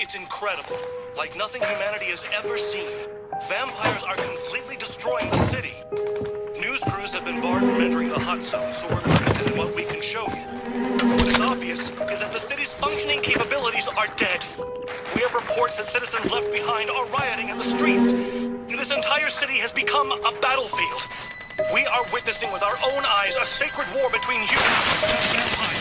It's incredible. Like nothing humanity has ever seen. Vampires are completely destroying the city. News crews have been barred from entering the hot zone, so we're limited in what we can show you. What is obvious is that the city's functioning capabilities are dead. We have reports that citizens left behind are rioting in the streets. This entire city has become a battlefield. We are witnessing with our own eyes a sacred war between humans and vampires.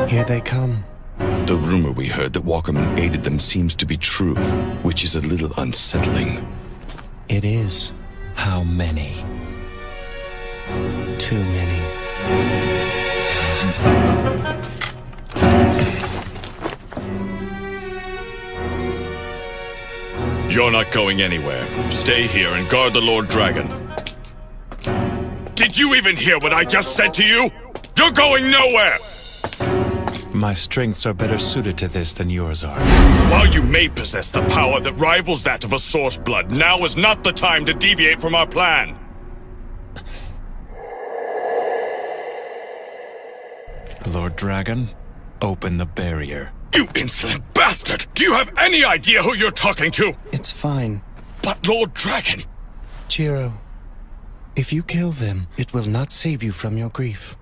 Here they come. The rumor we heard that Walkerman aided them seems to be true, which is a little unsettling. It is. How many? Too many. You're not going anywhere. Stay here and guard the Lord Dragon. Did you even hear what I just said to you? You're going nowhere! My strengths are better suited to this than yours are. While you may possess the power that rivals that of a source blood, now is not the time to deviate from our plan. Lord Dragon, open the barrier. You insolent bastard! Do you have any idea who you're talking to? It's fine. But Lord Dragon... Jiro, if you kill them, it will not save you from your grief.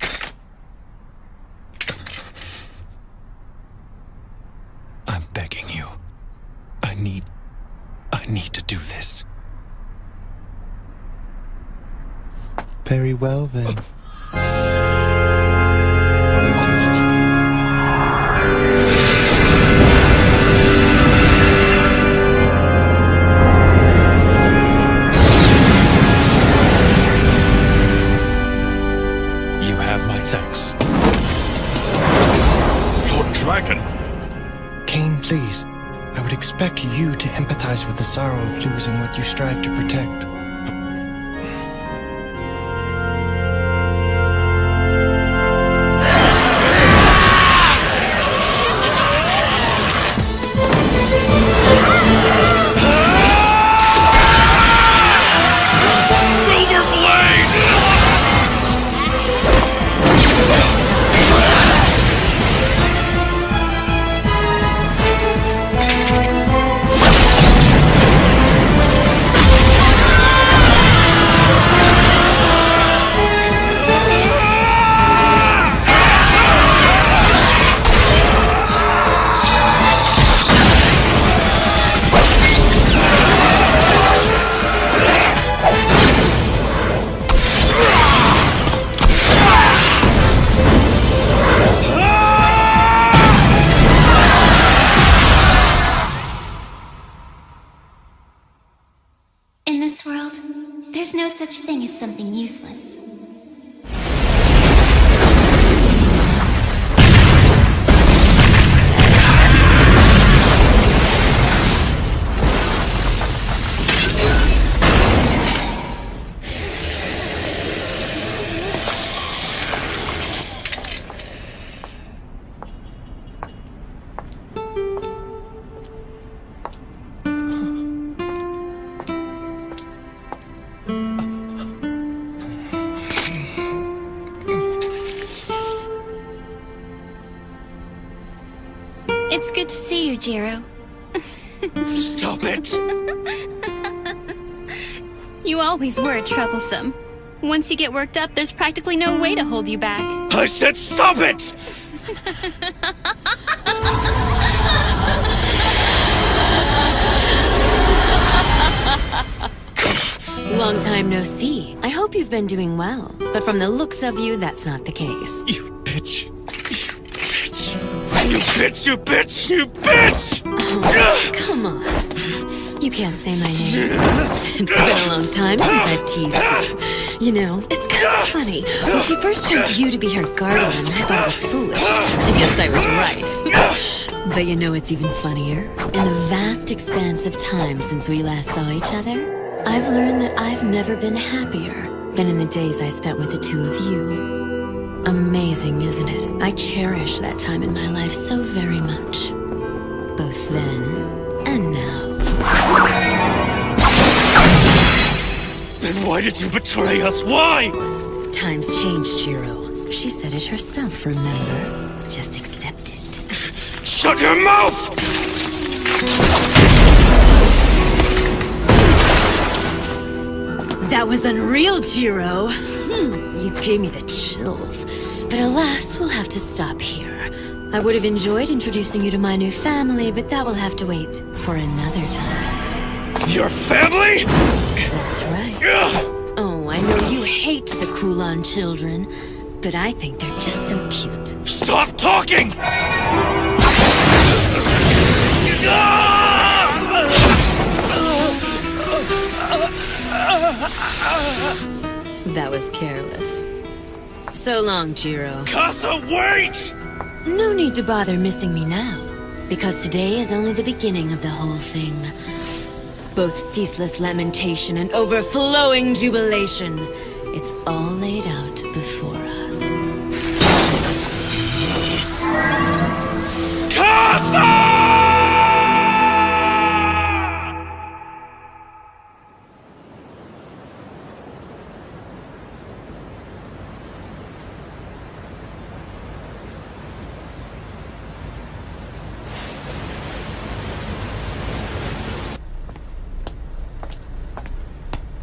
I'm begging you. I need to do this. Very well, then. You have my thanks. Lord Dragon... Cain, please. I would expect you to empathize with the sorrow of losing what you strive to protect. In this world, there's no such thing as something useless. It's good to see you, Jiro. Stop it! You always were troublesome. Once you get worked up, there's practically no way to hold you back. I said stop it! Long time no see. I hope you've been doing well. But from the looks of you, that's not the case. You bitch. You bitch, you bitch, you bitch! Oh, come on. You can't say my name. It's been a long time since I've teased you. You know, it's kind of funny. When she first chose you to be her guardian, I thought it was foolish. I guess I was right. But you know what's even funnier? In the vast expanse of time since we last saw each other, I've learned that I've never been happier than in the days I spent with the two of you. Amazing, isn't it? I cherish that time in my life so very much. Both then and now. Then why did you betray us? Why? Times changed, Jiro. She said it herself, remember? Just accept it. Shut your mouth! That was unreal, Jiro. You gave me the chills. But alas, we'll have to stop here. I would have enjoyed introducing you to my new family, but that will have to wait for another time. Your family? That's right. Oh, I know you hate the Kulan children, but I think they're just so cute. Stop talking! That was careless. So long, Jiro. Casa, wait! No need to bother missing me now, because today is only the beginning of the whole thing. Both ceaseless lamentation and overflowing jubilation. It's all laid out before us. Casa!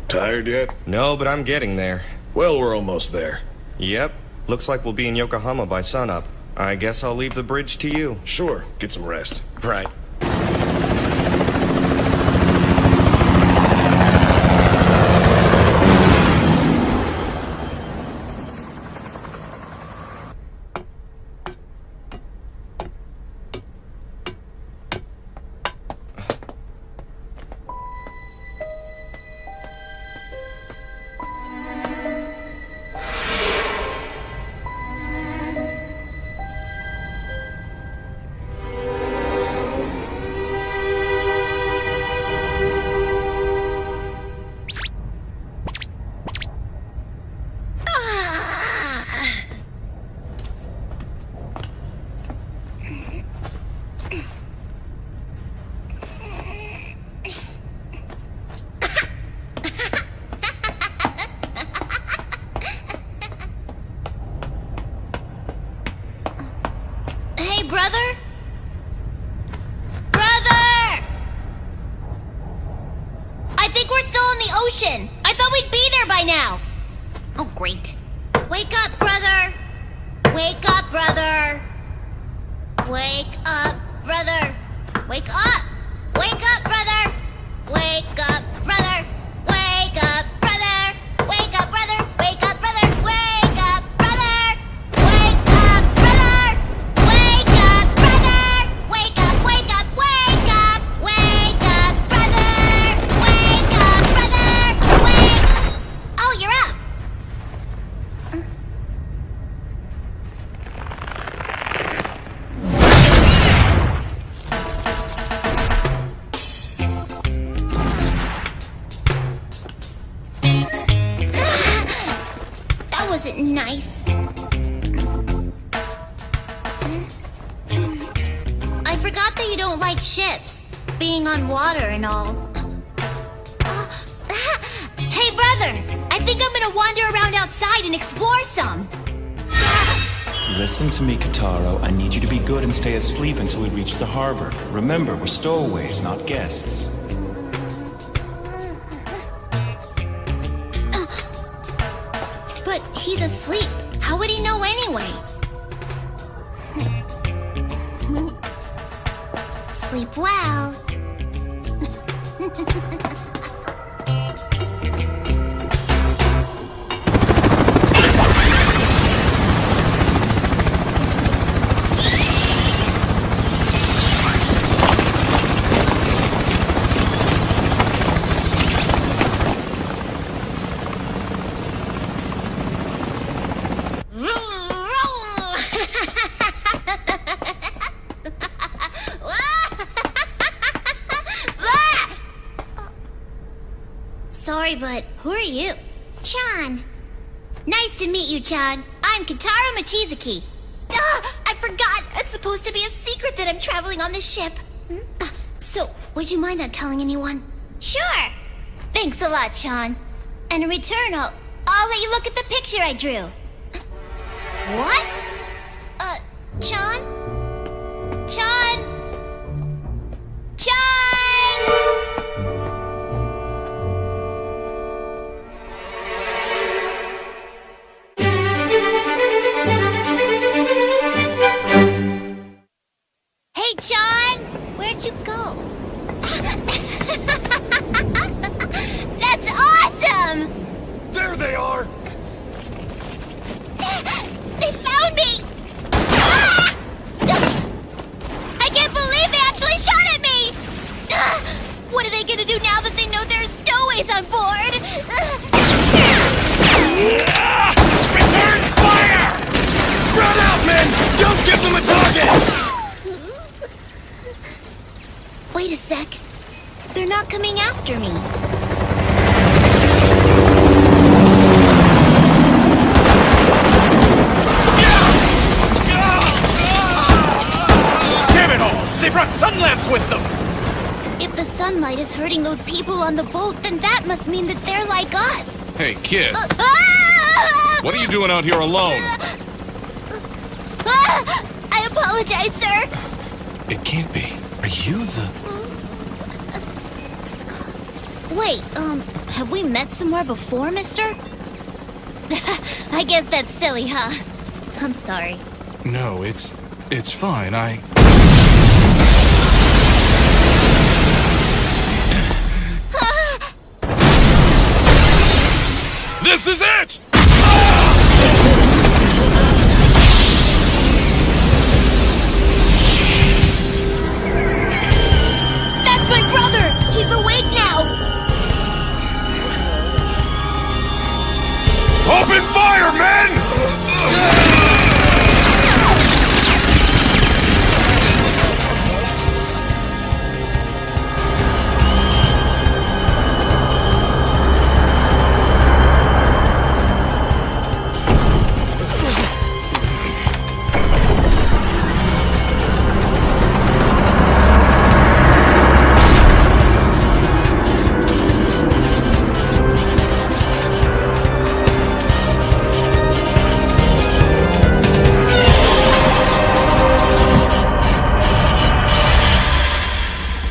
Tired yet? No, but I'm getting there. Well, we're almost there. Yep. Looks like we'll be in Yokohama by sunup. I guess I'll leave the bridge to you. Sure, get some rest. Right. Brother? Brother! I think we're still in the ocean. I thought we'd be there by now. Oh, great. Wake up, brother. Wake up, brother. Wake up, brother. Wake up. Wake up, brother. Wake up, brother. Wake up, brother. Wake up, brother. Wake up, brother. Wake up, brother. Wake up, brother. Wake up, brother. Wake up, wake up, wake up. Wake up, brother. Wake up, brother. Wake. Oh, you're up. That wasn't nice. I forgot that you don't like ships, being on water and all. Hey, brother! I think I'm gonna wander around outside and explore some. Listen to me, Kataro. I need you to be good and stay asleep until we reach the harbor. Remember, we're stowaways, not guests. But he's asleep. How would he know anyway? Sleep well. but who are you? Chan. Nice to meet you, Chan. I'm Kitaro Mochizuki. I forgot! It's supposed to be a secret that I'm traveling on this ship. So, would you mind not telling anyone? Sure! Thanks a lot, Chan. And in return, I'll let you look at the picture I drew. What? Chan? Chan? Hey, Chan! Where'd you go? That's awesome! There they are! They found me! Ah! I can't believe they actually shot at me! What are they gonna do now that they know there's stowaways on board? Return fire! Spread out, men! Don't give them a target! Wait a sec. They're not coming after me. Damn it all! They brought sun lamps with them! If the sunlight is hurting those people on the boat, then that must mean that they're like us. Hey, kid. Ah! What are you doing out here alone? I apologize, sir. It can't be. Are you the... Wait, have we met somewhere before, mister? I guess that's silly, huh? I'm sorry. No, it's fine. This is it! That's my brother! He's awake now! Open fire, men!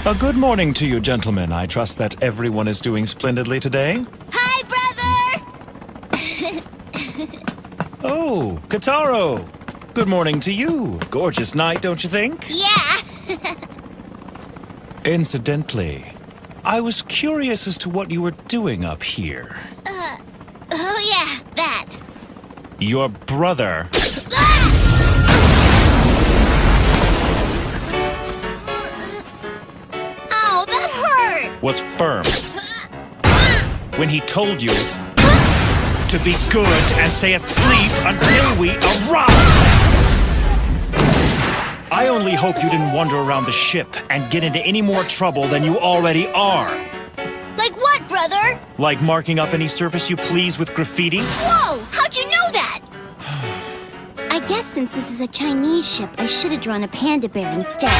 A good morning to you, gentlemen. I trust that everyone is doing splendidly today. Hi, brother! Oh, Kitaro! Good morning to you. Gorgeous night, don't you think? Yeah! Incidentally, I was curious as to what you were doing up here. Oh yeah, that. Your brother Ow, that hurt! was firm when he told you to be good and stay asleep until we arrive. I only hope you didn't wander around the ship and get into any more trouble than you already are. Like what, brother? Like marking up any surface you please with graffiti? Whoa! How'd you know that? I guess since this is a Chinese ship, I should have drawn a panda bear instead.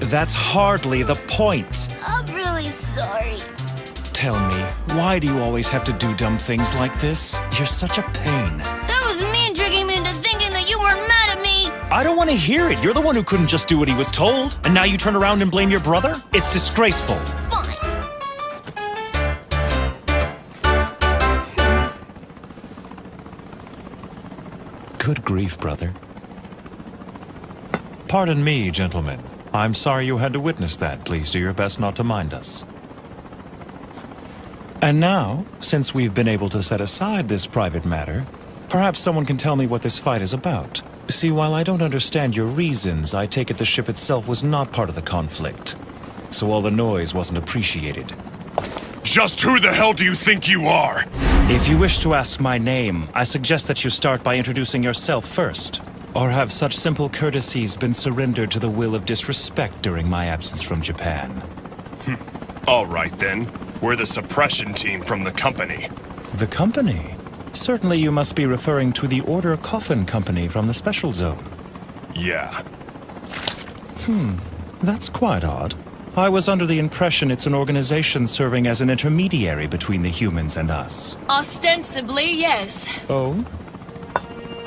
That's hardly the point. I'm really sorry. Tell me, why do you always have to do dumb things like this? You're such a pain. That was mean tricking me into thinking that you weren't mad at me. I don't want to hear it. You're the one who couldn't just do what he was told. And now you turn around and blame your brother? It's disgraceful. Fine. Good grief, brother. Pardon me, gentlemen. I'm sorry you had to witness that. Please do your best not to mind us. And now, since we've been able to set aside this private matter, perhaps someone can tell me what this fight is about. See, while I don't understand your reasons, I take it the ship itself was not part of the conflict. So all the noise wasn't appreciated. Just who the hell do you think you are? If you wish to ask my name, I suggest that you start by introducing yourself first. Or have such simple courtesies been surrendered to the will of disrespect during my absence from Japan? All right, then. We're the suppression team from the company. The company? Certainly you must be referring to the Order Coffin Company from the Special Zone. Yeah. That's quite odd. I was under the impression it's an organization serving as an intermediary between the humans and us. Ostensibly, yes. Oh?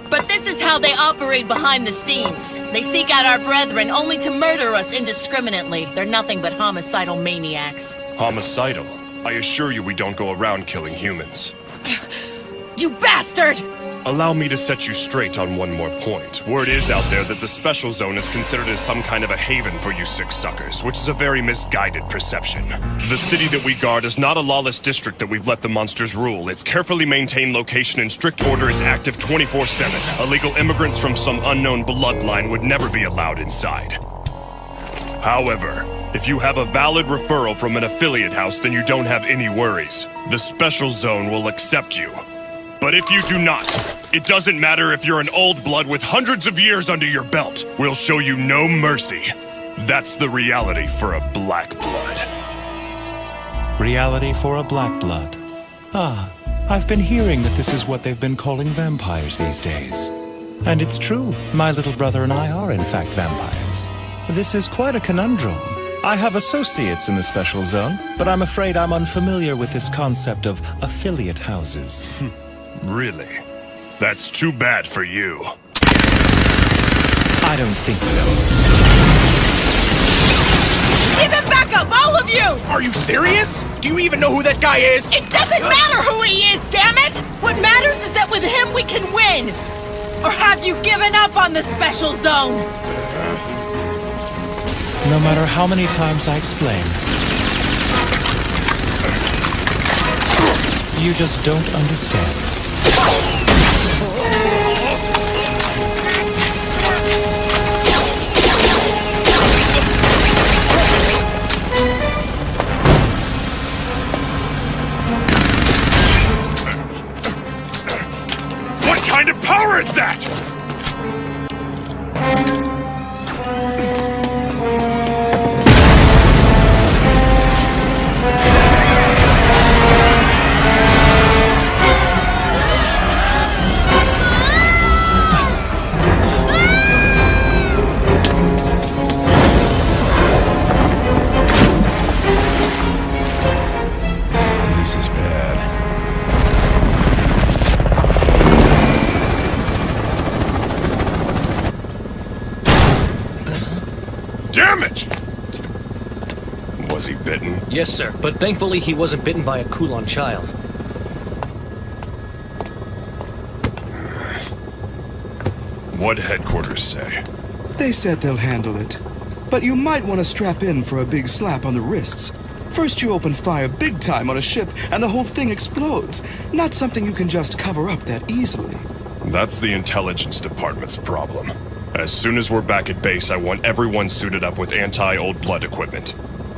But this is how they operate behind the scenes. They seek out our brethren only to murder us indiscriminately. They're nothing but homicidal maniacs. Homicidal? I assure you we don't go around killing humans. You bastard! Allow me to set you straight on one more point. Word is out there that the Special Zone is considered as some kind of a haven for you sick suckers, which is a very misguided perception. The city that we guard is not a lawless district that we've let the monsters rule. Its carefully maintained location and strict order is active 24/7. Illegal immigrants from some unknown bloodline would never be allowed inside. However, if you have a valid referral from an affiliate house, then you don't have any worries. The Special Zone will accept you. But if you do not, it doesn't matter if you're an old blood with hundreds of years under your belt. We'll show you no mercy. That's the reality for a black blood. Reality for a black blood. Ah, I've been hearing that this is what they've been calling vampires these days. And it's true, my little brother and I are in fact vampires. This is quite a conundrum. I have associates in the Special Zone, but I'm afraid I'm unfamiliar with this concept of affiliate houses. Really? That's too bad for you. I don't think so. Give him back up, all of you! Are you serious? Do you even know who that guy is? It doesn't matter who he is, damn it! What matters is that with him we can win! Or have you given up on the Special Zone? No matter how many times I explain, you just don't understand. What kind of power is that? Damn it! Was he bitten? Yes, sir, but thankfully he wasn't bitten by a Kulon child. What'd headquarters say? They said they'll handle it. But you might want to strap in for a big slap on the wrists. First you open fire big time on a ship and the whole thing explodes. Not something you can just cover up that easily. That's the intelligence department's problem. As soon as we're back at base, I want everyone suited up with anti-old blood equipment.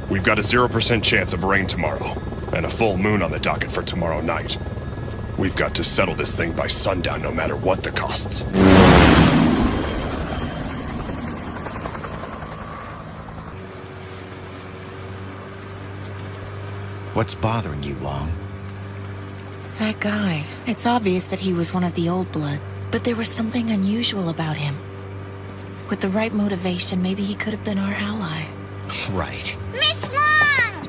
We've got a 0% chance of rain tomorrow, and a full moon on the docket for tomorrow night. We've got to settle this thing by sundown no matter what the costs. What's bothering you, Long? That guy. It's obvious that he was one of the old blood, but there was something unusual about him. With the right motivation, maybe he could have been our ally. Right. Miss Wong!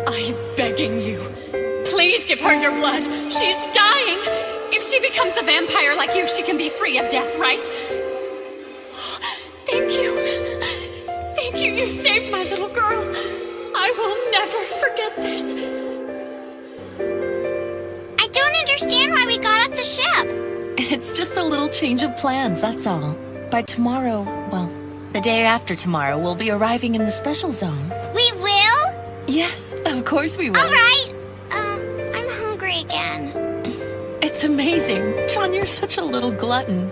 I'm begging you. Please give her your blood. She's dying. If she becomes a vampire like you, she can be free of death, right? Thank you. Thank you. You saved my little girl. I will never forget this. I don't understand why we got off the ship. It's just a little change of plans, that's all. By tomorrow, well, the day after tomorrow, we'll be arriving in the Special Zone. We will? Yes, of course we will. All right. I'm hungry again. It's amazing. John, you're such a little glutton.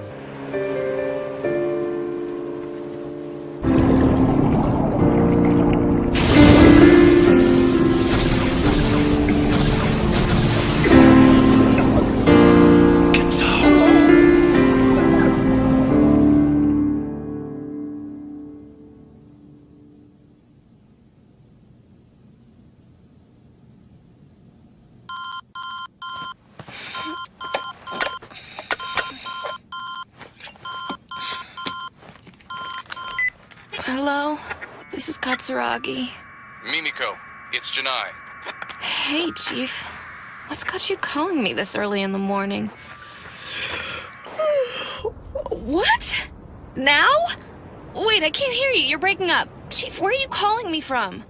Hello? This is Katsuragi. Mimiko, it's Janai. Hey, Chief. What's got you calling me this early in the morning? What? Now? Wait, I can't hear you. You're breaking up. Chief, where are you calling me from?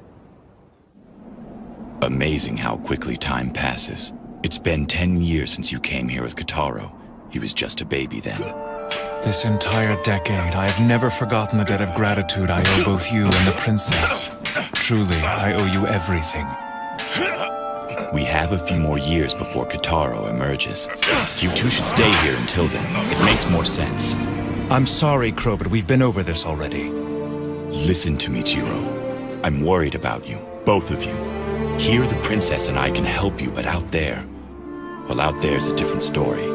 Amazing how quickly time passes. It's been 10 years since you came here with Kataro. He was just a baby then. This entire decade, I have never forgotten the debt of gratitude I owe both you and the princess. Truly, I owe you everything. We have a few more years before Kataro emerges. You two should stay here until then. It makes more sense. I'm sorry, Crow, but we've been over this already. Listen to me, Jiro. I'm worried about you, both of you. Here, the princess and I can help you, but out there... well, out there's a different story.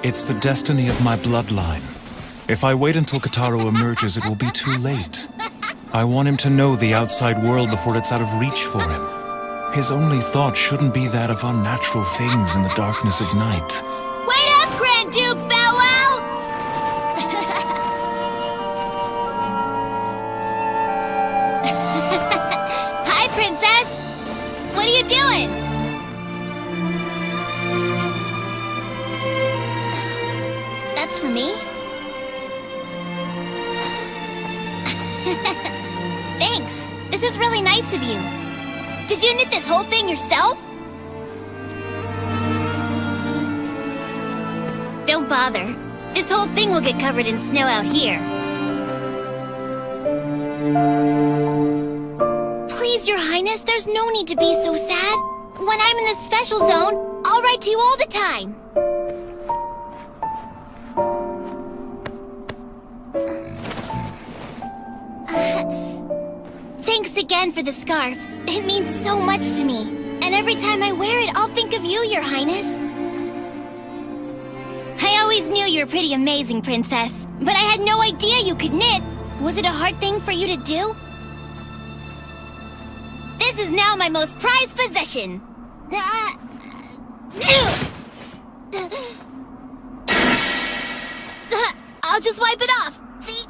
It's the destiny of my bloodline. If I wait until Kataro emerges, it will be too late. I want him to know the outside world before it's out of reach for him. His only thought shouldn't be that of unnatural things in the darkness of night. Wait up, Grand Duke Bow Wow! Hi, Princess! What are you doing? That's for me? Thanks. This is really nice of you. Did you knit this whole thing yourself? Don't bother. This whole thing will get covered in snow out here. Please, Your Highness, there's no need to be so sad. When I'm in the special zone, I'll write to you all the time. Thanks again for the scarf. It means so much to me. And every time I wear it, I'll think of you, Your Highness. I always knew you were pretty amazing, Princess. But I had no idea you could knit. Was it a hard thing for you to do? This is now my most prized possession. I'll just wipe it off. See?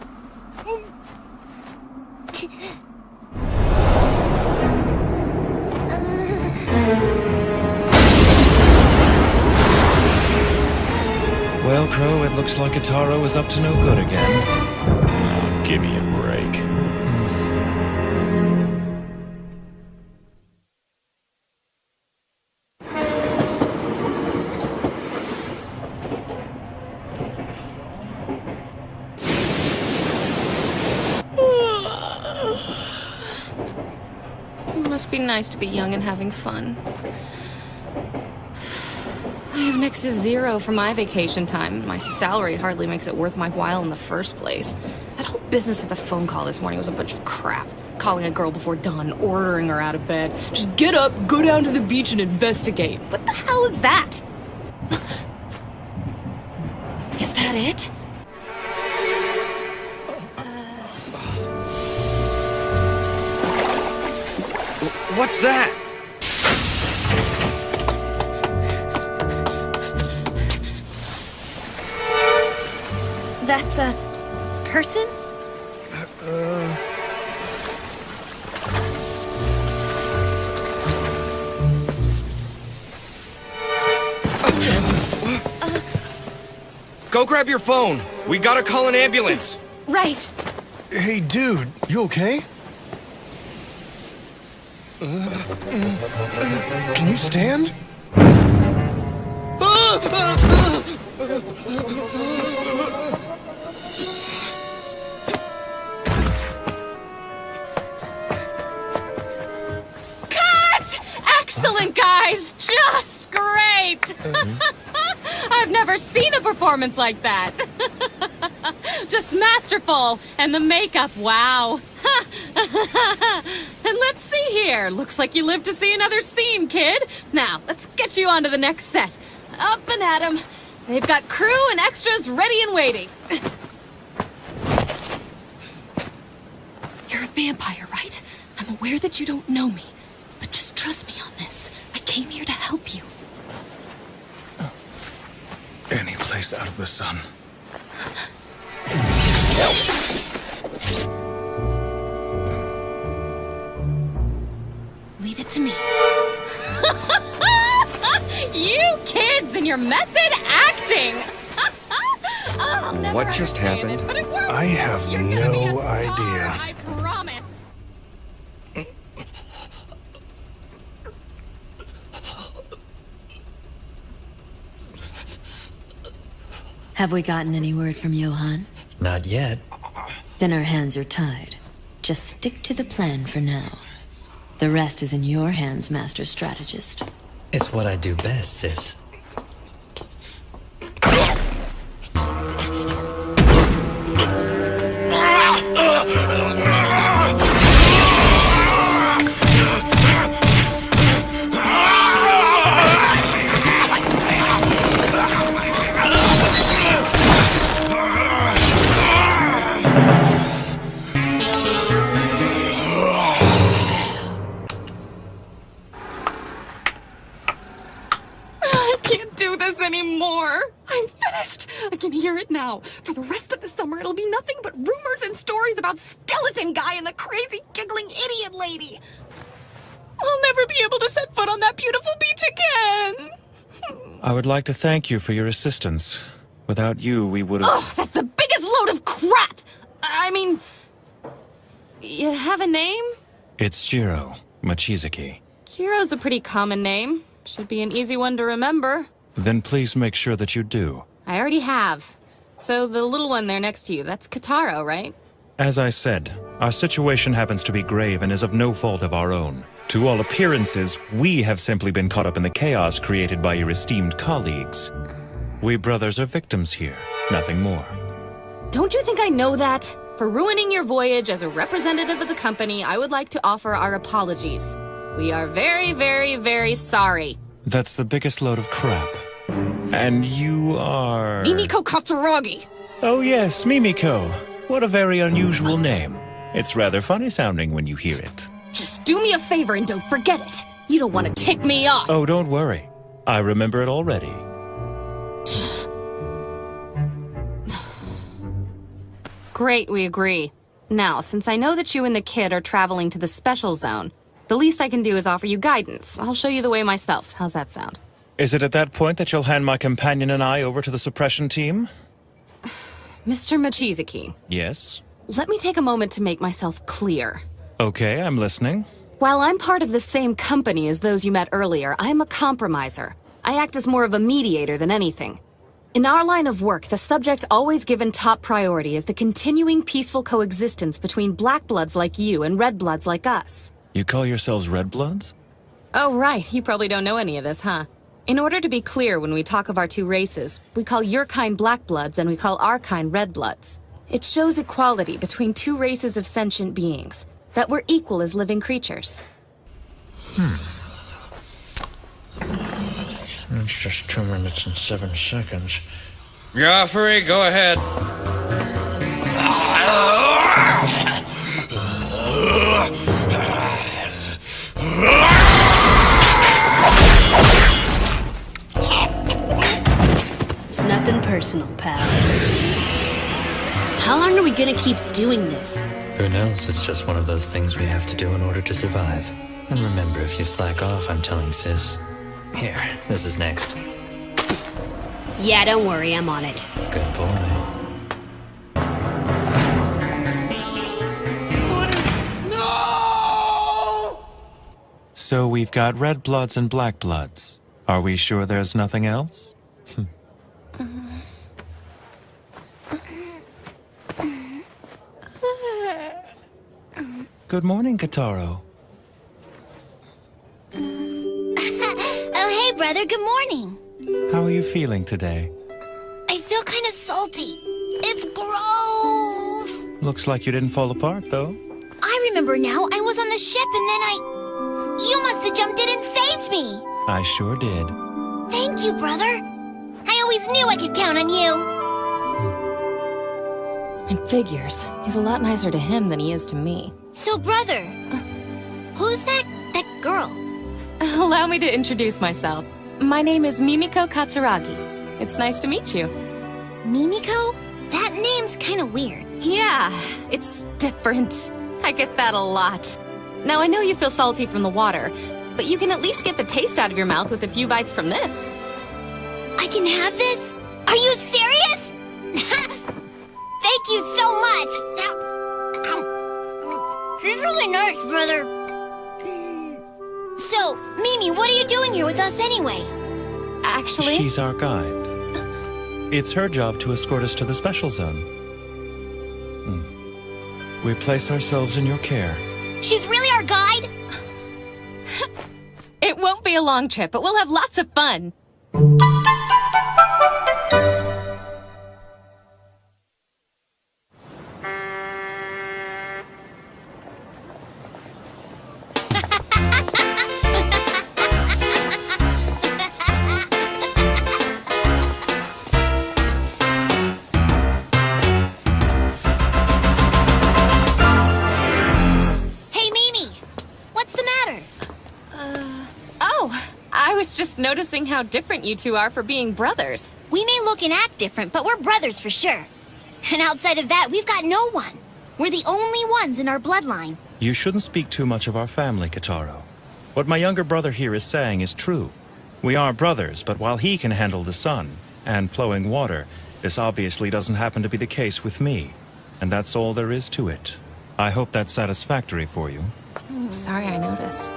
Well, Crow, it looks like Kataro is up to no good again. Oh, give me a break. It must be nice to be young and having fun. I have next to zero for my vacation time. My salary hardly makes it worth my while in the first place. That whole business with the phone call this morning was a bunch of crap. Calling a girl before dawn, ordering her out of bed. Just get up, go down to the beach and investigate. What the hell is that? Is that it? What's that? That's a person? Go grab your phone. We gotta call an ambulance. Right. Hey, dude, you okay? Can you stand? Cut! Excellent, guys! Just great! I've never seen a performance like that. Just masterful. And the makeup, wow. And let's see here. Looks like you live to see another scene, kid. Now, let's get you on to the next set. Up and at 'em. They've got crew and extras ready and waiting. You're a vampire, right? I'm aware that you don't know me. But just trust me on this. I came here to help you. Any place out of the sun. your method acting! I'll never What just understand happened? It, but it works. I have You're gonna be a no star, idea. I promise. Have we gotten any word from Johann? Not yet. Then our hands are tied. Just stick to the plan for now. The rest is in your hands, Master Strategist. It's what I do best, sis. I can't do this anymore. I'm finished. I can hear it now. For the rest of the summer, it'll be nothing but rumors and stories about Skeleton Guy and the crazy giggling idiot lady. I'll never be able to set foot on that beautiful beach again. I would like to thank you for your assistance. Without you, we would have... Oh, that's the biggest load of crap! I mean... You have a name? It's Jiro Machizuki. Jiro's a pretty common name. Should be an easy one to remember. Then please make sure that you do. I already have. So the little one there next to you, that's Kataro, right? As I said, our situation happens to be grave and is of no fault of our own. To all appearances, we have simply been caught up in the chaos created by your esteemed colleagues. We brothers are victims here, nothing more. Don't you think I know that? For ruining your voyage as a representative of the company, I would like to offer our apologies. We are very, very, very sorry. That's the biggest load of crap. And you are... Mimiko Katsuragi! Oh yes, Mimiko. What a very unusual name. It's rather funny sounding when you hear it. Just do me a favor and don't forget it. You don't want to tick me off. Oh, don't worry. I remember it already. Great, we agree. Now, since I know that you and the kid are traveling to the special zone, the least I can do is offer you guidance. I'll show you the way myself. How's that sound? Is it at that point that you'll hand my companion and I over to the suppression team? Mr. Machizuki. Yes? Let me take a moment to make myself clear. Okay, I'm listening. While I'm part of the same company as those you met earlier, I'm a compromiser. I act as more of a mediator than anything. In our line of work, the subject always given top priority is the continuing peaceful coexistence between black bloods like you and red bloods like us. You call yourselves Red Bloods? Oh, right. You probably don't know any of this, huh? In order to be clear when we talk of our two races, we call your kind black bloods and we call our kind red bloods. It shows equality between two races of sentient beings, that we're equal as living creatures. It's just 2 minutes and 7 seconds. Joffrey, go ahead. It's nothing personal, pal. How long are we gonna keep doing this? Who knows? It's just one of those things we have to do in order to survive. And remember, if you slack off, I'm telling sis. Here, this is next. Yeah, don't worry, I'm on it. Good boy. So we've got Red Bloods and Black Bloods. Are we sure there's nothing else? Good morning, Kataro. Oh, hey, brother, good morning. How are you feeling today? I feel kind of salty. It's gross. Looks like you didn't fall apart, though. I remember now. I was on the ship and then You must have jumped in and saved me. I sure did. Thank you, brother. I always knew I could count on you. It figures. He's a lot nicer to him than he is to me. So, brother, who's that girl? Allow me to introduce myself. My name is Mimiko Katsuragi. It's nice to meet you. Mimiko? That name's kind of weird. Yeah, it's different. I get that a lot. Now, I know you feel salty from the water, but you can at least get the taste out of your mouth with a few bites from this. I can have this? Are you serious? Thank you so much. She's really nice, brother. So, Mimi, what are you doing here with us anyway? Actually... She's our guide. It's her job to escort us to the special zone. We place ourselves in your care. She's really our guide? It won't be a long trip, but we'll have lots of fun. Just noticing how different you two are for being brothers. We may look and act different, but we're brothers for sure. And outside of that, we've got no one. We're the only ones in our bloodline. You shouldn't speak too much of our family, Kitaro. What my younger brother here is saying is true. We are brothers, but while he can handle the sun and flowing water, this obviously doesn't happen to be the case with me. And that's all there is to it. I hope that's satisfactory for you. Sorry I noticed.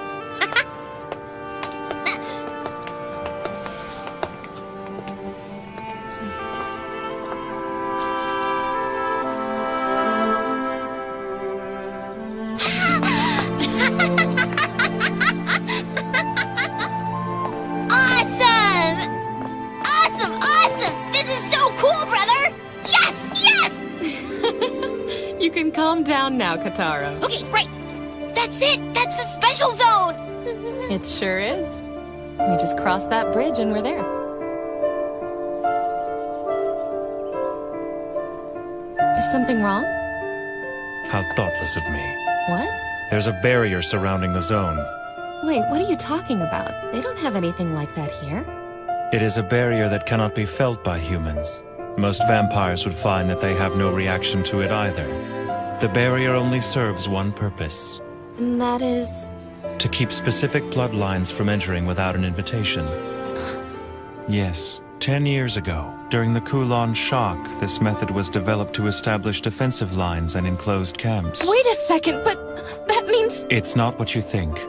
Calm down now, Kitaro. Okay, right. That's it. That's the special zone. It sure is. We just crossed that bridge and we're there. Is something wrong? How thoughtless of me. What? There's a barrier surrounding the zone. Wait, what are you talking about? They don't have anything like that here. It is a barrier that cannot be felt by humans. Most vampires would find that they have no reaction to it either. The barrier only serves one purpose. And that is? To keep specific bloodlines from entering without an invitation. Yes, 10 years ago, during the Kulon shock, this method was developed to establish defensive lines and enclosed camps. Wait a second, but that means... It's not what you think.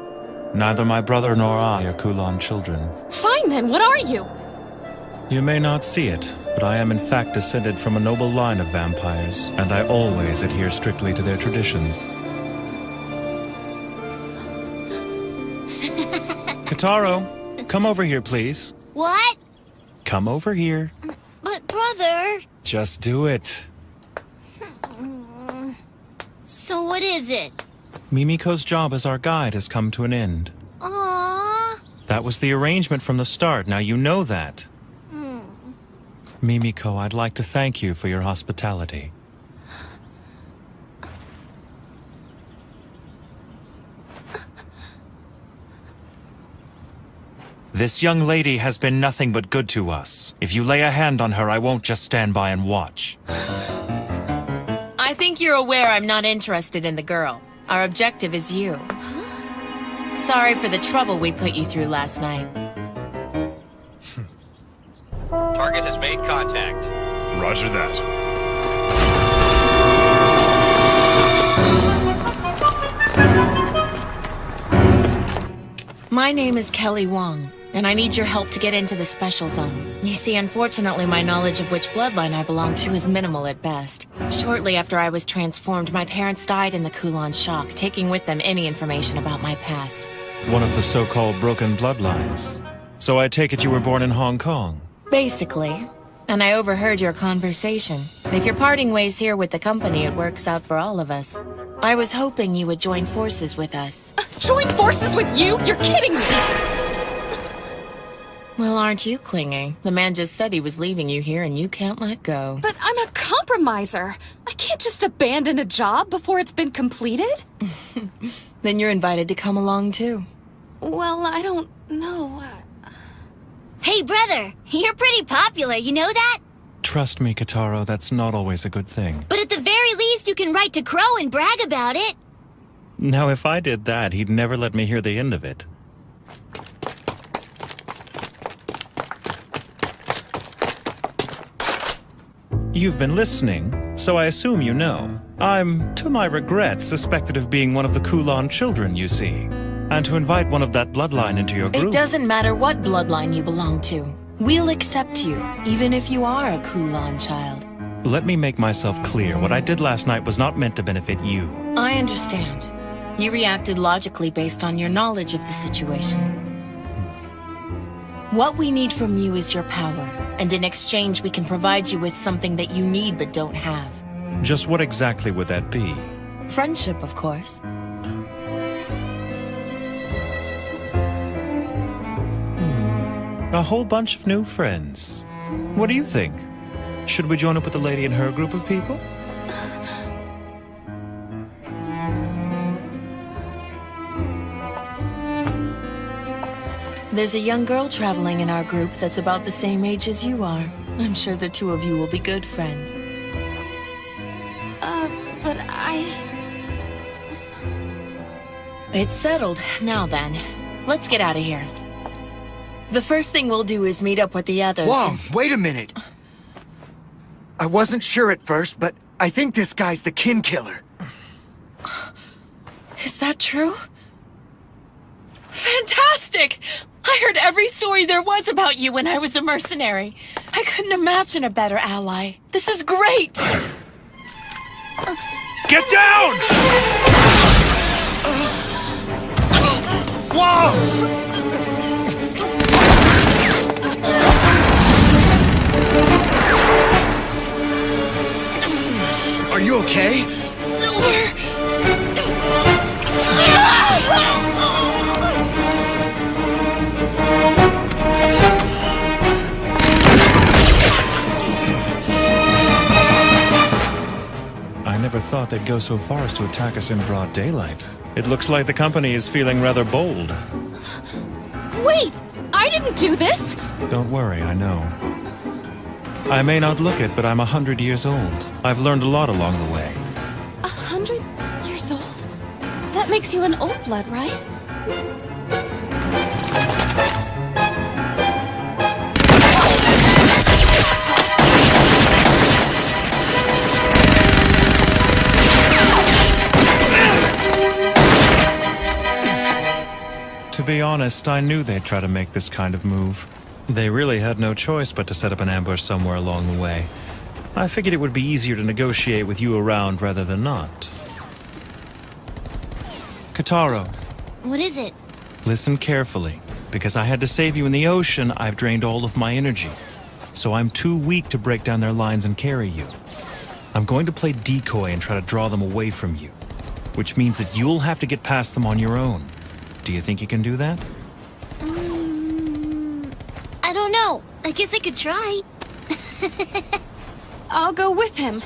Neither my brother nor I are Kulon children. Fine then, what are you? You may not see it, but I am in fact descended from a noble line of vampires, and I always adhere strictly to their traditions. Kitaro, come over here, please. What? Come over here. But, brother... Just do it. So what is it? Mimiko's job as our guide has come to an end. Aww. That was the arrangement from the start, now you know that. Mimiko, I'd like to thank you for your hospitality. This young lady has been nothing but good to us. If you lay a hand on her, I won't just stand by and watch. I think you're aware I'm not interested in the girl. Our objective is you. Sorry for the trouble we put you through last night. Target has made contact. Roger that. My name is Kelly Wong, and I need your help to get into the special zone. You see, unfortunately, my knowledge of which bloodline I belong to is minimal at best. Shortly after I was transformed, my parents died in the Kulon shock, taking with them any information about my past. One of the so-called broken bloodlines. So I take it you were born in Hong Kong? Basically. And I overheard your conversation. If you're parting ways here with the company, it works out for all of us. I was hoping you would join forces with us. Join forces with you? You're kidding me! Well, aren't you clingy? The man just said he was leaving you here and you can't let go. But I'm a compromiser. I can't just abandon a job before it's been completed. Then you're invited to come along too. Well, I don't know. Hey, brother, you're pretty popular, you know that? Trust me, Kitaro, that's not always a good thing. But at the very least, you can write to Crow and brag about it. Now, if I did that, he'd never let me hear the end of it. You've been listening, so I assume you know. I'm, to my regret, suspected of being one of the Kulan children, you see. And to invite one of that bloodline into your group... It doesn't matter what bloodline you belong to. We'll accept you, even if you are a Kulan child. Let me make myself clear. What I did last night was not meant to benefit you. I understand. You reacted logically based on your knowledge of the situation. What we need from you is your power, and in exchange we can provide you with something that you need but don't have. Just what exactly would that be? Friendship, of course. A whole bunch of new friends. What do you think? Should we join up with the lady and her group of people? There's a young girl traveling in our group that's about the same age as you are. I'm sure the two of you will be good friends. But I... It's settled. Now then, let's get out of here. The first thing we'll do is meet up with the others. Whoa, wait a minute. I wasn't sure at first, but I think this guy's the kin killer. Is that true? Fantastic! I heard every story there was about you when I was a mercenary. I couldn't imagine a better ally. This is great! Get down! Whoa! Are you okay? Silver! I never thought they'd go so far as to attack us in broad daylight. It looks like the company is feeling rather bold. Wait! I didn't do this! Don't worry, I know. I may not look it, but I'm 100 years old. I've learned a lot along the way. 100 years old? That makes you an old blood, right? To be honest, I knew they'd try to make this kind of move. They really had no choice but to set up an ambush somewhere along the way. I figured it would be easier to negotiate with you around rather than not. Kataro. What is it? Listen carefully. Because I had to save you in the ocean, I've drained all of my energy. So I'm too weak to break down their lines and carry you. I'm going to play decoy and try to draw them away from you. Which means that you'll have to get past them on your own. Do you think you can do that? I don't know. I guess I could try. I'll go with him.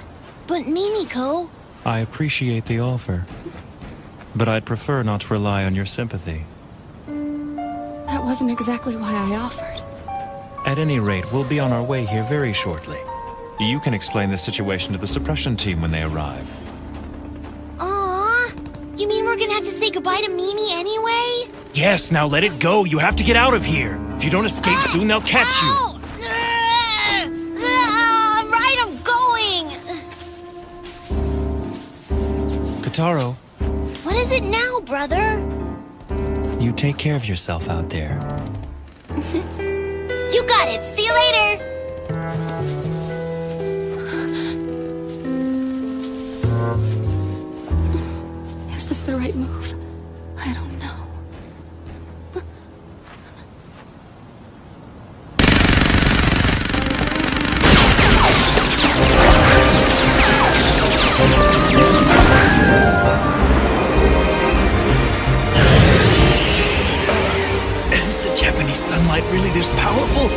But Mimiko... I appreciate the offer. But I'd prefer not to rely on your sympathy. That wasn't exactly why I offered. At any rate, we'll be on our way here very shortly. You can explain the situation to the suppression team when they arrive. Aww. You mean we're gonna have to say goodbye to Mimi anyway? Yes, now let it go. You have to get out of here. If you don't escape soon, they'll catch you. Right, I'm going! Kataro, What is it now, brother? you take care of yourself out there. You got it. See you later. Is this the right move? I don't know. Is the Japanese sunlight really this powerful?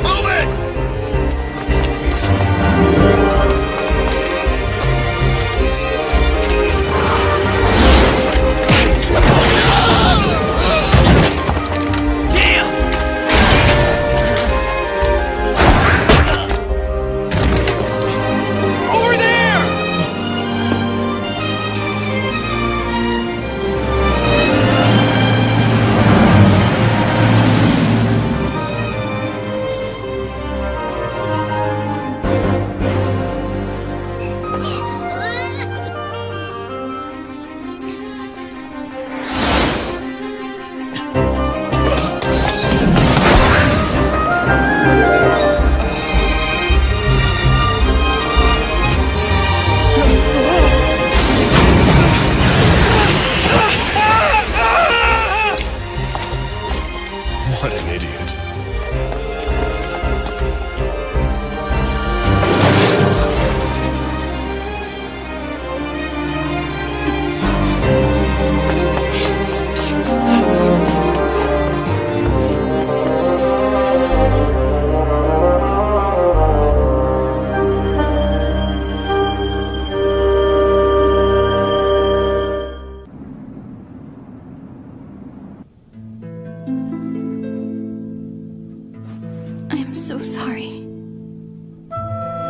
Move it! What an idiot. I am so sorry.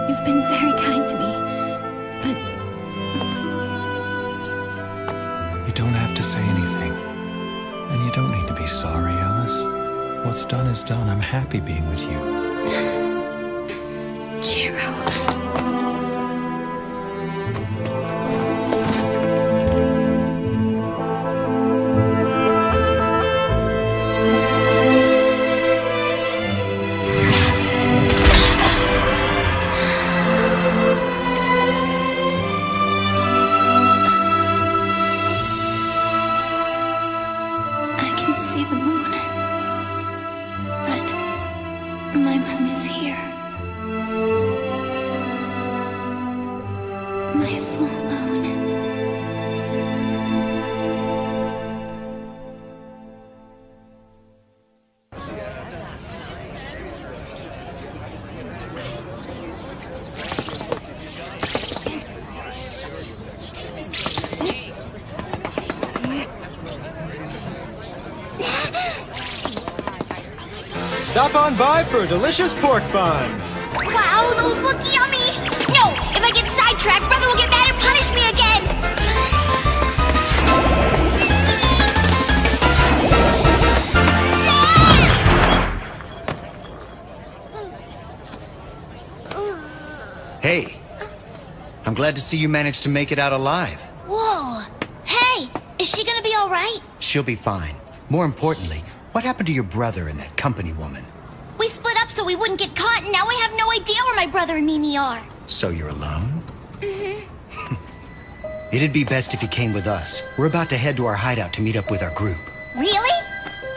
You've been very kind to me, but You don't have to say anything. And you don't need to be sorry, Alice. What's done is done. I'm happy being with you. Jiro. I can see the moon, but my moon is here. My full moon. Stop on by for a delicious pork bun. Wow, those look yummy! No! If I get sidetracked, Brother will get mad and punish me again! Hey, I'm glad to see you managed to make it out alive. Whoa! Hey! Is she gonna be alright? She'll be fine. More importantly, what happened to your brother and that company woman? We split up so we wouldn't get caught, and now I have no idea where my brother and Mimi are. So you're alone? Mm-hmm. It'd be best if you came with us. We're about to head to our hideout to meet up with our group. Really?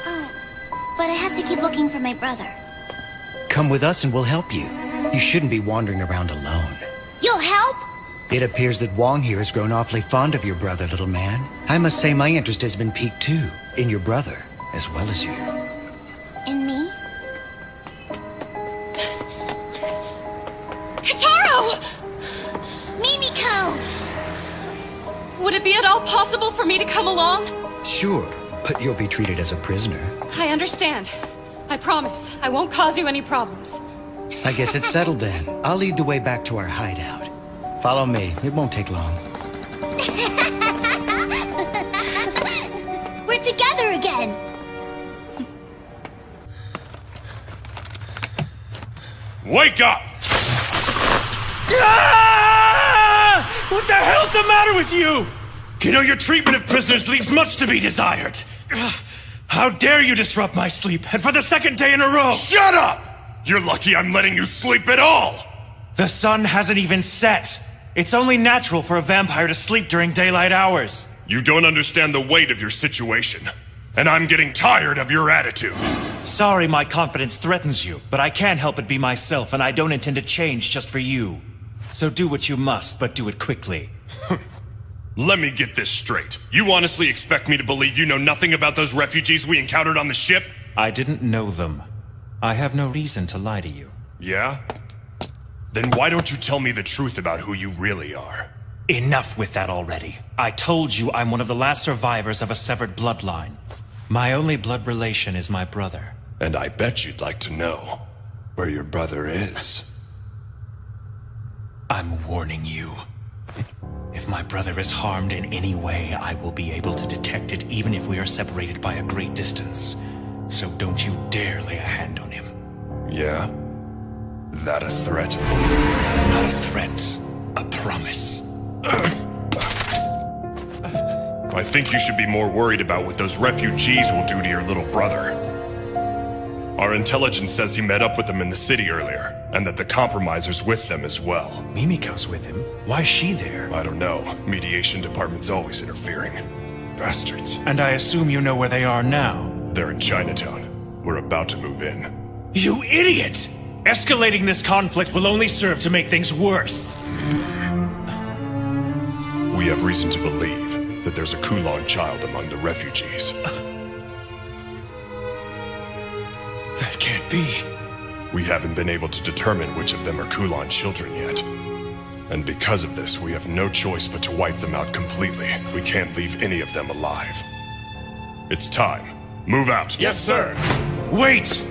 Oh, but I have to keep looking for my brother. Come with us and we'll help you. You shouldn't be wandering around alone. You'll help? It appears that Wong here has grown awfully fond of your brother, little man. I must say my interest has been piqued too, in your brother, as well as you. And me? Kataro! Mimiko! Would it be at all possible for me to come along? Sure, but you'll be treated as a prisoner. I understand. I promise. I won't cause you any problems. I guess it's settled then. I'll lead the way back to our hideout. Follow me. It won't take long. We're together again! Wake up! Ah! What the hell's the matter with you? You know, your treatment of prisoners leaves much to be desired. How dare you disrupt my sleep, and for the second day in a row! Shut up! You're lucky I'm letting you sleep at all! The sun hasn't even set. It's only natural for a vampire to sleep during daylight hours. You don't understand the weight of your situation, and I'm getting tired of your attitude. Sorry my confidence threatens you, but I can't help but be myself, and I don't intend to change just for you. So do what you must, but do it quickly. Let me get this straight. You honestly expect me to believe you know nothing about those refugees we encountered on the ship? I didn't know them. I have no reason to lie to you. Yeah? Then why don't you tell me the truth about who you really are? Enough with that already. I told you I'm one of the last survivors of a severed bloodline. My only blood relation is my brother. And I bet you'd like to know where your brother is. I'm warning you. If my brother is harmed in any way, I will be able to detect it even if we are separated by a great distance. So don't you dare lay a hand on him. Yeah? That a threat? Not a threat. A promise. I think you should be more worried about what those refugees will do to your little brother. Our intelligence says he met up with them in the city earlier, and that the compromiser's with them as well. Mimiko's with him? Why is she there? I don't know. Mediation department's always interfering. Bastards. And I assume you know where they are now? They're in Chinatown. We're about to move in. You idiot! Escalating this conflict will only serve to make things worse. We have reason to believe that there's a Kulon child among the refugees. That can't be. We haven't been able to determine which of them are Kulon children yet. And because of this, we have no choice but to wipe them out completely. We can't leave any of them alive. It's time. Move out. Yes, sir. Wait!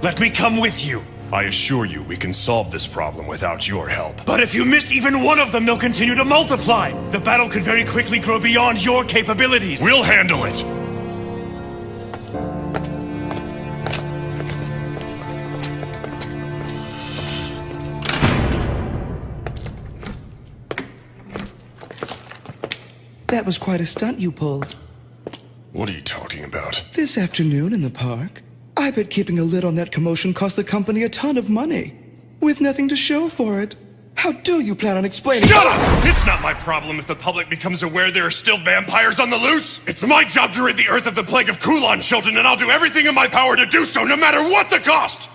Let me come with you. I assure you, we can solve this problem without your help. But if you miss even one of them, they'll continue to multiply. The battle could very quickly grow beyond your capabilities. We'll handle it! That was quite a stunt you pulled. What are you talking about? This afternoon in the park, I bet keeping a lid on that commotion cost the company a ton of money. With nothing to show for it. How do you plan on explaining— Shut up! It's not my problem if the public becomes aware there are still vampires on the loose. It's my job to rid the Earth of the plague of Kulon children, and I'll do everything in my power to do so, no matter what the cost!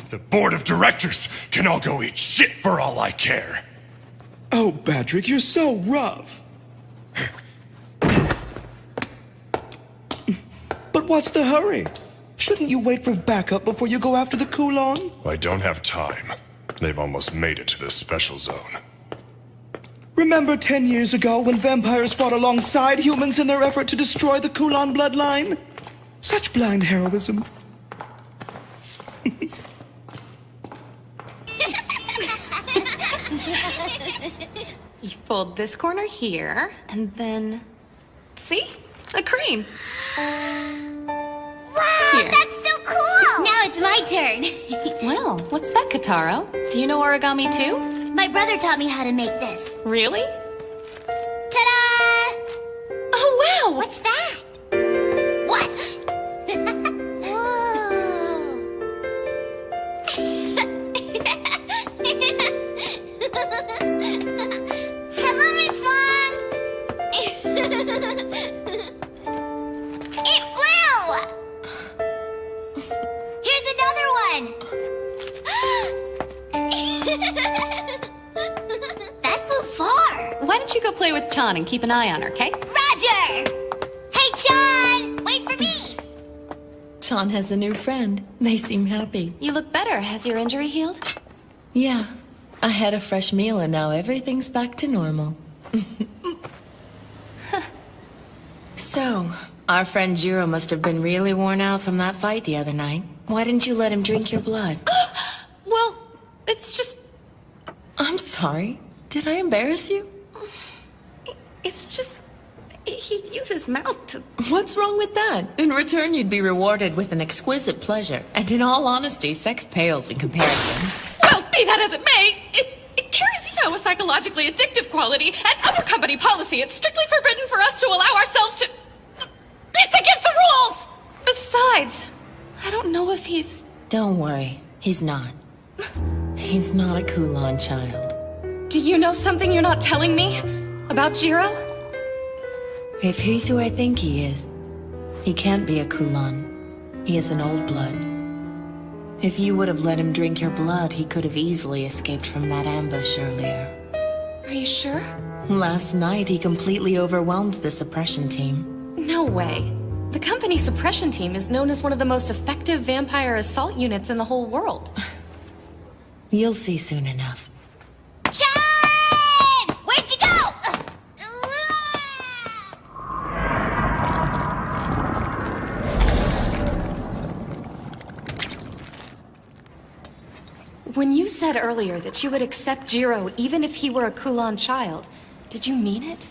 The board of directors can all go eat shit for all I care. Oh, Patrick, you're so rough. But what's the hurry? Shouldn't you wait for backup before you go after the Kulon? I don't have time. They've almost made it to the special zone. Remember 10 years ago when vampires fought alongside humans in their effort to destroy the Kulon bloodline? Such blind heroism. You fold this corner here, and then... See? A crane. Wow, Here. that's so cool! Now it's my turn. Well, what's that, Kataro? Do you know origami too? My brother taught me how to make this. Really? Ta-da! Oh, wow! What's that? Watch! Hello, Miss Wong! It flew! Here's another one! That flew far! Why don't you go play with Chan and keep an eye on her, okay? Roger! Hey, John! Wait for me! Chan has a new friend. They seem happy. You look better. Has your injury healed? Yeah. I had a fresh meal and now everything's back to normal. So, our friend Jiro must have been really worn out from that fight the other night. Why didn't you let him drink your blood? Well, it's just... I'm sorry. Did I embarrass you? It's just... He'd use his mouth to... What's wrong with that? In return, you'd be rewarded with an exquisite pleasure. And in all honesty, sex pales in comparison. Well, be that as it may, it carries, a psychologically addictive quality, and under company policy, it's strictly forbidden for us to allow ourselves to... It's against the rules! Besides, I don't know if he's... Don't worry, he's not. He's not a Kulon child. Do you know something you're not telling me? About Jiro? If he's who I think he is, he can't be a Kulon. He is an old blood. If you would have let him drink your blood, he could have easily escaped from that ambush earlier. Are you sure? Last night, he completely overwhelmed the suppression team. No way. The company suppression team is known as one of the most effective vampire assault units in the whole world. You'll see soon enough. John! Where'd you go? When you said earlier that you would accept Jiro even if he were a Kulon child, did you mean it?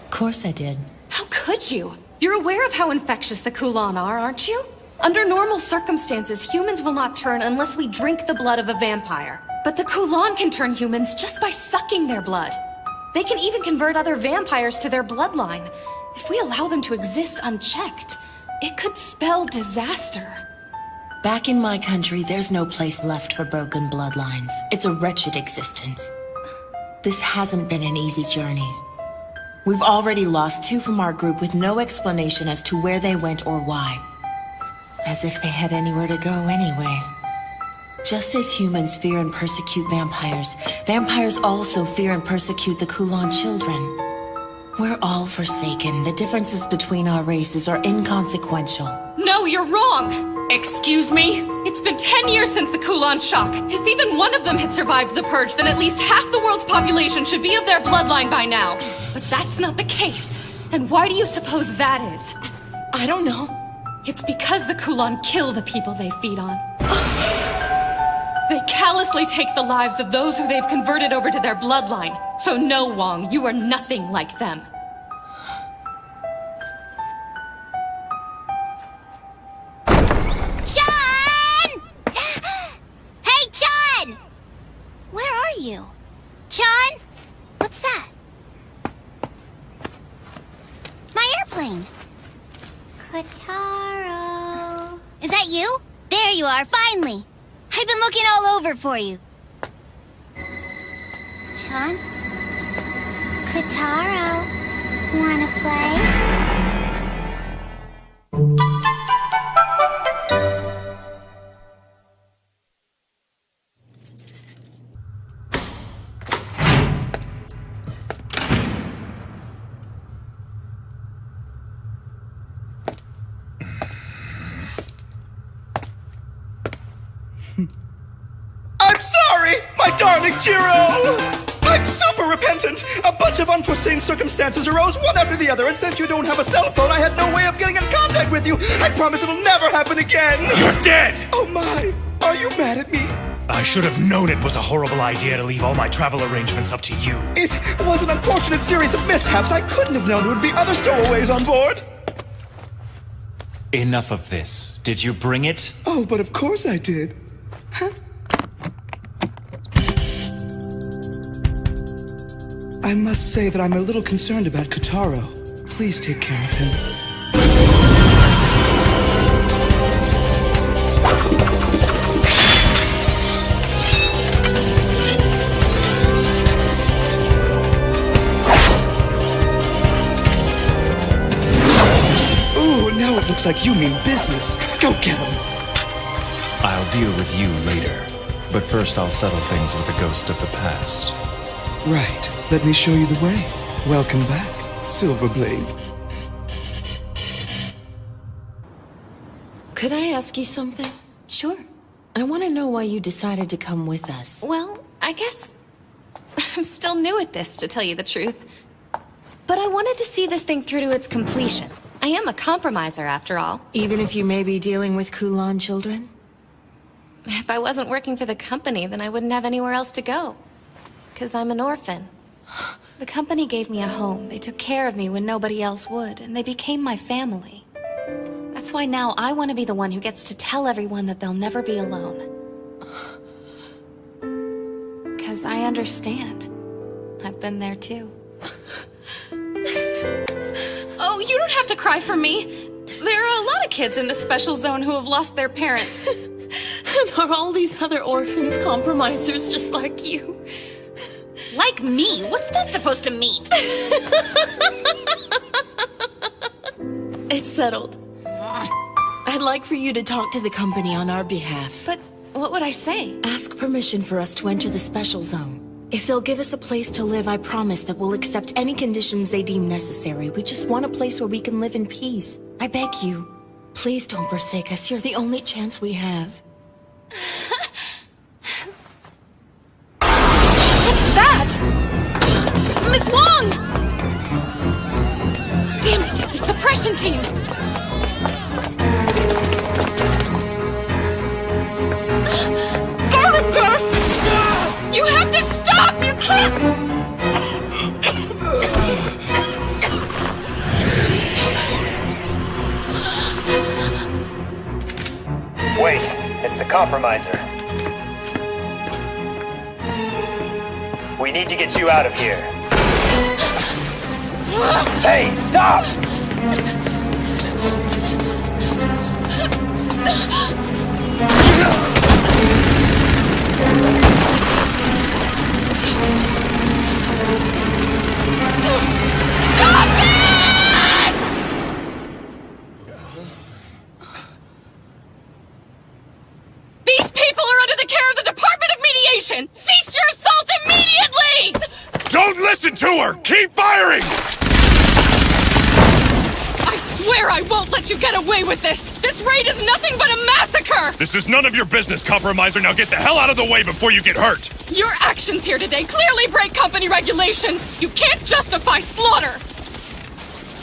Of course I did. How could you? You're aware of how infectious the Kulon are, aren't you? Under normal circumstances, humans will not turn unless we drink the blood of a vampire. But the Kulon can turn humans just by sucking their blood. They can even convert other vampires to their bloodline. If we allow them to exist unchecked, it could spell disaster. Back in my country, there's no place left for broken bloodlines. It's a wretched existence. This hasn't been an easy journey. We've already lost 2 from our group with no explanation as to where they went or why. As if they had anywhere to go anyway. Just as humans fear and persecute vampires, vampires also fear and persecute the Kulan children. We're all forsaken. The differences between our races are inconsequential. No, you're wrong! Excuse me? It's been 10 years since the Kulan shock. If even one of them had survived the purge, then at least half the world's population should be of their bloodline by now. But that's not the case. And why do you suppose that is? I don't know. It's because the Kulan kill the people they feed on. They callously take the lives of those who they've converted over to their bloodline. So no, Wong, you are nothing like them. Chun! Hey, Chun! Where are you? Chun? What's that? My airplane. Kotaro. Is that you? There you are, finally. I've been looking all over for you. Chun? Kotaro, wanna play? I'm sorry, my darling Jiro! I'm super repentant! A bunch of unforeseen circumstances arose one after the other, and since you don't have a cell phone, I had no way of getting in contact with you! I promise it'll never happen again! You're dead! Oh my! Are you mad at me? I should have known it was a horrible idea to leave all my travel arrangements up to you. It was an unfortunate series of mishaps. I couldn't have known there would be other stowaways on board. Enough of this. Did you bring it? Oh, but of course I did. Huh? I must say that I'm a little concerned about Kotaro. Please take care of him. Ooh, now it looks like you mean business. Go get him. I'll deal with you later. But first I'll settle things with the ghost of the past. Right. Let me show you the way. Welcome back, Silverblade. Could I ask you something? Sure. I want to know why you decided to come with us. Well, I guess I'm still new at this, to tell you the truth. But I wanted to see this thing through to its completion. I am a compromiser, after all. Even if you may be dealing with Kulan children? If I wasn't working for the company, then I wouldn't have anywhere else to go. 'Cause I'm an orphan. The company gave me a home. They took care of me when nobody else would, and they became my family. That's why now I want to be the one who gets to tell everyone that they'll never be alone. 'Cause I understand. I've been there too. Oh, you don't have to cry for me. There are a lot of kids in the special zone who have lost their parents. And are all these other orphans compromisers just like you? Like me? What's that supposed to mean? It's settled. I'd like for you to talk to the company on our behalf. But what would I say? Ask permission for us to enter the special zone. If they'll give us a place to live, I promise that we'll accept any conditions they deem necessary. We just want a place where we can live in peace. I beg you. Please don't forsake us. You're the only chance we have. What's that? Miss Wong! Damn it, the suppression team! Garlic gas! You have to stop! You can't! Wait, it's the compromiser. We need to get you out of here. Hey, stop! Stop it! These people are under the care of the Department of Mediation! Cease your assault immediately! Don't listen to her! Keep firing! I swear I won't let you get away with this! This raid is nothing but a massacre! This is none of your business, compromiser. Now get the hell out of the way before you get hurt! Your actions here today clearly break company regulations! You can't justify slaughter!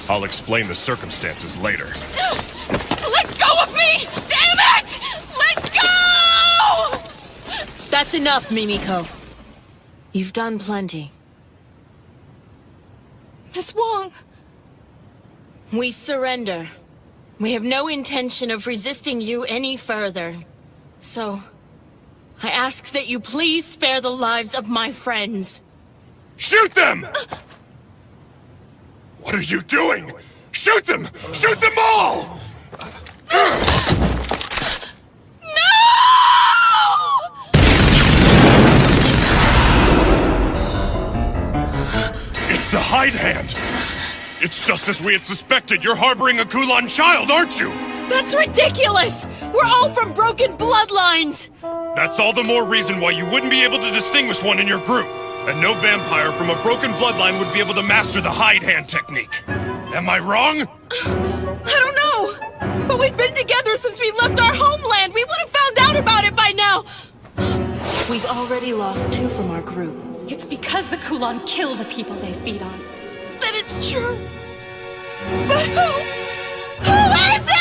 I'll explain the circumstances later. Let go of me! Damn it! Let go! That's enough, Mimiko. You've done plenty. Miss Wong. We surrender. We have no intention of resisting you any further. So, I ask that you please spare the lives of my friends. Shoot them! What are you doing? Shoot them! Shoot them all! It's the hide hand! It's just as we had suspected. You're harboring a Kulan child, aren't you? That's ridiculous! We're all from broken bloodlines! That's all the more reason why you wouldn't be able to distinguish one in your group. And no vampire from a broken bloodline would be able to master the hide hand technique. Am I wrong? I don't know! But we've been together since we left our homeland! We would have found out about it by now! We've already lost 2 from our group. It's because the Kulan kill the people they feed on. Then it's true. But who is it?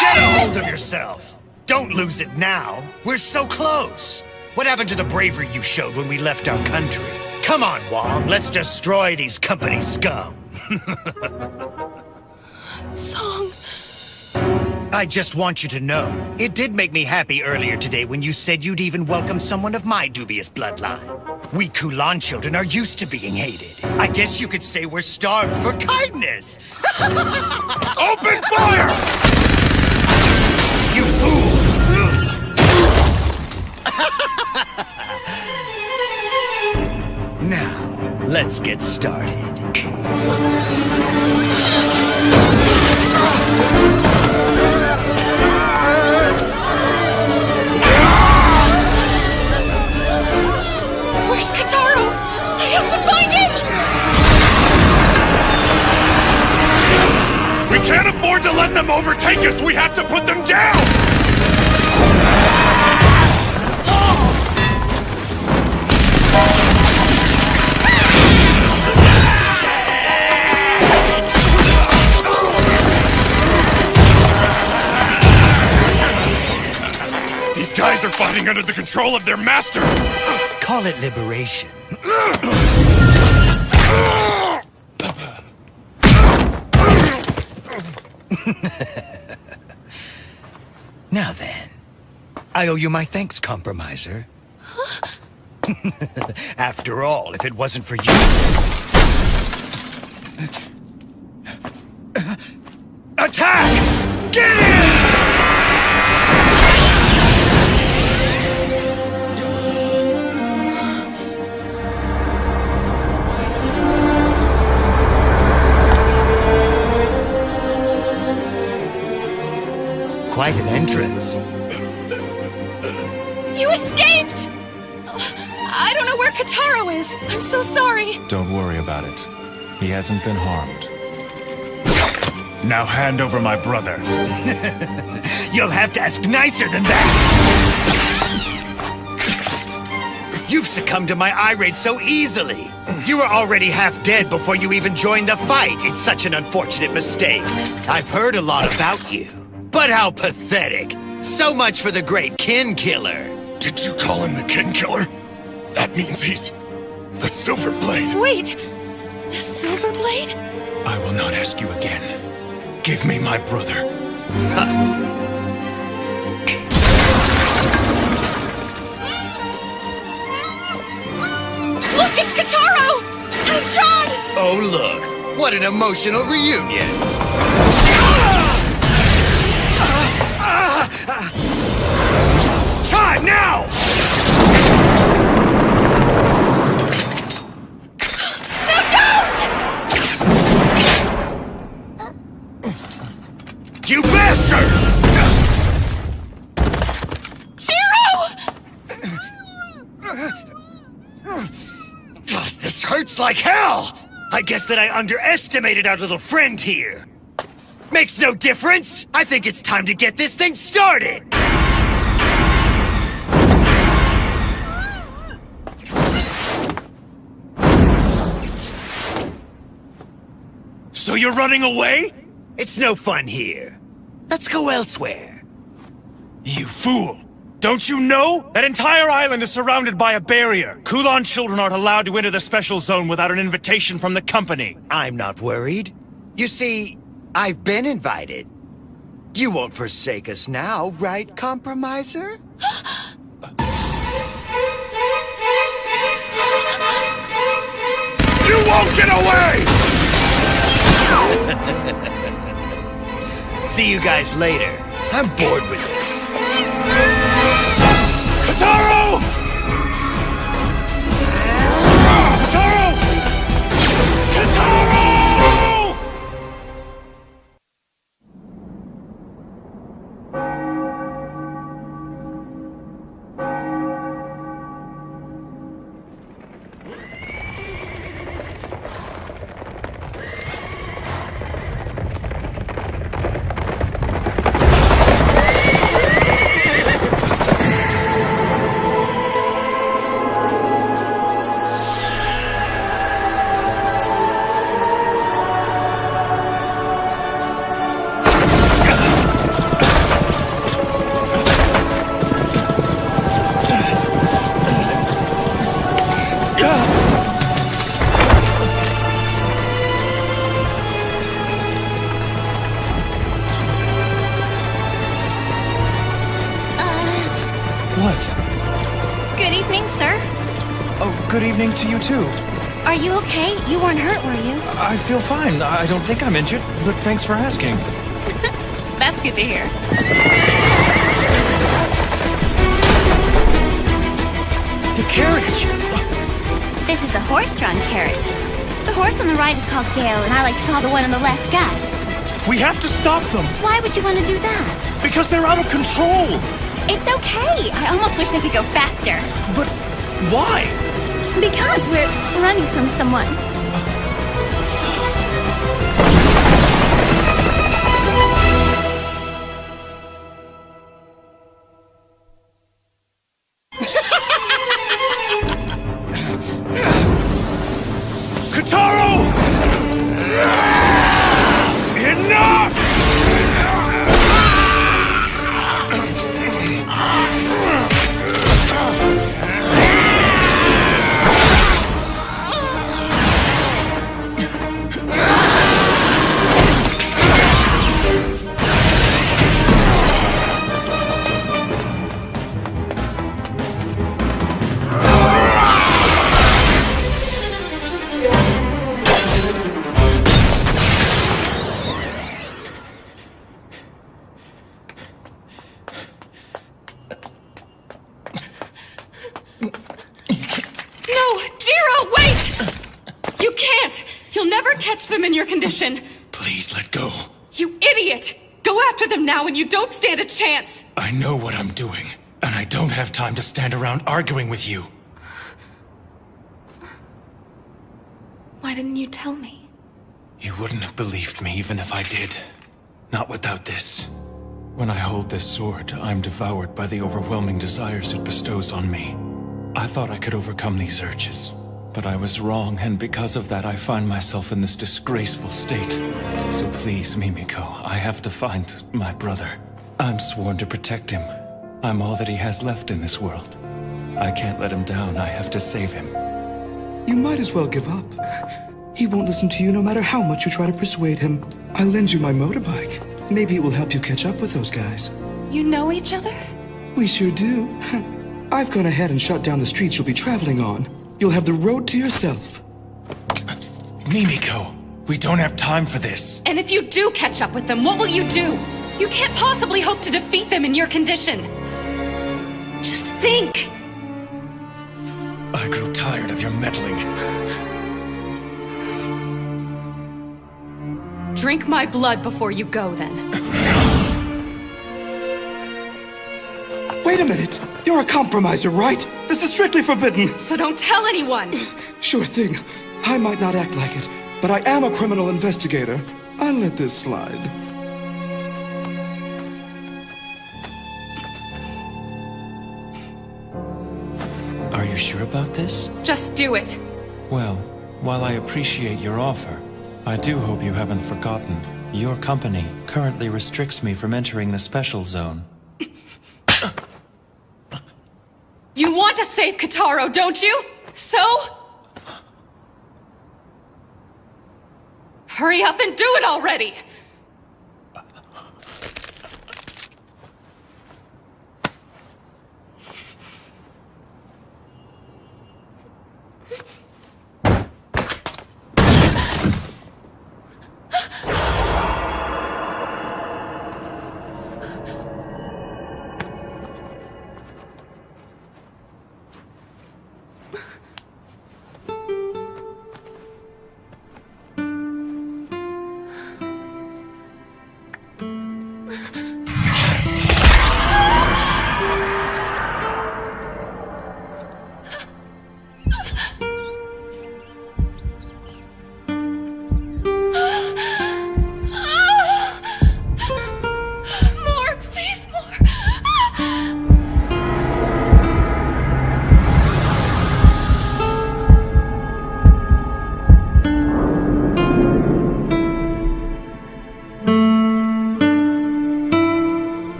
Get a hold of yourself. Don't lose it now. We're so close. What happened to the bravery you showed when we left our country? Come on, Wong. Let's destroy these company scum. Song. I just want you to know, it did make me happy earlier today when you said you'd even welcome someone of my dubious bloodline. We Kulan children are used to being hated. I guess you could say we're starved for kindness. Open fire! You fools! Now, let's get started. Where's Kataro? I have to find him! We can't afford to let them overtake us! We have to put them down! These guys are fighting under the control of their master! Call it liberation. Now then, I owe you my thanks, compromiser. After all, if it wasn't for you... Attack! Get in! Quite an entrance. You escaped! I don't know where Kataro is. I'm so sorry. Don't worry about it. He hasn't been harmed. Now hand over my brother. You'll have to ask nicer than that! You've succumbed to my irate so easily! You were already half dead before you even joined the fight! It's such an unfortunate mistake! I've heard a lot about you. But how pathetic! So much for the great kin killer! Did you call him the kin killer? That means he's the Silver Blade. Wait! The Silver Blade? I will not ask you again. Give me my brother. Look, it's Kataro! And John! Oh, look. What an emotional reunion! Time now! You bastards! God, this hurts like hell! I guess that I underestimated our little friend here. Makes no difference! I think it's time to get this thing started! So you're running away? It's no fun here. Let's go elsewhere. You fool! Don't you know? That entire island is surrounded by a barrier. Kulan children aren't allowed to enter the special zone without an invitation from the company. I'm not worried. You see, I've been invited. You won't forsake us now, right, compromiser? You won't get away! See you guys later. I'm bored with this. Kotaro! Kotaro! Kotaro! Good evening, sir. Oh, good evening to you too. Are you okay? You weren't hurt, were you? I feel fine. I don't think I'm injured, but thanks for asking. That's good to hear. The carriage! This is a horse-drawn carriage. The horse on the right is called Gale, and I like to call the one on the left Gust. We have to stop them! Why would you want to do that? Because they're out of control! It's okay. I almost wish they could go faster. But why? Because we're running from someone. Kotaro! Enough! Catch them in your condition. Please let go. You idiot! Go after them now and you don't stand a chance! I know what I'm doing, and I don't have time to stand around arguing with you. Why didn't you tell me? You wouldn't have believed me even if I did. Not without this. When I hold this sword, I'm devoured by the overwhelming desires it bestows on me. I thought I could overcome these urges. But I was wrong, and because of that, I find myself in this disgraceful state. So please, Mimiko, I have to find my brother. I'm sworn to protect him. I'm all that he has left in this world. I can't let him down. I have to save him. You might as well give up. He won't listen to you no matter how much you try to persuade him. I'll lend you my motorbike. Maybe it will help you catch up with those guys. You know each other? We sure do. I've gone ahead and shut down the streets you'll be traveling on. You'll have the road to yourself. Mimiko, We don't have time for this. And if you do catch up with them, what will you do? You can't possibly hope to defeat them in your condition. Just think. I grew tired of your meddling. Drink my blood before you go, then. Wait a minute! You're a compromiser, right? This is strictly forbidden! So don't tell anyone! Sure thing. I might not act like it, but I am a criminal investigator. I'll let this slide. Are you sure about this? Just do it. Well, while I appreciate your offer, I do hope you haven't forgotten. Your company currently restricts me from entering the special zone. You want to save Kataro, don't you? So? Hurry up and do it already!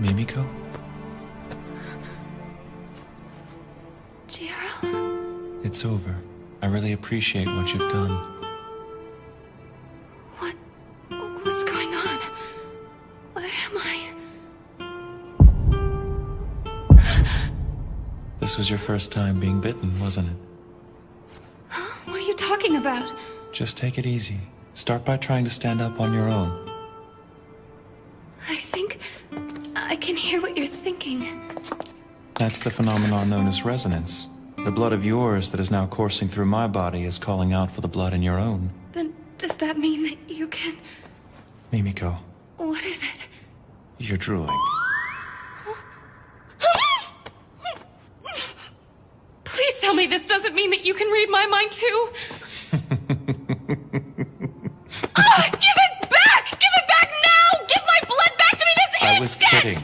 Mimiko? Jiro? It's over. I really appreciate what you've done. What's going on? Where am I? This was your first time being bitten, wasn't it? What are you talking about? Just take it easy. Start by trying to stand up on your own. I think I can hear what you're thinking. That's the phenomenon known as resonance. The blood of yours that is now coursing through my body is calling out for the blood in your own. Then does that mean that you can... Mimiko, What is it? you're drooling. Please tell me this doesn't mean that you can read my mind too. Give it back! Give it back now! Give my blood back to me this I was instant! kidding.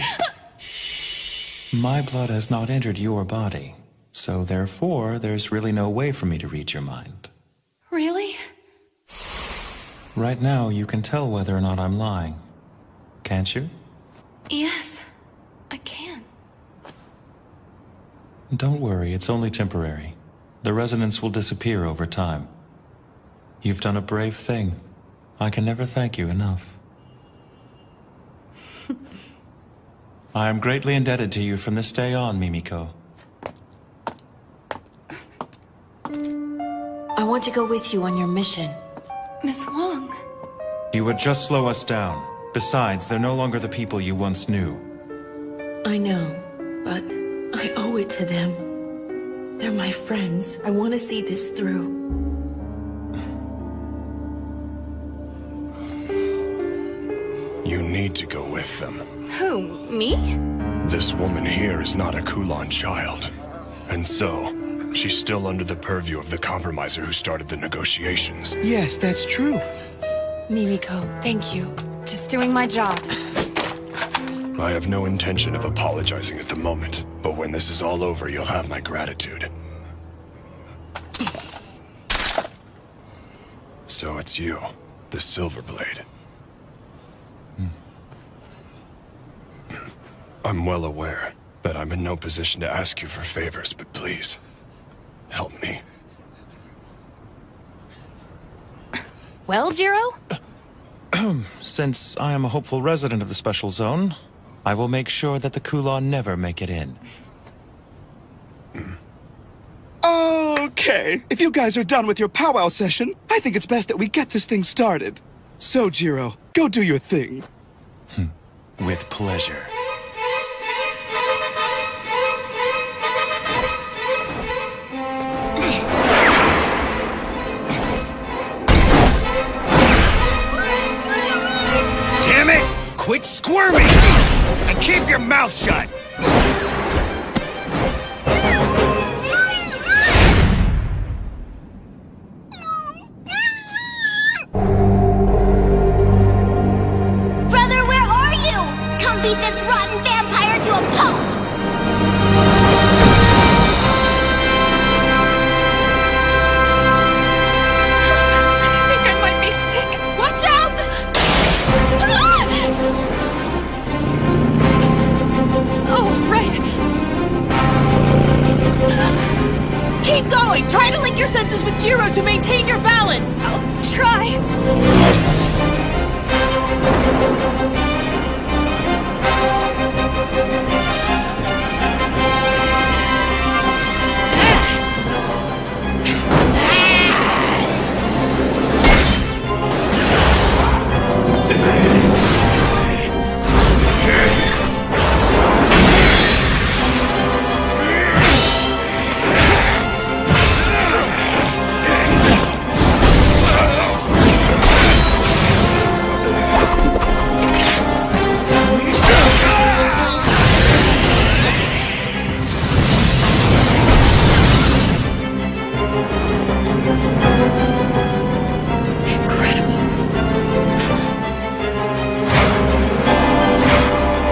My blood has not entered your body, so therefore there's really no way for me to read your mind. Really? Right now, you can tell whether or not I'm lying. Can't you? Yes, I can. Don't worry, it's only temporary. The resonance will disappear over time. You've done a brave thing. I can never thank you enough. I am greatly indebted to you from this day on, Mimiko. I want to go with you on your mission. Miss Wong. You would just slow us down. Besides, they're no longer the people you once knew. I know, but I owe it to them. They're my friends. I want to see this through. You need to go with them. Who, me? This woman here is not a Kulon child. And so, she's still under the purview of the compromiser who started the negotiations. Yes, that's true. Mimiko, thank you. Just doing my job. I have no intention of apologizing at the moment, but when this is all over, you'll have my gratitude. So it's you, the Silverblade. I'm well aware that I'm in no position to ask you for favors, but please, help me. Well, Jiro? Since I am a hopeful resident of the Special Zone, I will make sure that the Kula never make it in. Okay, if you guys are done with your powwow session, I think it's best that we get this thing started. So, Jiro, go do your thing. With pleasure. Damn it! Quit squirming! And keep your mouth shut! Brother, where are you? Come beat this rotten vampire to a pulp! I think I might be sick. Watch out! Oh, right. Keep going! Try to link your senses with Jiro to maintain your balance! I'll try.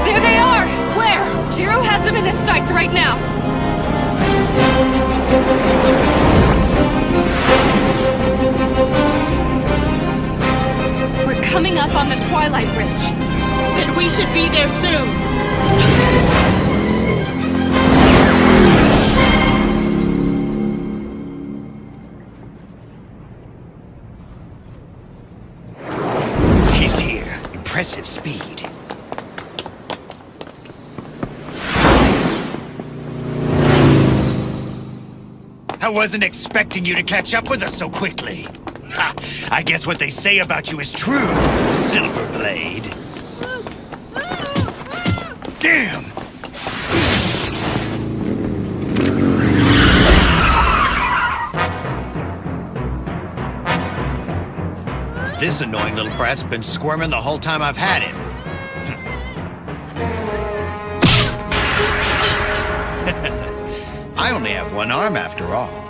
There they are! Where? Jiro has them in his sights right now. We're coming up on the Twilight Bridge. Then we should be there soon. He's here. Impressive speed. I wasn't expecting you to catch up with us so quickly. Ha! I guess what they say about you is true, Silverblade. Damn! This annoying little brat's been squirming the whole time I've had him. I only have one arm after all.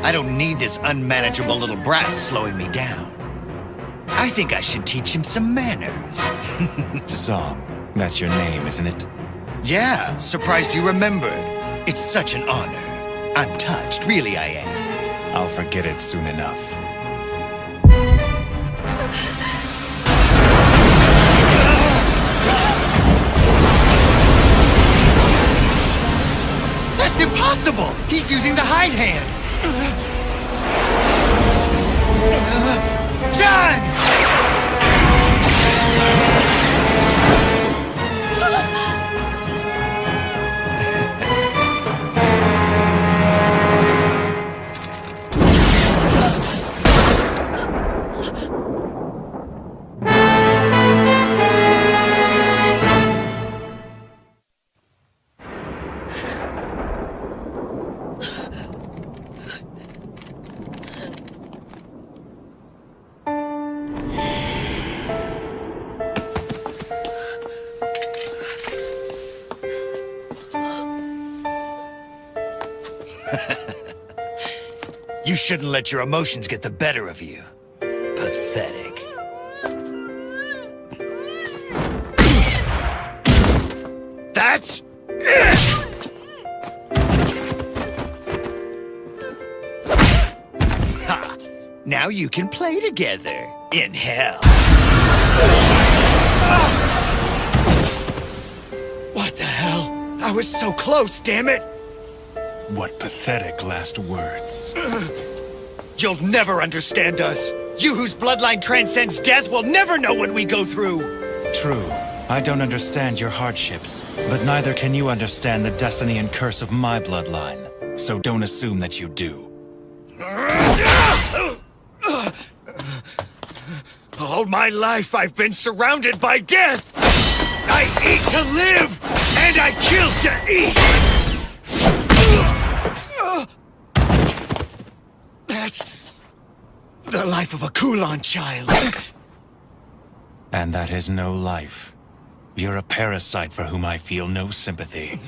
I don't need this unmanageable little brat slowing me down. I think I should teach him some manners. Zom, that's your name, isn't it? Yeah, surprised you remembered. It's such an honor. I'm touched, really I am. I'll forget it soon enough. That's impossible! He's using the hide hand! John! You shouldn't let your emotions get the better of you. Pathetic. That's it! Ha! Now you can play together in hell. What the hell? I was so close, damn it! What pathetic last words. You'll never understand us. You whose bloodline transcends death will never know what we go through! True. I don't understand your hardships, but neither can you understand the destiny and curse of my bloodline. So don't assume that you do. All my life I've been surrounded by death! I eat to live, and I kill to eat! That's the life of a Kulan child. And that is no life. You're a parasite for whom I feel no sympathy.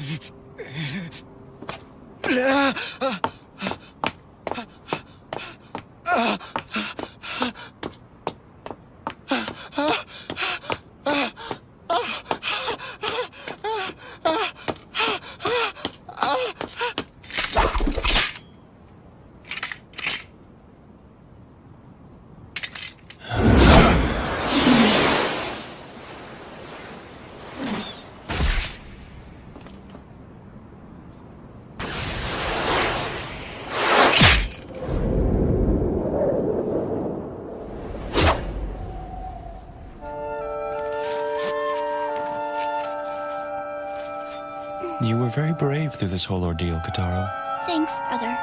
You were very brave through this whole ordeal, Kataro. Thanks, brother.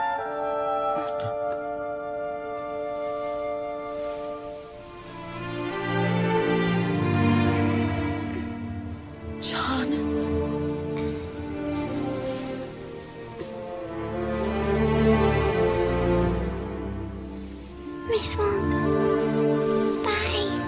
John. Miss Wong. Bye.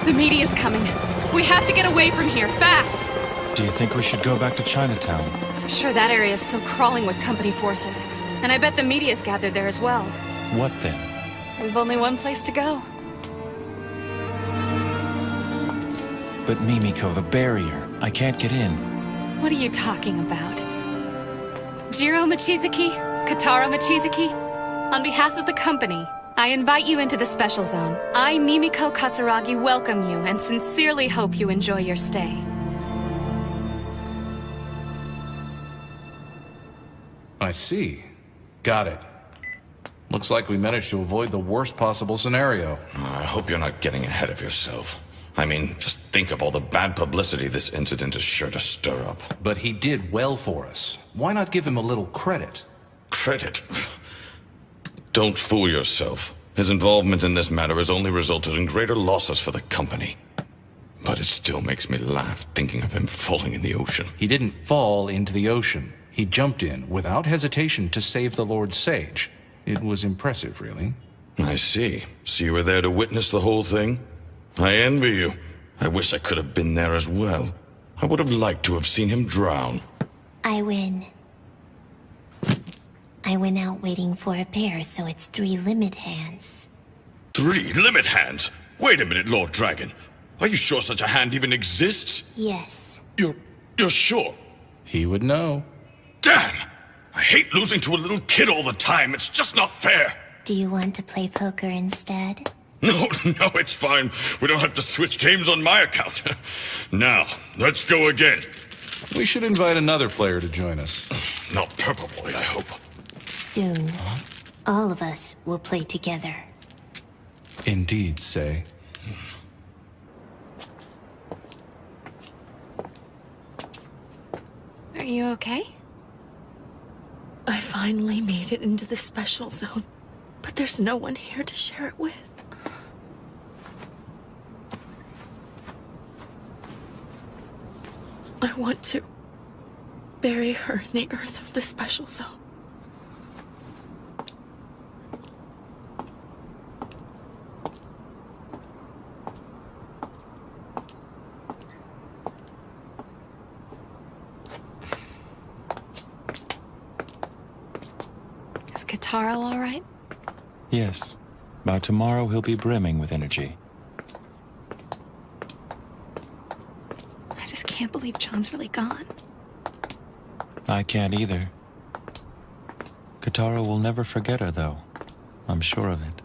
The media's coming. We have to get away from here, fast! Do you think we should go back to Chinatown? I'm sure that area is still crawling with company forces. And I bet the media's gathered there as well. What then? We've only one place to go. But Mimiko, the barrier. I can't get in. What are you talking about? Jiro Mochizuki? Katara Mochizuki? On behalf of the company, I invite you into the special zone. I, Mimiko Katsuragi, welcome you and sincerely hope you enjoy your stay. I see. Got it. Looks like we managed to avoid the worst possible scenario. I hope you're not getting ahead of yourself. I mean, just think of all the bad publicity this incident is sure to stir up. But he did well for us. Why not give him a little credit? Credit? Don't fool yourself. His involvement in this matter has only resulted in greater losses for the company. But it still makes me laugh thinking of him falling in the ocean. He didn't fall into the ocean. He jumped in without hesitation to save the Lord Sage. It was impressive, really. I see. So you were there to witness the whole thing? I envy you. I wish I could have been there as well. I would have liked to have seen him drown. I win. I went out waiting for a pair, so it's 3 limit hands. 3 limit hands? Wait a minute, Lord Dragon. Are you sure such a hand even exists? Yes. You're sure? He would know. Damn! I hate losing to a little kid all the time. It's just not fair. Do you want to play poker instead? No, it's fine. We don't have to switch games on my account. Now, let's go again. We should invite another player to join us. Not Purple Boy, I hope. Soon, all of us will play together. Indeed, Say. Are you okay? I finally made it into the special zone, but there's no one here to share it with. I want to bury her in the earth of the special zone. Is Kataro all right? Yes. By tomorrow, he'll be brimming with energy. can't believe John's really gone. I can't either. Katara will never forget her, though. I'm sure of it.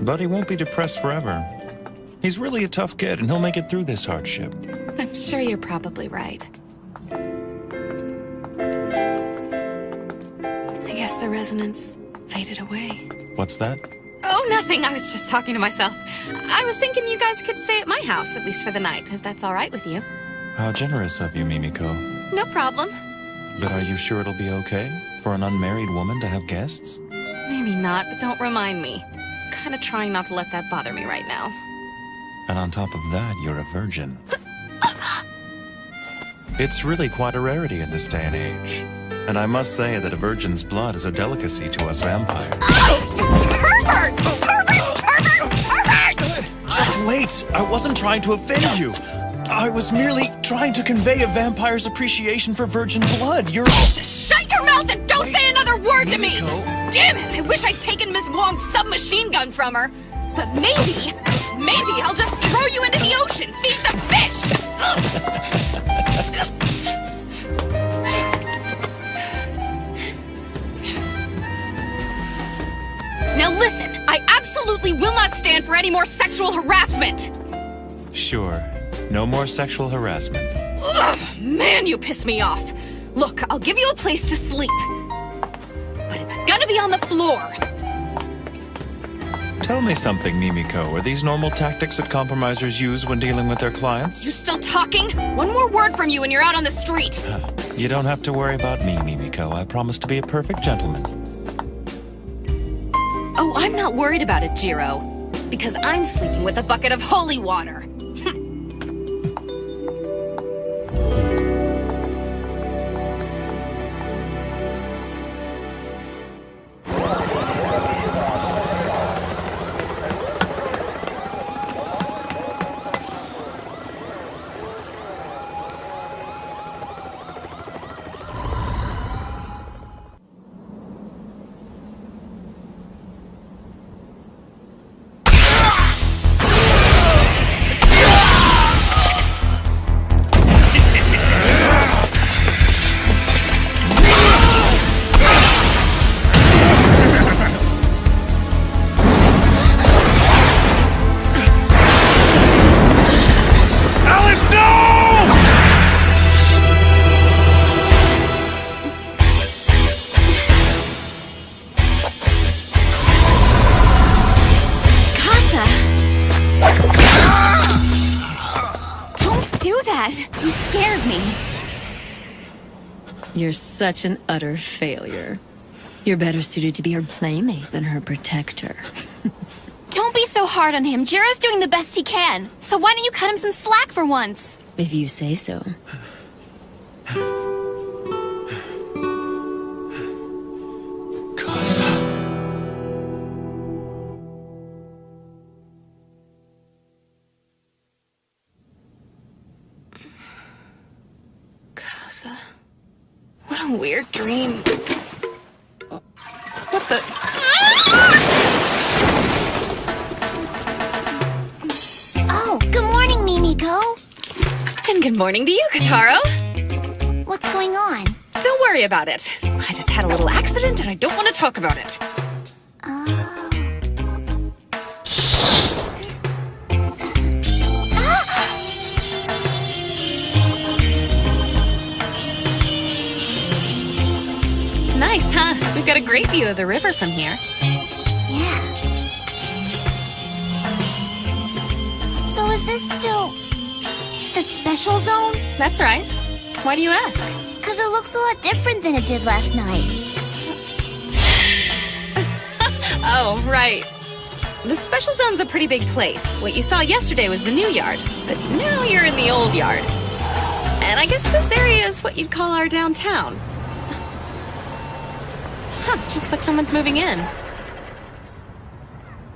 But he won't be depressed forever. He's really a tough kid, and he'll make it through this hardship. I'm sure you're probably right. I guess the resonance faded away. What's that? Oh, nothing. I was just talking to myself. I was thinking you guys could stay at my house, at least for the night, if that's all right with you. How generous of you, Mimiko. No problem. But are you sure it'll be okay for an unmarried woman to have guests? Maybe not, but don't remind me. I'm kind of trying not to let that bother me right now. And on top of that, you're a virgin. It's really quite a rarity in this day and age. And I must say that a virgin's blood is a delicacy to us vampires. Pervert! Pervert! Pervert! Pervert! Just wait! I wasn't trying to offend you. I was merely trying to convey a vampire's appreciation for virgin blood. You're... Just shut your mouth and don't say another word to me! Damn it! I wish I'd taken Miss Wong's submachine gun from her. But maybe I'll just throw you into the ocean. Feed the fish! Now listen, I absolutely will not stand for any more sexual harassment! Sure. No more sexual harassment. Ugh, man, you piss me off. Look, I'll give you a place to sleep. But it's gonna be on the floor. Tell me something, Mimiko. Are these normal tactics that compromisers use when dealing with their clients? You still talking? One more word from you and you're out on the street. You don't have to worry about me, Mimiko. I promise to be a perfect gentleman. Oh, I'm not worried about it, Jiro. Because I'm sleeping with a bucket of holy water. You scared me. You're such an utter failure. You're better suited to be her playmate than her protector. Don't be so hard on him. Jiro's doing the best he can. So why don't you cut him some slack for once? If you say so. What a weird dream. What the... Oh, good morning, Mimiko. And good morning to you, Kataro. What's going on? Don't worry about it. I just had a little accident and I don't want to talk about it. Nice, huh? We've got a great view of the river from here. Yeah. So is this still the special zone? That's right. Why do you ask? Because it looks a lot different than it did last night. Oh, right. The special zone's a pretty big place. What you saw yesterday was the new yard, but now you're in the old yard. And I guess this area is what you'd call our downtown. Huh, looks like someone's moving in.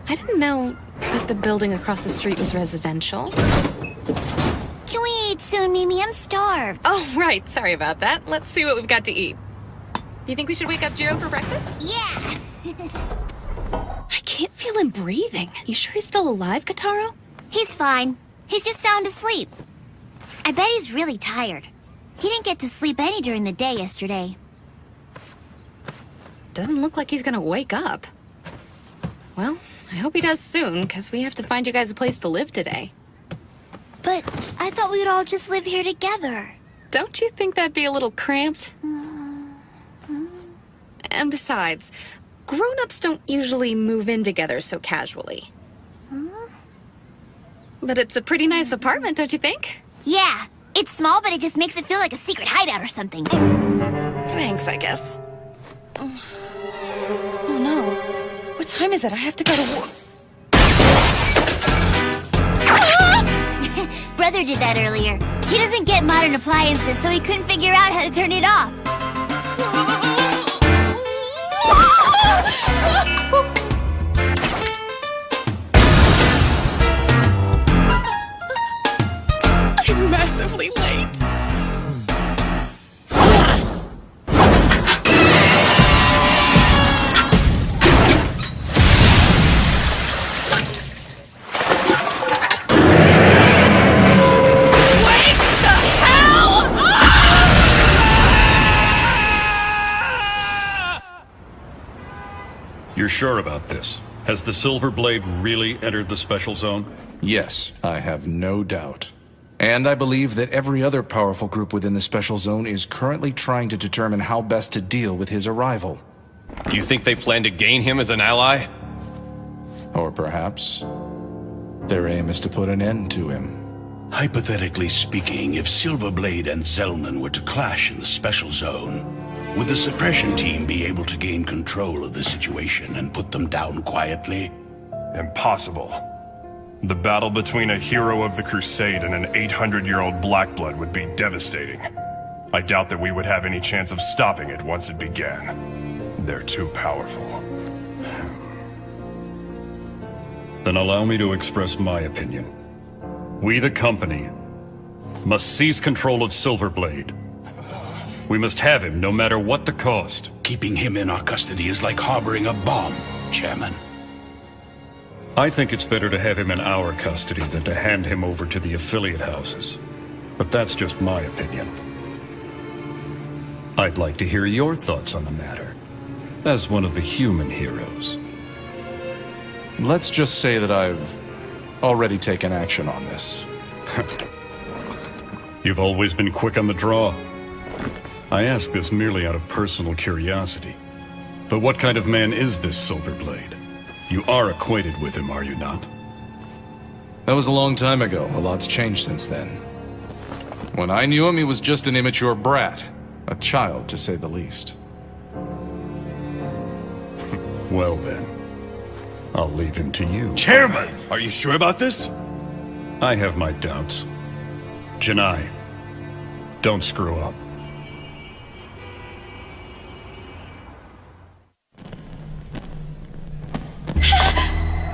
I didn't know that the building across the street was residential. Can we eat soon, Mimi? I'm starved. Oh, right. Sorry about that. Let's see what we've got to eat. Do you think we should wake up Jiro for breakfast? Yeah. I can't feel him breathing. You sure he's still alive, Kataro? He's fine. He's just sound asleep. I bet he's really tired. He didn't get to sleep any during the day yesterday. Doesn't look like he's gonna wake up. Well, I hope he does soon, because we have to find you guys a place to live today. But I thought we would all just live here together. Don't you think that'd be a little cramped? And besides, grown-ups don't usually move in together so casually. But it's a pretty nice apartment, don't you think? Yeah, it's small, but it just makes it feel like a secret hideout or something. Thanks, I guess. Oh no. What time is it? I have to go to work. Brother did that earlier. He doesn't get modern appliances, so he couldn't figure out how to turn it off. I'm massively late. You're sure about this? Has the Silver Blade really entered the special zone? Yes, I have no doubt. And I believe that every other powerful group within the special zone is currently trying to determine how best to deal with his arrival. Do you think they plan to gain him as an ally? Or perhaps their aim is to put an end to him. Hypothetically speaking, if Silverblade and Zellman were to clash in the special zone, would the suppression team be able to gain control of the situation and put them down quietly? Impossible. The battle between a hero of the Crusade and an 800-year-old Blackblood would be devastating. I doubt that we would have any chance of stopping it once it began. They're too powerful. Then allow me to express my opinion. We, the company, must seize control of Silverblade. We must have him, no matter what the cost. Keeping him in our custody is like harboring a bomb, Chairman. I think it's better to have him in our custody than to hand him over to the affiliate houses. But that's just my opinion. I'd like to hear your thoughts on the matter, as one of the human heroes. Let's just say that I've already taken action on this. You've always been quick on the draw. I ask this merely out of personal curiosity. But what kind of man is this Silverblade? You are acquainted with him, are you not? That was a long time ago. A lot's changed since then. When I knew him, he was just an immature brat. A child, to say the least. Well then, I'll leave him to you. Chairman! Are you sure about this? I have my doubts. Janai, don't screw up.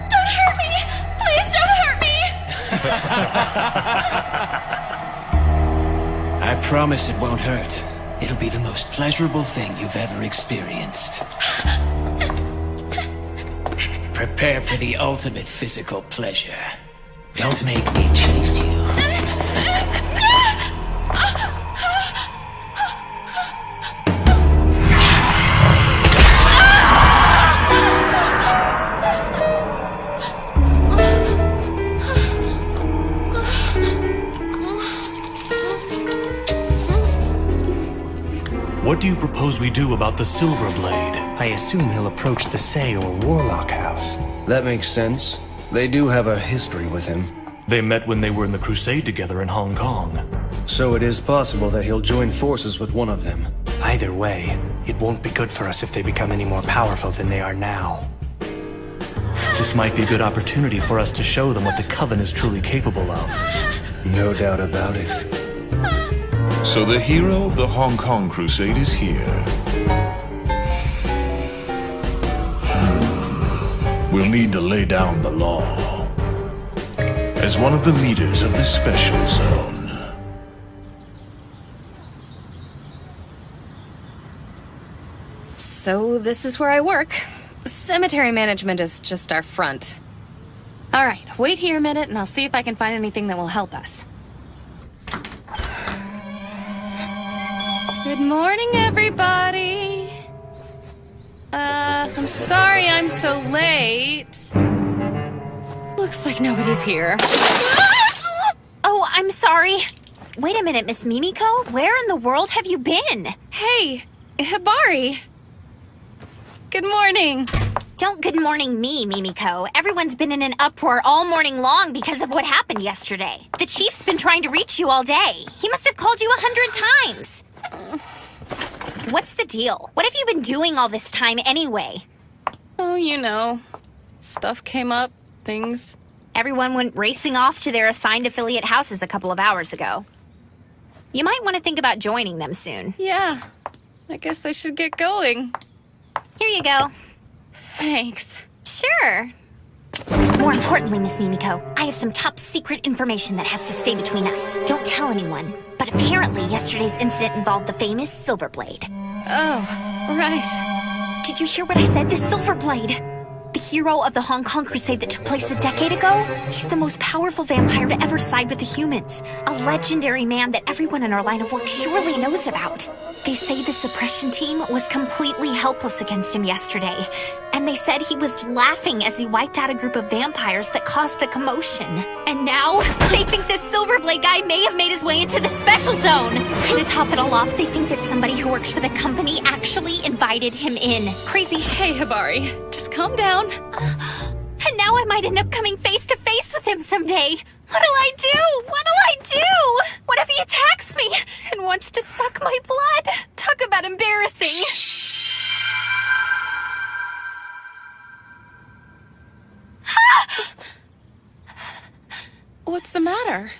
Don't hurt me! Please don't hurt me! I promise it won't hurt. It'll be the most pleasurable thing you've ever experienced. Prepare for the ultimate physical pleasure. Don't make me chase you. What do you propose we do about the Silver Blade? I assume he'll approach the Say or Warlock House. That makes sense. They do have a history with him. They met when they were in the Crusade together in Hong Kong. So it is possible that he'll join forces with one of them. Either way, it won't be good for us if they become any more powerful than they are now. This might be a good opportunity for us to show them what the Coven is truly capable of. No doubt about it. So the hero of the Hong Kong Crusade is here. We'll need to lay down the law. As one of the leaders of the special zone. So this is where I work. Cemetery management is just our front. Alright, wait here a minute and I'll see if I can find anything that will help us. Good morning, everybody. I'm sorry I'm so late. Looks like nobody's here. Oh, I'm sorry. Wait a minute, Miss Mimiko. Where in the world have you been? Hey, Hibari. Good morning. Don't good morning me, Mimiko. Everyone's been in an uproar all morning long because of what happened yesterday. The chief's been trying to reach you all day. He must have called you 100 times. What's the deal? What have you been doing all this time anyway? Oh, you know. Stuff came up, things. Everyone went racing off to their assigned affiliate houses a couple of hours ago. You might want to think about joining them soon. Yeah, I guess I should get going. Here you go. Thanks. Sure. More importantly, Miss Mimiko, I have some top secret information that has to stay between us. Don't tell anyone. But apparently yesterday's incident involved the famous Silverblade. Oh, right. Did you hear what I said? The Silverblade! The hero of the Hong Kong Crusade that took place a decade ago? He's the most powerful vampire to ever side with the humans. A legendary man that everyone in our line of work surely knows about. They say the suppression team was completely helpless against him yesterday. And they said he was laughing as he wiped out a group of vampires that caused the commotion. And now, they think this Silverblade guy may have made his way into the special zone. And to top it all off, they think that somebody who works for the company actually invited him in. Crazy. Hey, Hibari, just calm down. And now I might end up coming face to face with him someday. What'll I do? What'll I do? What if he attacks me and wants to suck my blood? Talk about embarrassing. What's the matter?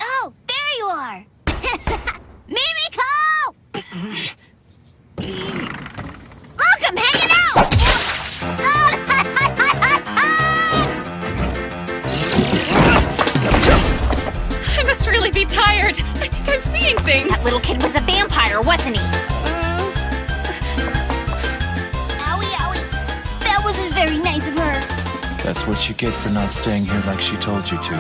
Oh, there you are! Mimiko! Look, I'm hanging out! I must really be tired. I think I'm seeing things. That little kid was a vampire, wasn't he? Owie, owie. That wasn't very nice of her. That's what you get for not staying here like she told you to.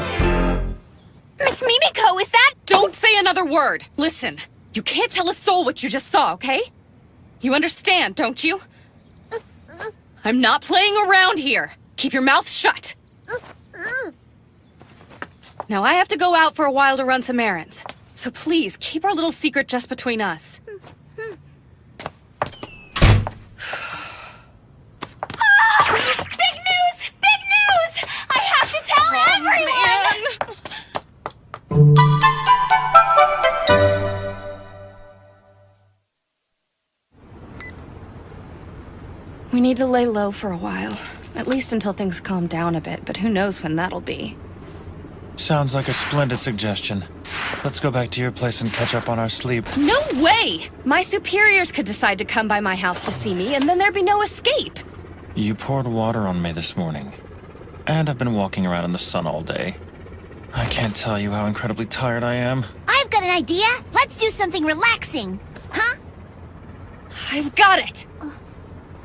Miss Mimiko, is that— Don't say another word. Listen, you can't tell a soul what you just saw, okay? You understand, don't you? I'm not playing around here. Keep your mouth shut. Now I have to go out for a while to run some errands. So please, keep our little secret just between us. Big news! Big news! I have to tell everyone! We need to lay low for a while. At least until things calm down a bit, but who knows when that'll be. Sounds like a splendid suggestion. Let's go back to your place and catch up on our sleep. No way! My superiors could decide to come by my house to see me, and then there'd be no escape. You poured water on me this morning. And I've been walking around in the sun all day. I can't tell you how incredibly tired I am. I've got an idea. Let's do something relaxing. Huh? I've got it!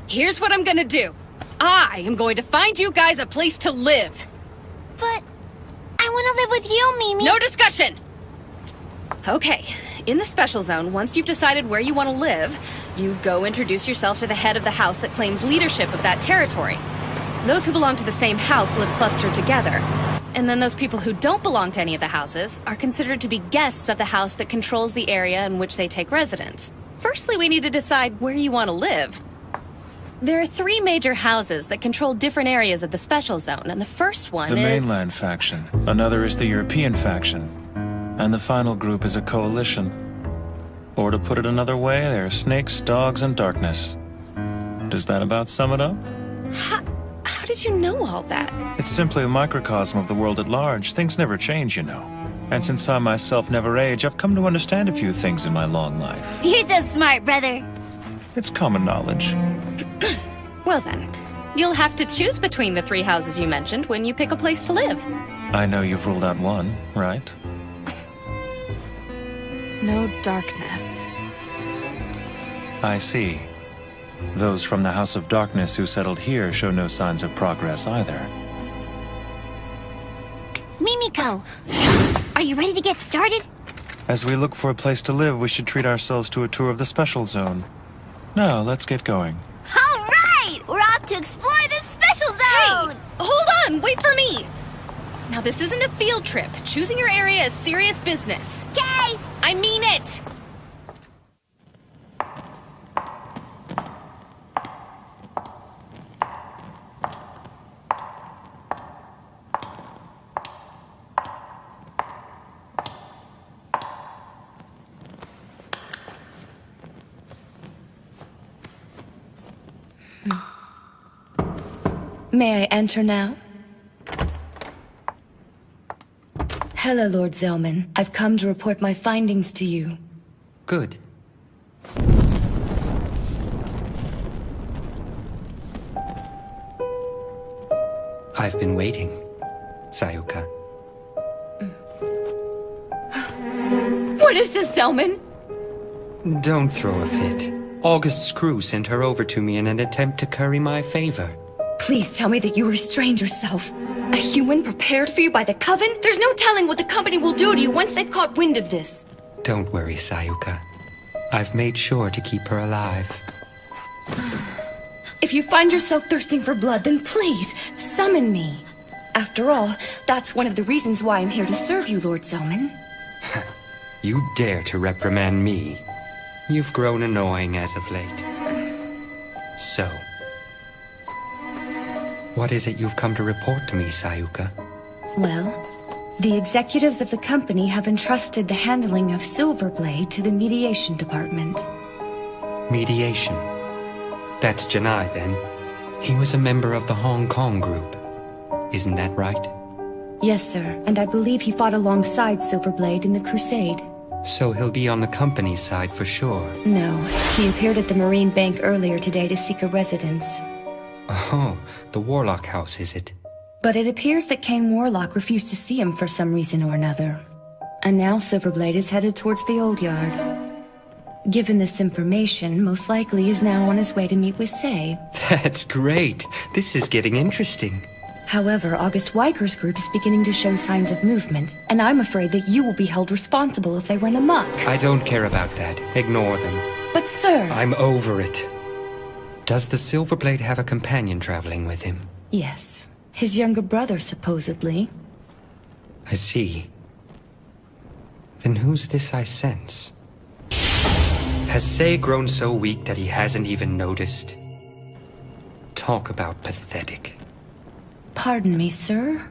Here's what I'm gonna do. I am going to find you guys a place to live. But I want to live with you, Mimi. No discussion! Okay, in the special zone, once you've decided where you want to live, you go introduce yourself to the head of the house that claims leadership of that territory. Those who belong to the same house live clustered together. And then those people who don't belong to any of the houses are considered to be guests of the house that controls the area in which they take residence. Firstly, we need to decide where you want to live. There are 3 major houses that control different areas of the special zone, and the first one The is... mainland faction. Another is the European faction. And the final group is a coalition. Or to put it another way, there are snakes, dogs, and darkness. Does that about sum it up? How did you know all that? It's simply a microcosm of the world at large. Things never change, you know. And since I myself never age, I've come to understand a few things in my long life. You're so smart, brother. It's common knowledge. Well then, you'll have to choose between the 3 houses you mentioned when you pick a place to live. I know you've ruled out one, right? No darkness. I see. Those from the House of Darkness who settled here show no signs of progress either. Mimiko, are you ready to get started? As we look for a place to live, we should treat ourselves to a tour of the Special Zone. Now, let's get going. All right! We're off to explore this special zone! Hey! Hold on! Wait for me! Now, this isn't a field trip. Choosing your area is serious business. Okay! I mean it! May I enter now? Hello, Lord Zellman. I've come to report my findings to you. Good. I've been waiting, Sayuka. What is this, Zellman? Don't throw a fit. August's crew sent her over to me in an attempt to curry my favor. Please tell me that you restrained yourself. A human prepared for you by the Coven? There's no telling what the company will do to you once they've caught wind of this. Don't worry, Sayuka. I've made sure to keep her alive. If you find yourself thirsting for blood, then please, summon me. After all, that's one of the reasons why I'm here to serve you, Lord Zellman. You dare to reprimand me? You've grown annoying as of late. So, what is it you've come to report to me, Sayuka? Well, the executives of the company have entrusted the handling of Silverblade to the mediation department. Mediation? That's Janai, then. He was a member of the Hong Kong group. Isn't that right? Yes, sir, and I believe he fought alongside Silverblade in the Crusade. So he'll be on the company's side for sure. No, he appeared at the Marine Bank earlier today to seek a residence. Oh, the Warlock House, is it? But it appears that Kane Warlock refused to see him for some reason or another. And now Silverblade is headed towards the Old Yard. Given this information, most likely is now on his way to meet with Say. That's great. This is getting interesting. However, August Weiger's group is beginning to show signs of movement, and I'm afraid that you will be held responsible if they run amok. I don't care about that. Ignore them. But sir... I'm over it. Does the Silverblade have a companion traveling with him? Yes. His younger brother, supposedly. I see. Then who's this I sense? Has Say grown so weak that he hasn't even noticed? Talk about pathetic. Pardon me, sir?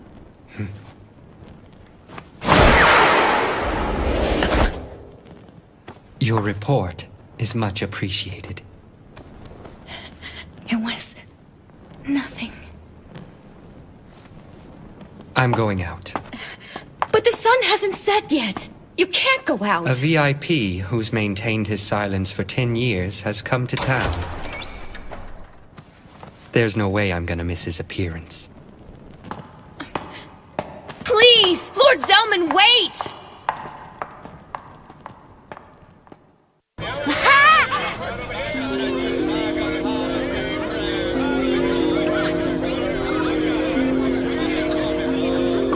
Your report is much appreciated. It was... nothing. I'm going out. But the sun hasn't set yet! You can't go out! A VIP who's maintained his silence for 10 years has come to town. There's no way I'm gonna miss his appearance. Please! Lord Zellman, wait!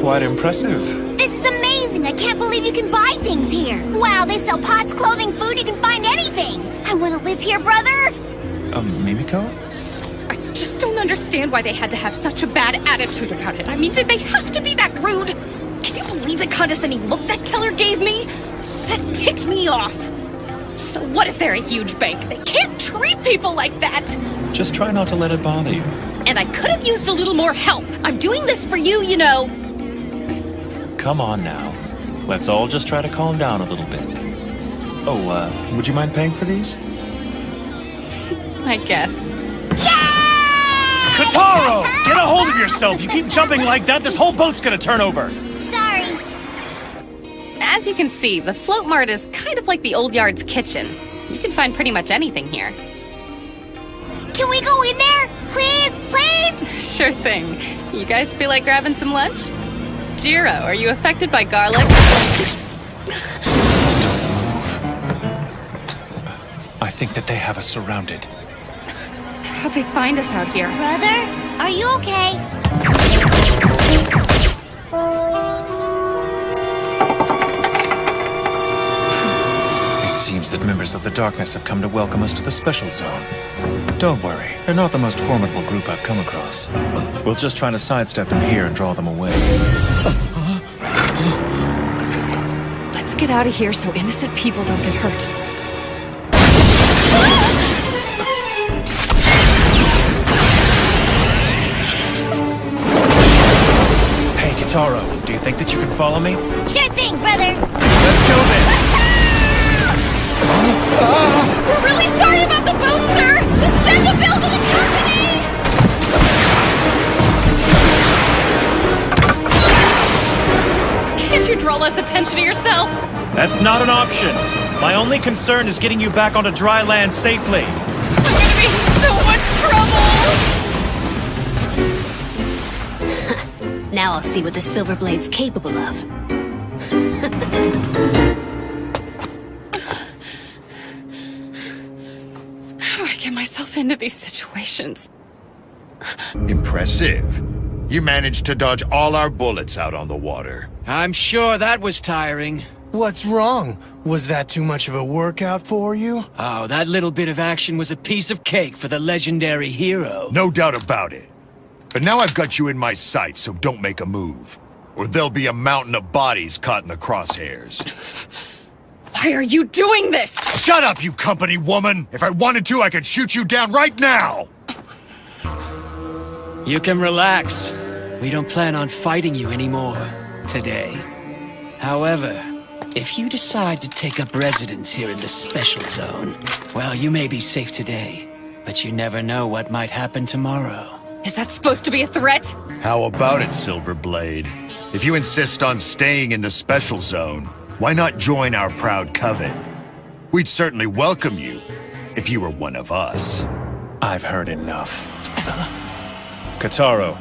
Quite impressive. This is amazing! I can't believe you can buy things here! Wow, they sell pots, clothing, food, you can find anything! I want to live here, brother! Mimiko? I just don't understand why they had to have such a bad attitude about it. I mean, did they have to be that rude? Can you believe the condescending look that teller gave me? That ticked me off! So what if they're a huge bank? They can't treat people like that! Just try not to let it bother you. And I could have used a little more help. I'm doing this for you, you know. Come on now. Let's all just try to calm down a little bit. Oh, would you mind paying for these? I guess. Kataro! Get a hold of yourself! You keep jumping like that, this whole boat's gonna turn over! Sorry. As you can see, the float mart is kind of like the old yard's kitchen. You can find pretty much anything here. Can we go in there? Please, please? Sure thing. You guys feel like grabbing some lunch? Jiro, are you affected by garlic? I think that they have us surrounded. How'd they find us out here? Brother, are you okay? It seems that members of the Darkness have come to welcome us to the Special Zone. Don't worry, they're not the most formidable group I've come across. We'll just try to sidestep them here and draw them away. Let's get out of here so innocent people don't get hurt. Hey, Kitaro, do you think that you can follow me? Sure thing, brother. Let's go then! We're really sorry about the boat, sir! Just send the bill to the company! Can't you draw less attention to yourself? That's not an option. My only concern is getting you back onto dry land safely. I'm gonna be in so much trouble! Now I'll see what the Silver Blade's capable of. How do I get myself into these situations? Impressive. You managed to dodge all our bullets out on the water. I'm sure that was tiring. What's wrong? Was that too much of a workout for you? Oh, that little bit of action was a piece of cake for the legendary hero. No doubt about it. But now I've got you in my sights, so don't make a move. Or there'll be a mountain of bodies caught in the crosshairs. Why are you doing this? Shut up, you company woman! If I wanted to, I could shoot you down right now! You can relax. We don't plan on fighting you anymore today. However, if you decide to take up residence here in the Special Zone, well, you may be safe today, but you never know what might happen tomorrow. Is that supposed to be a threat? How about it, Silverblade? If you insist on staying in the Special Zone, why not join our proud coven? We'd certainly welcome you, if you were one of us. I've heard enough. Kitaro.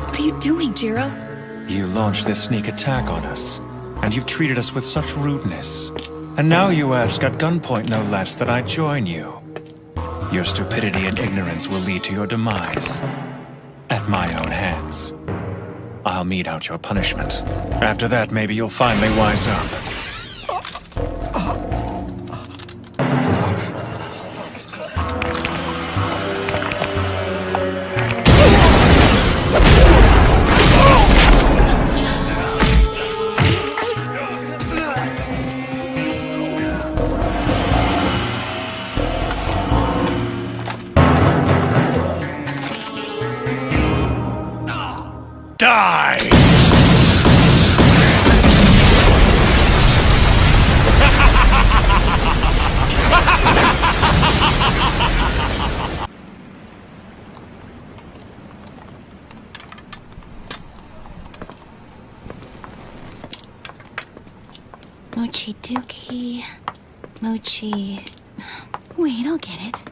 What are you doing, Jiro? You launched this sneak attack on us, and you've treated us with such rudeness. And now you ask at gunpoint, no less, that I join you. Your stupidity and ignorance will lead to your demise. At my own hands. I'll mete out your punishment. After that, maybe you'll finally wise up. Die! Mochi Dookie. Mochi. Wait, I'll get it.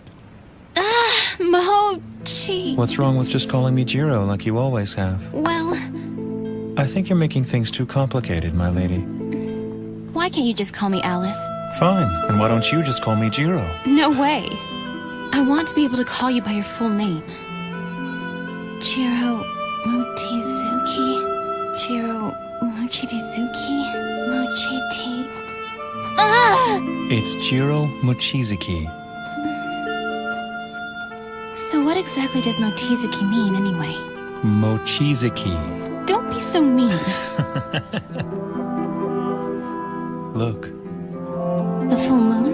Mochi. What's wrong with just calling me Jiro like you always have? Well, I think you're making things too complicated, my lady. why can't you just call me Alice? Fine, and why don't you just call me Jiro? No way. I want to be able to call you by your full name. Jiro Mochizuki. Jiro Mochizuki. Mochiti. Ah! It's Jiro Mochizuki. So what exactly does Mochizuki mean, anyway? Mochizuki. Don't be so mean. Look. The full moon?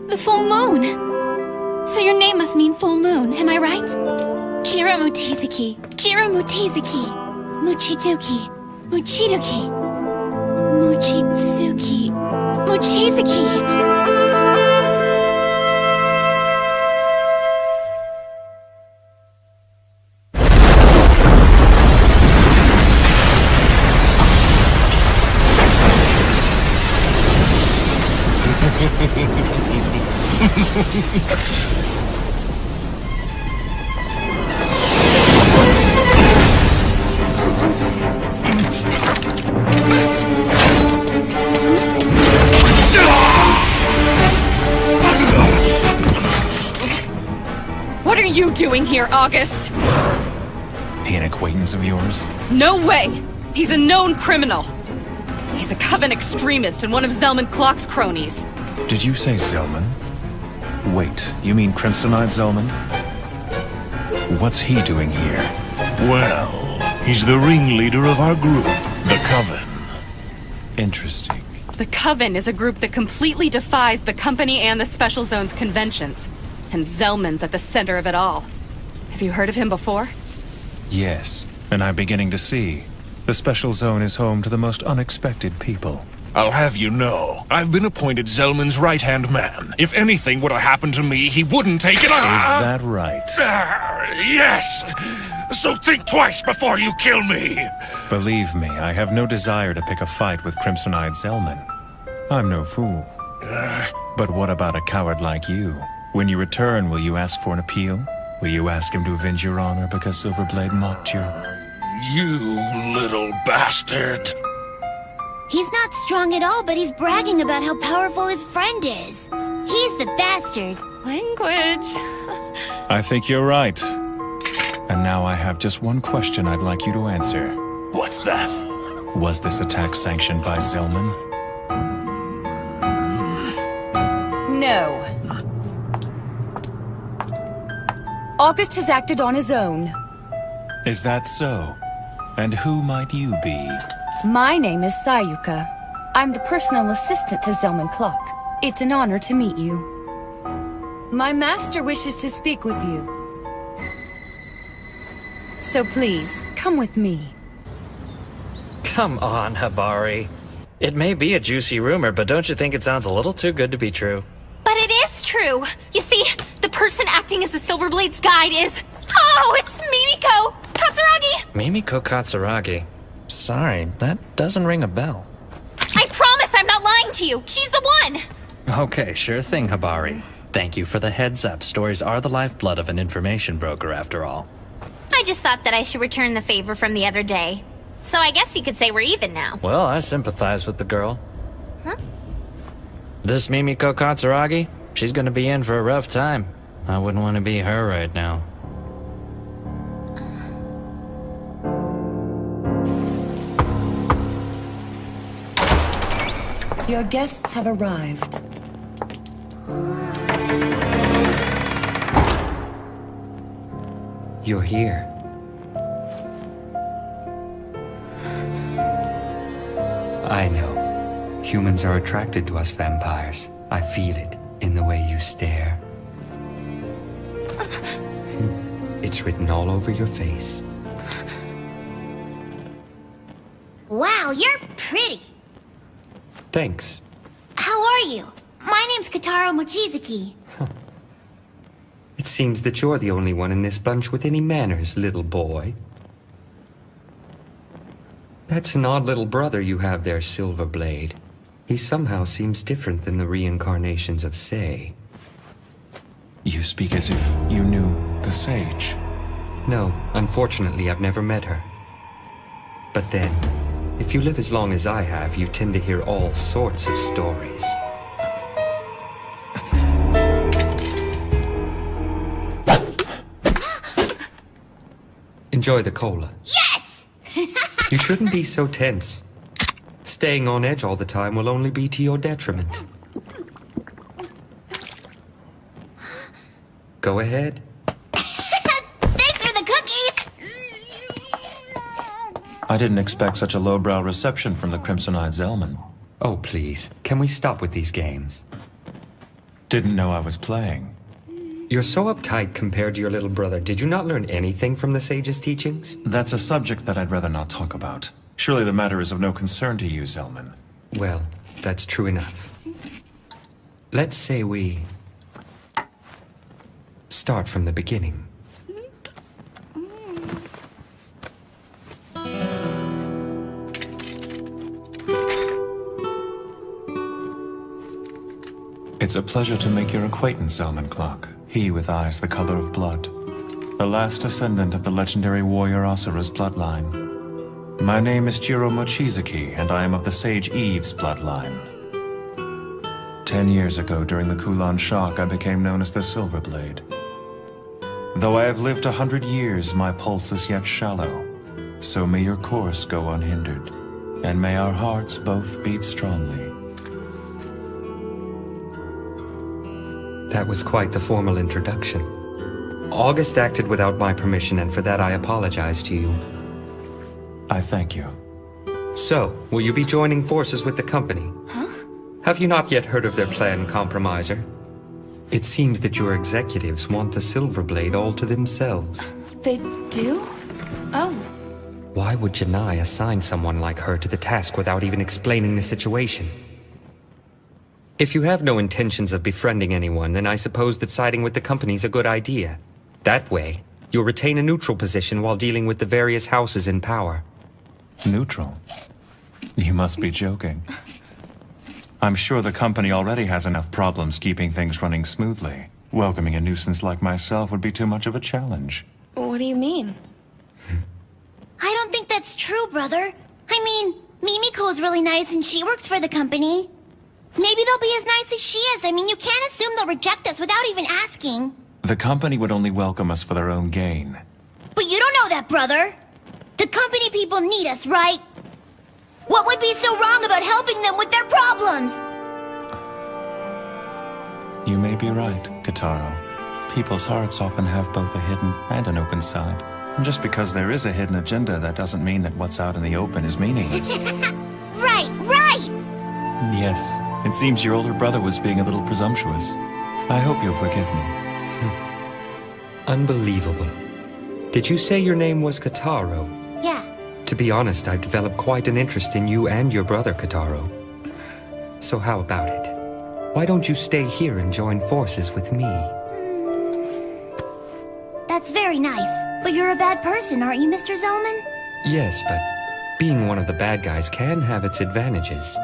The full moon! So your name must mean full moon, am I right? Jiro Mochizuki. Jiro Mochizuki. Mochiduki. Mochiduki. Mochizuki. Mochizuki. you doing here, August? He an acquaintance of yours? No way! He's a known criminal. He's a Coven extremist and one of Zellman Clock's cronies. Did you say Zellman? Wait, you mean Crimsonite Zellman? What's he doing here? Well, he's the ringleader of our group, the Coven. Interesting. The Coven is a group that completely defies the company and the Special Zone's conventions. And Zellman's at the center of it all. Have you heard of him before? Yes, and I'm beginning to see. The Special Zone is home to the most unexpected people. I'll have you know, I've been appointed Zellman's right-hand man. If anything were to happen to me, he wouldn't take it. Is that right? Yes! So think twice before you kill me! Believe me, I have no desire to pick a fight with Crimsonite Zellman. I'm no fool. But what about a coward like you? When you return, will you ask for an appeal? Will you ask him to avenge your honor because Silverblade mocked you? You little bastard! He's not strong at all, but he's bragging about how powerful his friend is. He's the bastard. Language. I think you're right. And now I have just one question I'd like you to answer. What's that? Was this attack sanctioned by Zellman? No. August has acted on his own. Is that so? And who might you be? My name is Sayuka. I'm the personal assistant to Zellman Clock. It's an honor to meet you. My master wishes to speak with you. So please, come with me. Come on, Habari. It may be a juicy rumor, but don't you think it sounds a little too good to be true? But it is true. You see, the person acting as the Silverblade's guide is... Oh, it's Mimiko Katsuragi! Mimiko Katsuragi. Sorry, that doesn't ring a bell. I promise I'm not lying to you. She's the one. Okay, sure thing, Habari. Thank you for the heads up. Stories are the lifeblood of an information broker, after all. I just thought that I should return the favor from the other day. So I guess you could say we're even now. Well, I sympathize with the girl. Huh? This Mimiko Katsuragi, she's gonna be in for a rough time. I wouldn't want to be her right now. Your guests have arrived. You're here. I know. Humans are attracted to us vampires. I feel it in the way you stare. It's written all over your face. Wow, you're pretty. Thanks. How are you? My name's Kataro Mochizuki. It seems that you're the only one in this bunch with any manners, little boy. That's an odd little brother you have there, Silverblade. He somehow seems different than the reincarnations of Sei. You speak as if you knew the Sage. No, unfortunately, I've never met her. But then, if you live as long as I have, you tend to hear all sorts of stories. Enjoy the cola. Yes! You shouldn't be so tense. Staying on edge all the time will only be to your detriment. Go ahead. Thanks for the cookies! I didn't expect such a lowbrow reception from the Crimsonite Zellman. Oh, please. Can we stop with these games? Didn't know I was playing. You're so uptight compared to your little brother. Did you not learn anything from the sage's teachings? That's a subject that I'd rather not talk about. Surely the matter is of no concern to you, Zellman. Well, that's true enough. Let's say we start from the beginning. It's a pleasure to make your acquaintance, Zellman Clock. He with eyes the color of blood. The last descendant of the legendary warrior Asura's bloodline. My name is Jiro Mochizuki, and I am of the Sage Eve's bloodline. 10 years ago, during the Kulan shock, I became known as the Silverblade. Though I have lived 100 years, my pulse is yet shallow. So may your course go unhindered, and may our hearts both beat strongly. That was quite the formal introduction. August acted without my permission, and for that I apologize to you. I thank you. So, will you be joining forces with the company? Huh? Have you not yet heard of their plan, Compromiser? It seems that your executives want the Silverblade all to themselves. They do? Oh. Why would Janai assign someone like her to the task without even explaining the situation? If you have no intentions of befriending anyone, then I suppose that siding with the company's a good idea. That way, you'll retain a neutral position while dealing with the various houses in power. Neutral? You must be joking. I'm sure the company already has enough problems keeping things running smoothly. Welcoming a nuisance like myself would be too much of a challenge. What do you mean? I don't think that's true, brother. I mean, Mimiko's really nice and she works for the company. Maybe they'll be as nice as she is. I mean, you can't assume they'll reject us without even asking. The company would only welcome us for their own gain. But you don't know that, brother. The company people need us, right? What would be so wrong about helping them with their problems? You may be right, Kitaro. People's hearts often have both a hidden and an open side. And just because there is a hidden agenda, that doesn't mean that what's out in the open is meaningless. Right, right! Yes, it seems your older brother was being a little presumptuous. I hope you'll forgive me. Unbelievable. Did you say your name was Kitaro? Yeah. To be honest, I've developed quite an interest in you and your brother, Kitaro. So how about it? Why don't you stay here and join forces with me? That's very nice. But you're a bad person, aren't you, Mr. Zellman? Yes, but being one of the bad guys can have its advantages.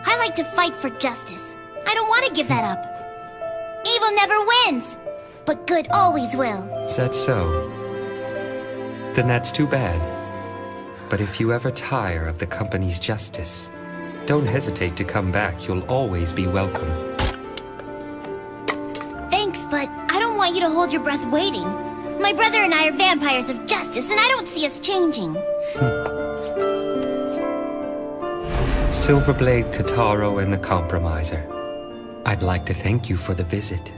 I like to fight for justice. I don't want to give that up. Evil never wins, but good always will. Is that so? Then that's too bad. But if you ever tire of the company's justice, don't hesitate to come back. You'll always be welcome. Thanks, but I don't want you to hold your breath waiting. My brother and I are vampires of justice, and I don't see us changing. Silverblade, Kitaro, and the Compromiser. I'd like to thank you for the visit.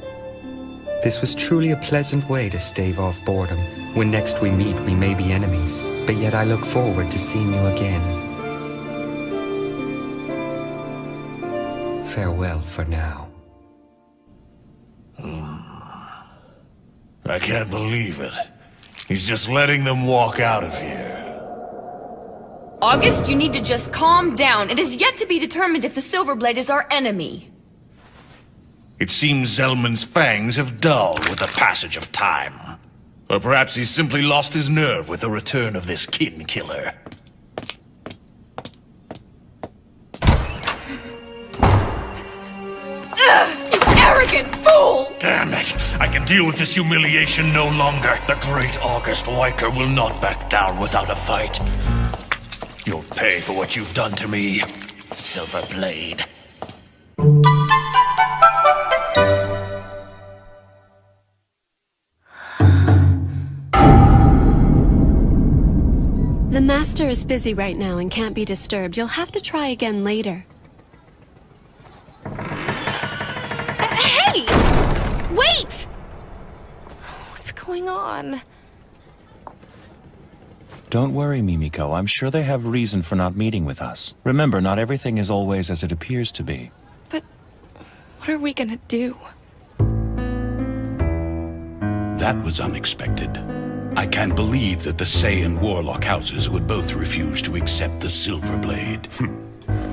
This was truly a pleasant way to stave off boredom. When next we meet, we may be enemies, but yet I look forward to seeing you again. Farewell for now. I can't believe it. He's just letting them walk out of here. August, you need to just calm down. It is yet to be determined if the Silverblade is our enemy. It seems Zellman's fangs have dulled with the passage of time. Or perhaps he's simply lost his nerve with the return of this kin killer. Ugh, you arrogant fool! Damn it! I can deal with this humiliation no longer. The great August Weicker will not back down without a fight. You'll pay for what you've done to me, Silverblade. The Master is busy right now and can't be disturbed. You'll have to try again later. Hey! Wait! What's going on? Don't worry, Mimiko. I'm sure they have reason for not meeting with us. Remember, not everything is always as it appears to be. But what are we gonna do? That was unexpected. I can't believe that the Say and Warlock houses would both refuse to accept the Silverblade.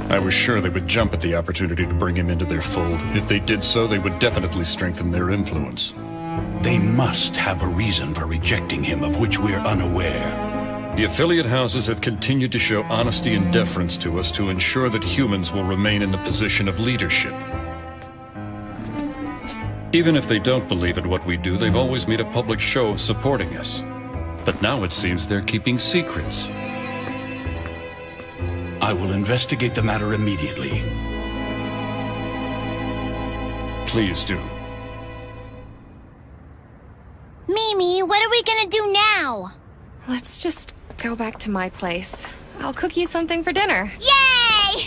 I was sure they would jump at the opportunity to bring him into their fold. If they did so, they would definitely strengthen their influence. They must have a reason for rejecting him of which we're unaware. The affiliate houses have continued to show honesty and deference to us to ensure that humans will remain in the position of leadership. Even if they don't believe in what we do, they've always made a public show of supporting us. But now it seems they're keeping secrets. I will investigate the matter immediately. Please do. Amy, what are we gonna do now? Let's just go back to my place. I'll cook you something for dinner. Yay!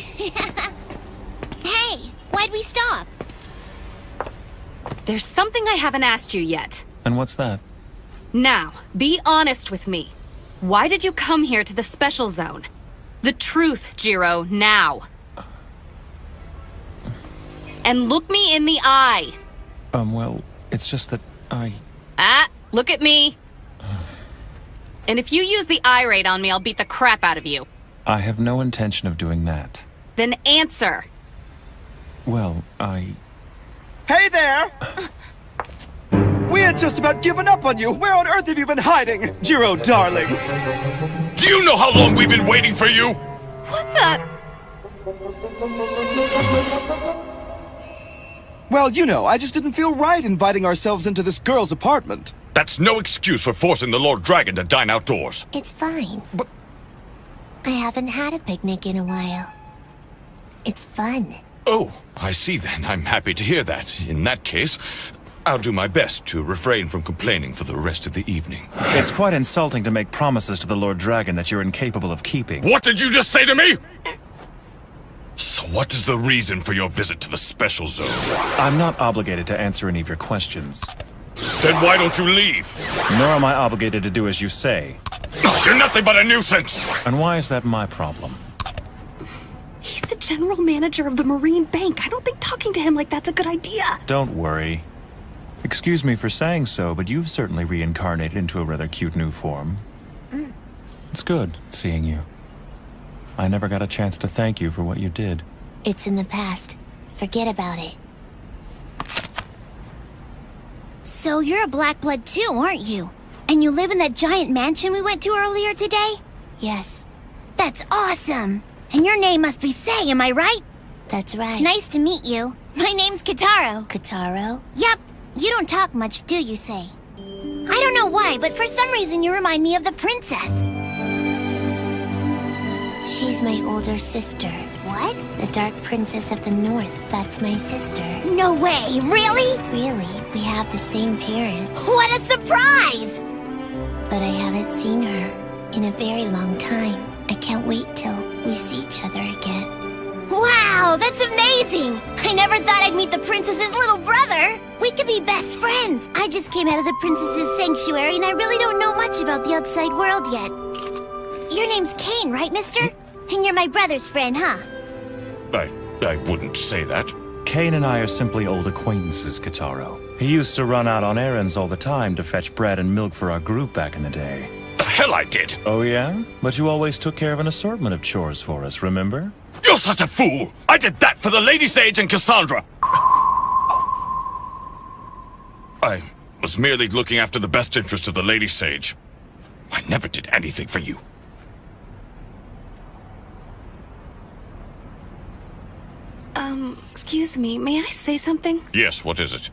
Hey, why'd we stop? There's something I haven't asked you yet. And what's that? Now, be honest with me. Why did you come here to the special zone? The truth, Jiro, now. And look me in the eye. Well, it's just that I... Look at me. And if you use the eye raid on me, I'll beat the crap out of you. I have no intention of doing that. Then answer. Well, Hey there! We had just about given up on you. Where on earth have you been hiding, Jiro, darling? Do you know how long we've been waiting for you? What the... Well, you know, I just didn't feel right inviting ourselves into this girl's apartment. That's no excuse for forcing the Lord Dragon to dine outdoors. It's fine. But I haven't had a picnic in a while. It's fun. Oh, I see then. I'm happy to hear that. In that case, I'll do my best to refrain from complaining for the rest of the evening. It's quite insulting to make promises to the Lord Dragon that you're incapable of keeping. What did you just say to me? So what is the reason for your visit to the special zone? I'm not obligated to answer any of your questions. Then why don't you leave? Nor am I obligated to do as you say. You're nothing but a nuisance! And why is that my problem? He's the general manager of the Marine Bank. I don't think talking to him like that's a good idea. Don't worry. Excuse me for saying so, but you've certainly reincarnated into a rather cute new form. It's good seeing you. I never got a chance to thank you for what you did. It's in the past. Forget about it. So you're a black blood too, aren't you? And you live in that giant mansion we went to earlier today? Yes. That's awesome! And your name must be Sei, am I right? That's right. Nice to meet you. My name's Kitaro. Kitaro? Yep. You don't talk much, do you, Sei? I don't know why, but for some reason you remind me of the princess. She's my older sister. What? The Dark Princess of the North. That's my sister. No way! Really? Really. We have the same parents. What a surprise! But I haven't seen her in a very long time. I can't wait till we see each other again. Wow, that's amazing! I never thought I'd meet the princess's little brother. We could be best friends. I just came out of the princess's sanctuary and I really don't know much about the outside world yet. Your name's Kane, right, mister? And you're my brother's friend, huh? I wouldn't say that. Kane and I are simply old acquaintances, Kitaro. He used to run out on errands all the time to fetch bread and milk for our group back in the day. The hell I did! Oh yeah? But you always took care of an assortment of chores for us, remember? You're such a fool! I did that for the Lady Sage and Cassandra! I was merely looking after the best interest of the Lady Sage. I never did anything for you. Excuse me, may I say something? Yes, what is it?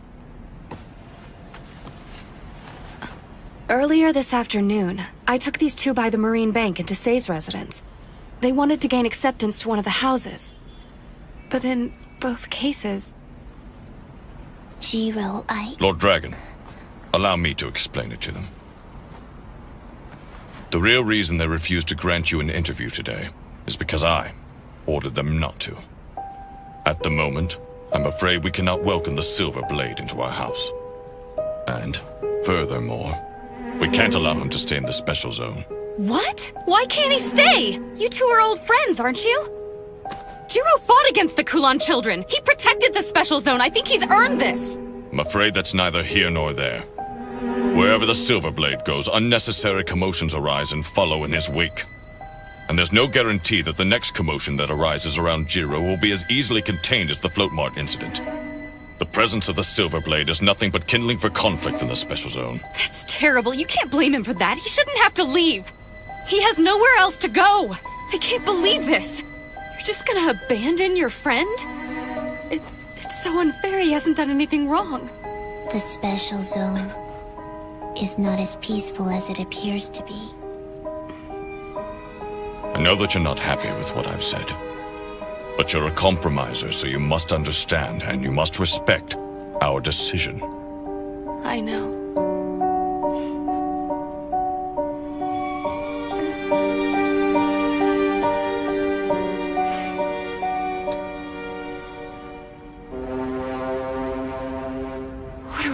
Earlier this afternoon, I took these two by the Marine Bank into Sei's residence. They wanted to gain acceptance to one of the houses. But in both cases... Jiro, Lord Dragon, allow me to explain it to them. The real reason they refused to grant you an interview today is because I ordered them not to. At the moment, I'm afraid we cannot welcome the Silver Blade into our house. And, furthermore, we can't allow him to stay in the special zone. What? Why can't he stay? You two are old friends, aren't you? Jiro fought against the Kulan children. He protected the special zone. I think he's earned this. I'm afraid that's neither here nor there. Wherever the Silver Blade goes, unnecessary commotions arise and follow in his wake. And there's no guarantee that the next commotion that arises around Jiro will be as easily contained as the Float Mart incident. The presence of the Silver Blade is nothing but kindling for conflict in the special zone. That's terrible. You can't blame him for that. He shouldn't have to leave. He has nowhere else to go. I can't believe this. You're just gonna abandon your friend? It's so unfair. He hasn't done anything wrong. The special zone is not as peaceful as it appears to be. I know that you're not happy with what I've said. But you're a compromiser, so you must understand and you must respect our decision. I know.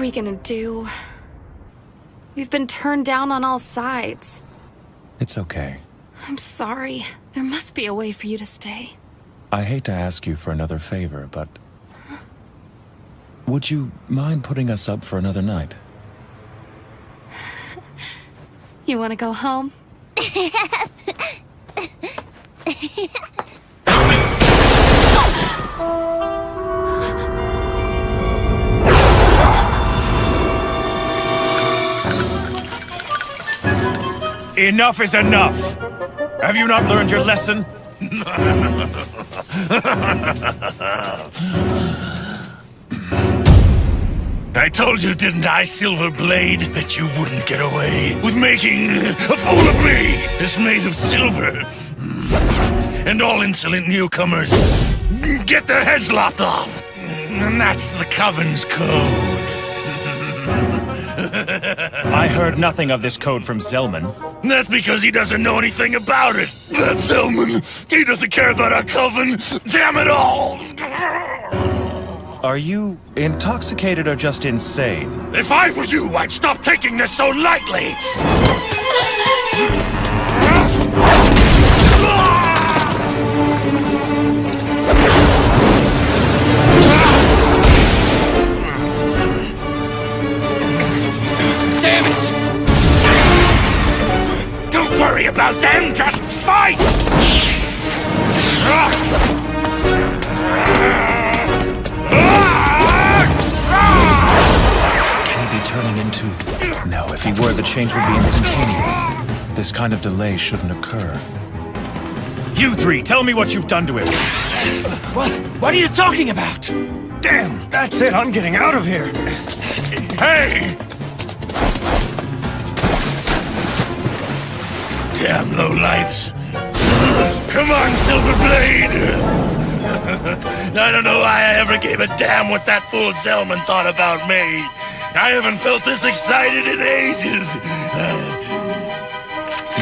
we gonna do? We've been turned down on all sides. It's okay. I'm sorry. There must be a way for you to stay. I hate to ask you for another favor, but... would you mind putting us up for another night? You wanna go home? Enough is enough! Have you not learned your lesson? I told you, didn't I, Silverblade, that you wouldn't get away with making a fool of me! It's made of silver. And all insolent newcomers get their heads lopped off. And that's the Coven's code. I heard nothing of this code from Zellman. That's because he doesn't know anything about it. That Zellman, he doesn't care about our Coven. Damn it all! Are you intoxicated or just insane? If I were you, I'd stop taking this so lightly! Damn it! Don't worry about them, just fight! Can he be turning into... No, if he were, the change would be instantaneous. This kind of delay shouldn't occur. You three, tell me what you've done to him. What are you talking about? Damn, that's it. I'm getting out of here. Hey! Damn lowlifes. Come on, Silverblade! I don't know why I ever gave a damn what that fool Zellman thought about me. I haven't felt this excited in ages.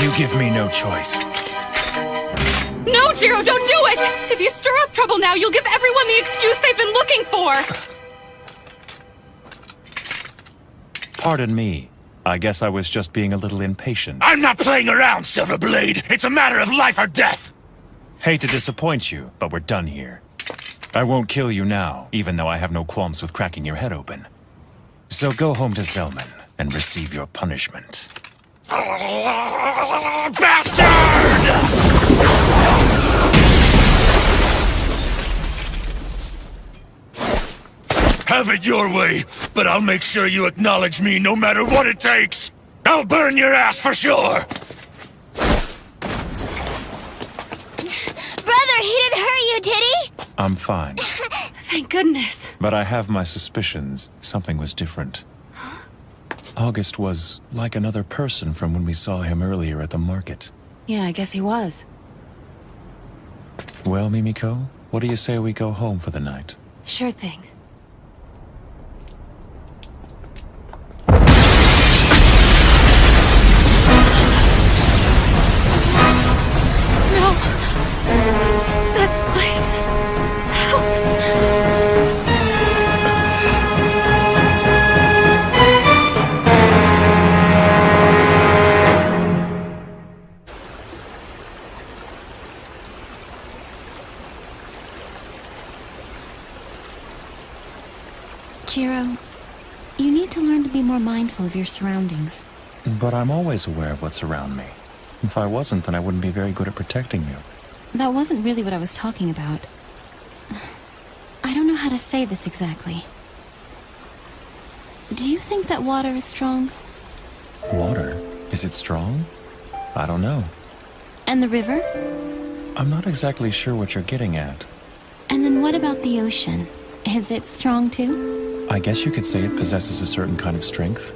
You give me no choice. No, Jiro, don't do it! If you stir up trouble now, you'll give everyone the excuse they've been looking for! Pardon me. I guess I was just being a little impatient. I'm not playing around, Silverblade. It's a matter of life or death. Hate to disappoint you, but we're done here. I won't kill you now, even though I have no qualms with cracking your head open. So go home to Zellman and receive your punishment. Bastard! Have it your way, but I'll make sure you acknowledge me no matter what it takes. I'll burn your ass for sure. Brother, he didn't hurt you, did he? I'm fine. Thank goodness. But I have my suspicions. Something was different. August was like another person from when we saw him earlier at the market. Yeah, I guess he was. Well, Mimiko, what do you say we go home for the night? Sure thing. No! That's my house. Jiro, you need to learn to be more mindful of your surroundings. But I'm always aware of what's around me. If I wasn't, then I wouldn't be very good at protecting you. That wasn't really what I was talking about. I don't know how to say this exactly. Do you think that water is strong? Water? Is it strong? I don't know. And the river? I'm not exactly sure what you're getting at. And then what about the ocean? Is it strong too? I guess you could say it possesses a certain kind of strength.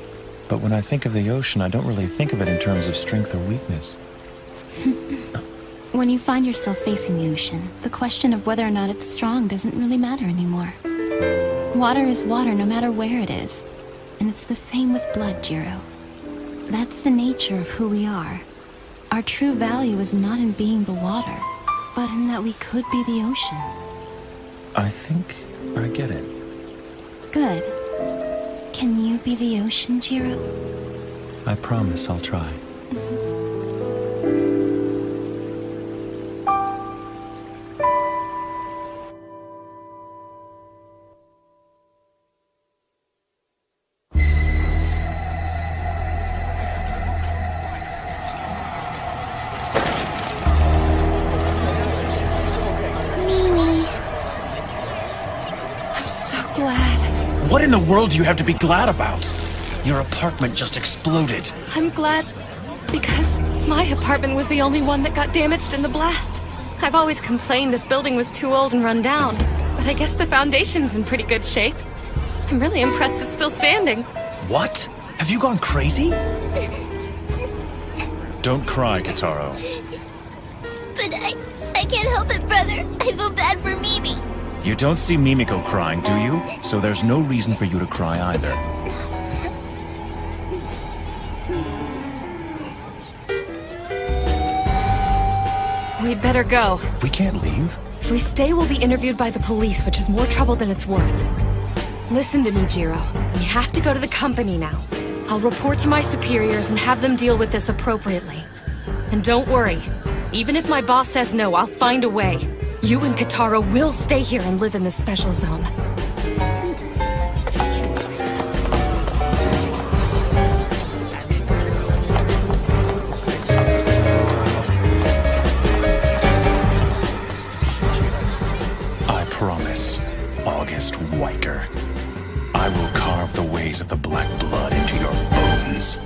But when I think of the ocean, I don't really think of it in terms of strength or weakness. When you find yourself facing the ocean, the question of whether or not it's strong doesn't really matter anymore. Water is water no matter where it is. And it's the same with blood, Jiro. That's the nature of who we are. Our true value is not in being the water, but in that we could be the ocean. I think I get it. Good. Can you be the ocean, Jiro? I promise I'll try. What in the world do you have to be glad about? Your apartment just exploded. I'm glad because my apartment was the only one that got damaged in the blast. I've always complained this building was too old and run down, but I guess the foundation's in pretty good shape. I'm really impressed it's still standing. What? Have you gone crazy? Don't cry, Kitaro. But I can't help it, brother. I feel bad for Mimi. You don't see Mimiko crying, do you? So there's no reason for you to cry either. We'd better go. We can't leave. If we stay, we'll be interviewed by the police, which is more trouble than it's worth. Listen to me, Jiro. We have to go to the company now. I'll report to my superiors and have them deal with this appropriately. And don't worry. Even if my boss says no, I'll find a way. You and Kitaro will stay here and live in the special zone. I promise, August Weicker. I will carve the ways of the Black Blood into your bones.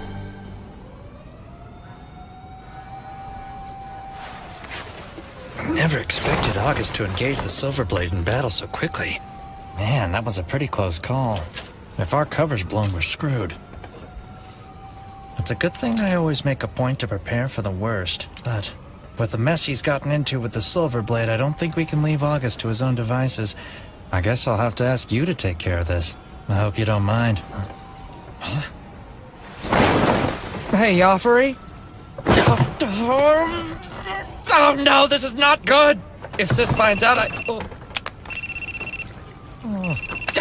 Never expected August to engage the Silverblade in battle so quickly. Man, that was a pretty close call. If our cover's blown, we're screwed. It's a good thing I always make a point to prepare for the worst, but with the mess he's gotten into with the Silverblade, I don't think we can leave August to his own devices. I guess I'll have to ask you to take care of this. I hope you don't mind. Huh? Hey, Yoffrey? Oh no, this is not good! If Sis finds out,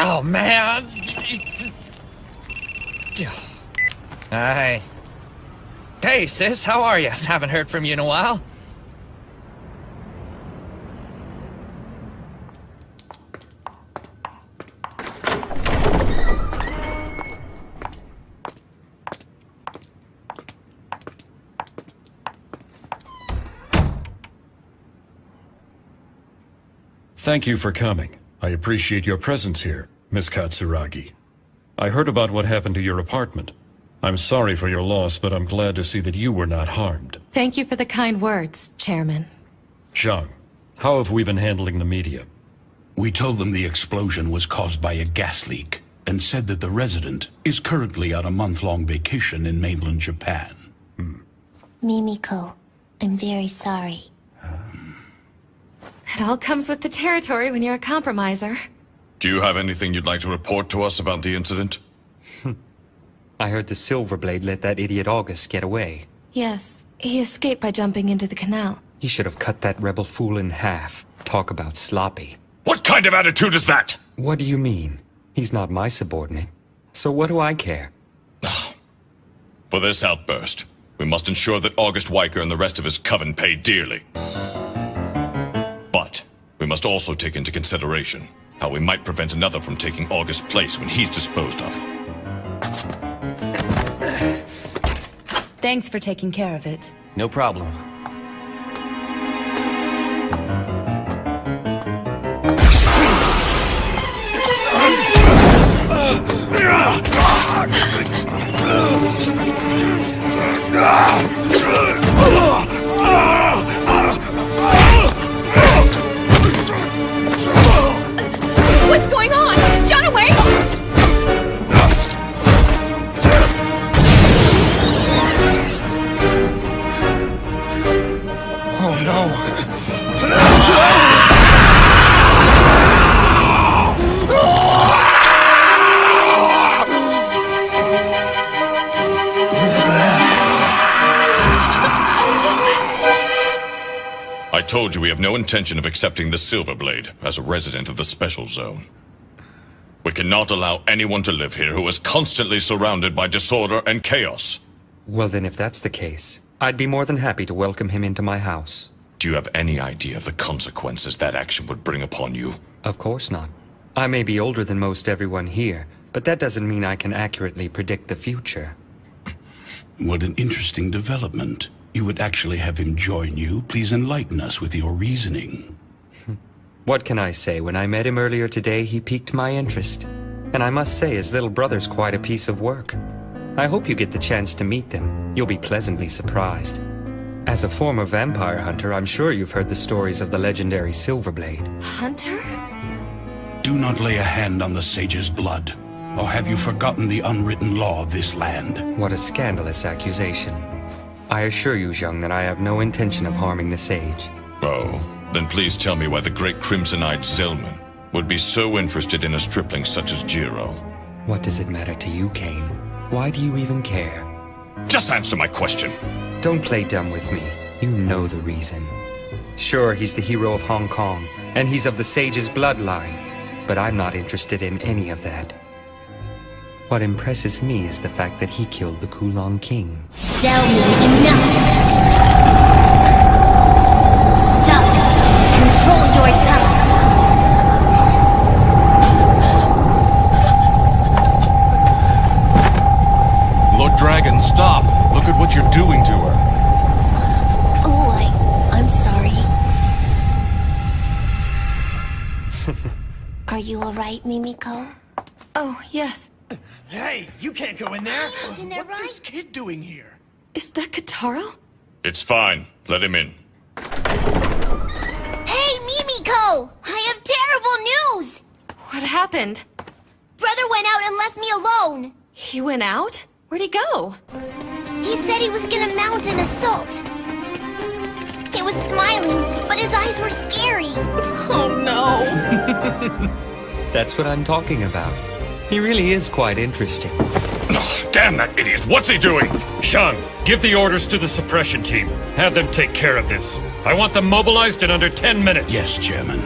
Oh man! Hi. Hey, Sis, how are you? Haven't heard from you in a while. Thank you for coming. I appreciate your presence here, Miss Katsuragi. I heard about what happened to your apartment. I'm sorry for your loss, but I'm glad to see that you were not harmed. Thank you for the kind words, Chairman. Zhang, how have we been handling the media? We told them the explosion was caused by a gas leak and said that the resident is currently on a month-long vacation in mainland Japan. Mimiko, I'm very sorry. It all comes with the territory when you're a compromiser. Do you have anything you'd like to report to us about the incident? I heard the Silverblade let that idiot August get away. Yes, he escaped by jumping into the canal. He should have cut that rebel fool in half. Talk about sloppy. What kind of attitude is that? What do you mean? He's not my subordinate. So what do I care? For this outburst, we must ensure that August Weicker and the rest of his coven pay dearly. But we must also take into consideration how we might prevent another from taking August's place when he's disposed of. Thanks for taking care of it. No problem. What's going on? Jonaway! Oh no! I told you we have no intention of accepting the Silverblade as a resident of the Special Zone. We cannot allow anyone to live here who is constantly surrounded by disorder and chaos. Well then, if that's the case, I'd be more than happy to welcome him into my house. Do you have any idea of the consequences that action would bring upon you? Of course not. I may be older than most everyone here, but that doesn't mean I can accurately predict the future. What an interesting development. You would actually have him join you. Please enlighten us with your reasoning. What can I say? When I met him earlier today, he piqued my interest. And I must say, his little brother's quite a piece of work. I hope you get the chance to meet them. You'll be pleasantly surprised. As a former vampire hunter, I'm sure you've heard the stories of the legendary Silverblade. Hunter? Do not lay a hand on the sage's blood. Or have you forgotten the unwritten law of this land? What a scandalous accusation. I assure you, Zheng, that I have no intention of harming the sage. Oh, then please tell me why the great crimson-eyed Zellman would be so interested in a stripling such as Jiro. What does it matter to you, Kane? Why do you even care? Just answer my question. Don't play dumb with me. You know the reason. Sure, he's the hero of Hong Kong, and he's of the sage's bloodline, but I'm not interested in any of that. What impresses me is the fact that he killed the Kulong King. Zellman, enough! Stop it! Control your tongue! Lord Dragon, stop! Look at what you're doing to her. Oh, I'm sorry. Are you alright, Mimiko? Oh, yes. Hey, you can't go in there! Isn't that right? What's this kid doing here? Is that Kataro? It's fine. Let him in. Hey, Mimiko! I have terrible news! What happened? Brother went out and left me alone. He went out? Where'd he go? He said he was gonna mount an assault. He was smiling, but his eyes were scary. Oh no. That's what I'm talking about. He really is quite interesting. Oh, damn that idiot! What's he doing? Shang, give the orders to the suppression team. Have them take care of this. I want them mobilized in under 10 minutes. Yes, Chairman.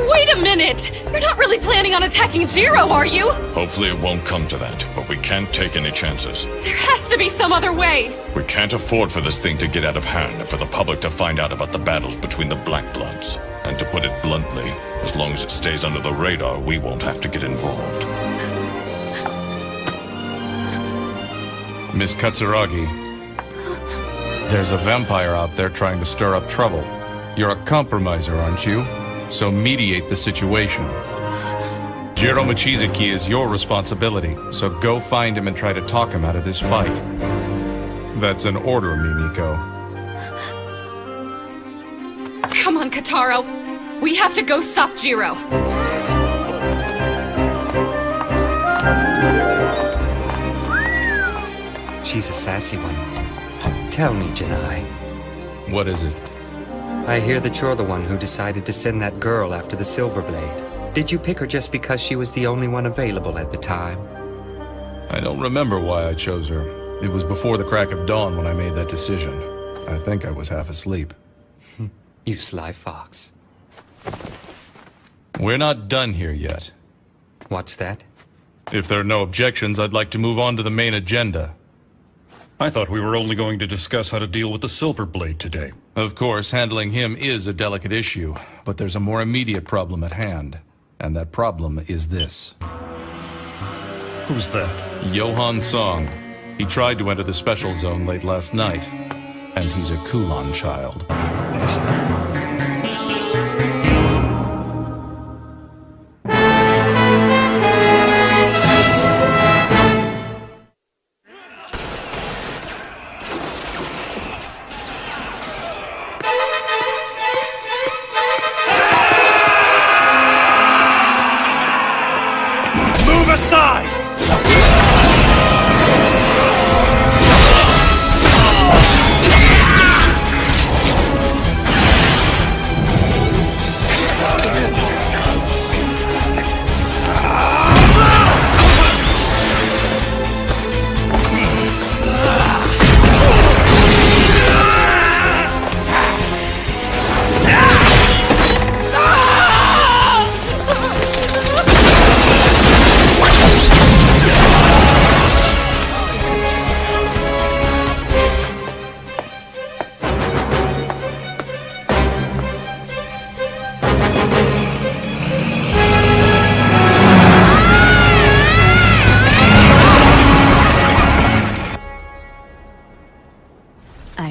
Wait a minute! You're not really planning on attacking Jiro, are you? Hopefully it won't come to that, but we can't take any chances. There has to be some other way. We can't afford for this thing to get out of hand and for the public to find out about the battles between the Black Bloods. And to put it bluntly, as long as it stays under the radar, we won't have to get involved. Miss Katsuragi, there's a vampire out there trying to stir up trouble. You're a compromiser, aren't you? So mediate the situation. Jiro Mochizuki is your responsibility, so go find him and try to talk him out of this fight. That's an order, Mimiko. Come on, Kataro. We have to go stop Jiro. She's a sassy one. Tell me, Janai. What is it? I hear that you're the one who decided to send that girl after the Silverblade. Did you pick her just because she was the only one available at the time? I don't remember why I chose her. It was before the crack of dawn when I made that decision. I think I was half asleep. You sly fox. We're not done here yet. What's that? If there are no objections, I'd like to move on to the main agenda. I thought we were only going to discuss how to deal with the Silverblade today. Of course, handling him is a delicate issue, but there's a more immediate problem at hand. And that problem is this. Who's that? Johan Song. He tried to enter the special zone late last night. And he's a Kulon child. Move aside!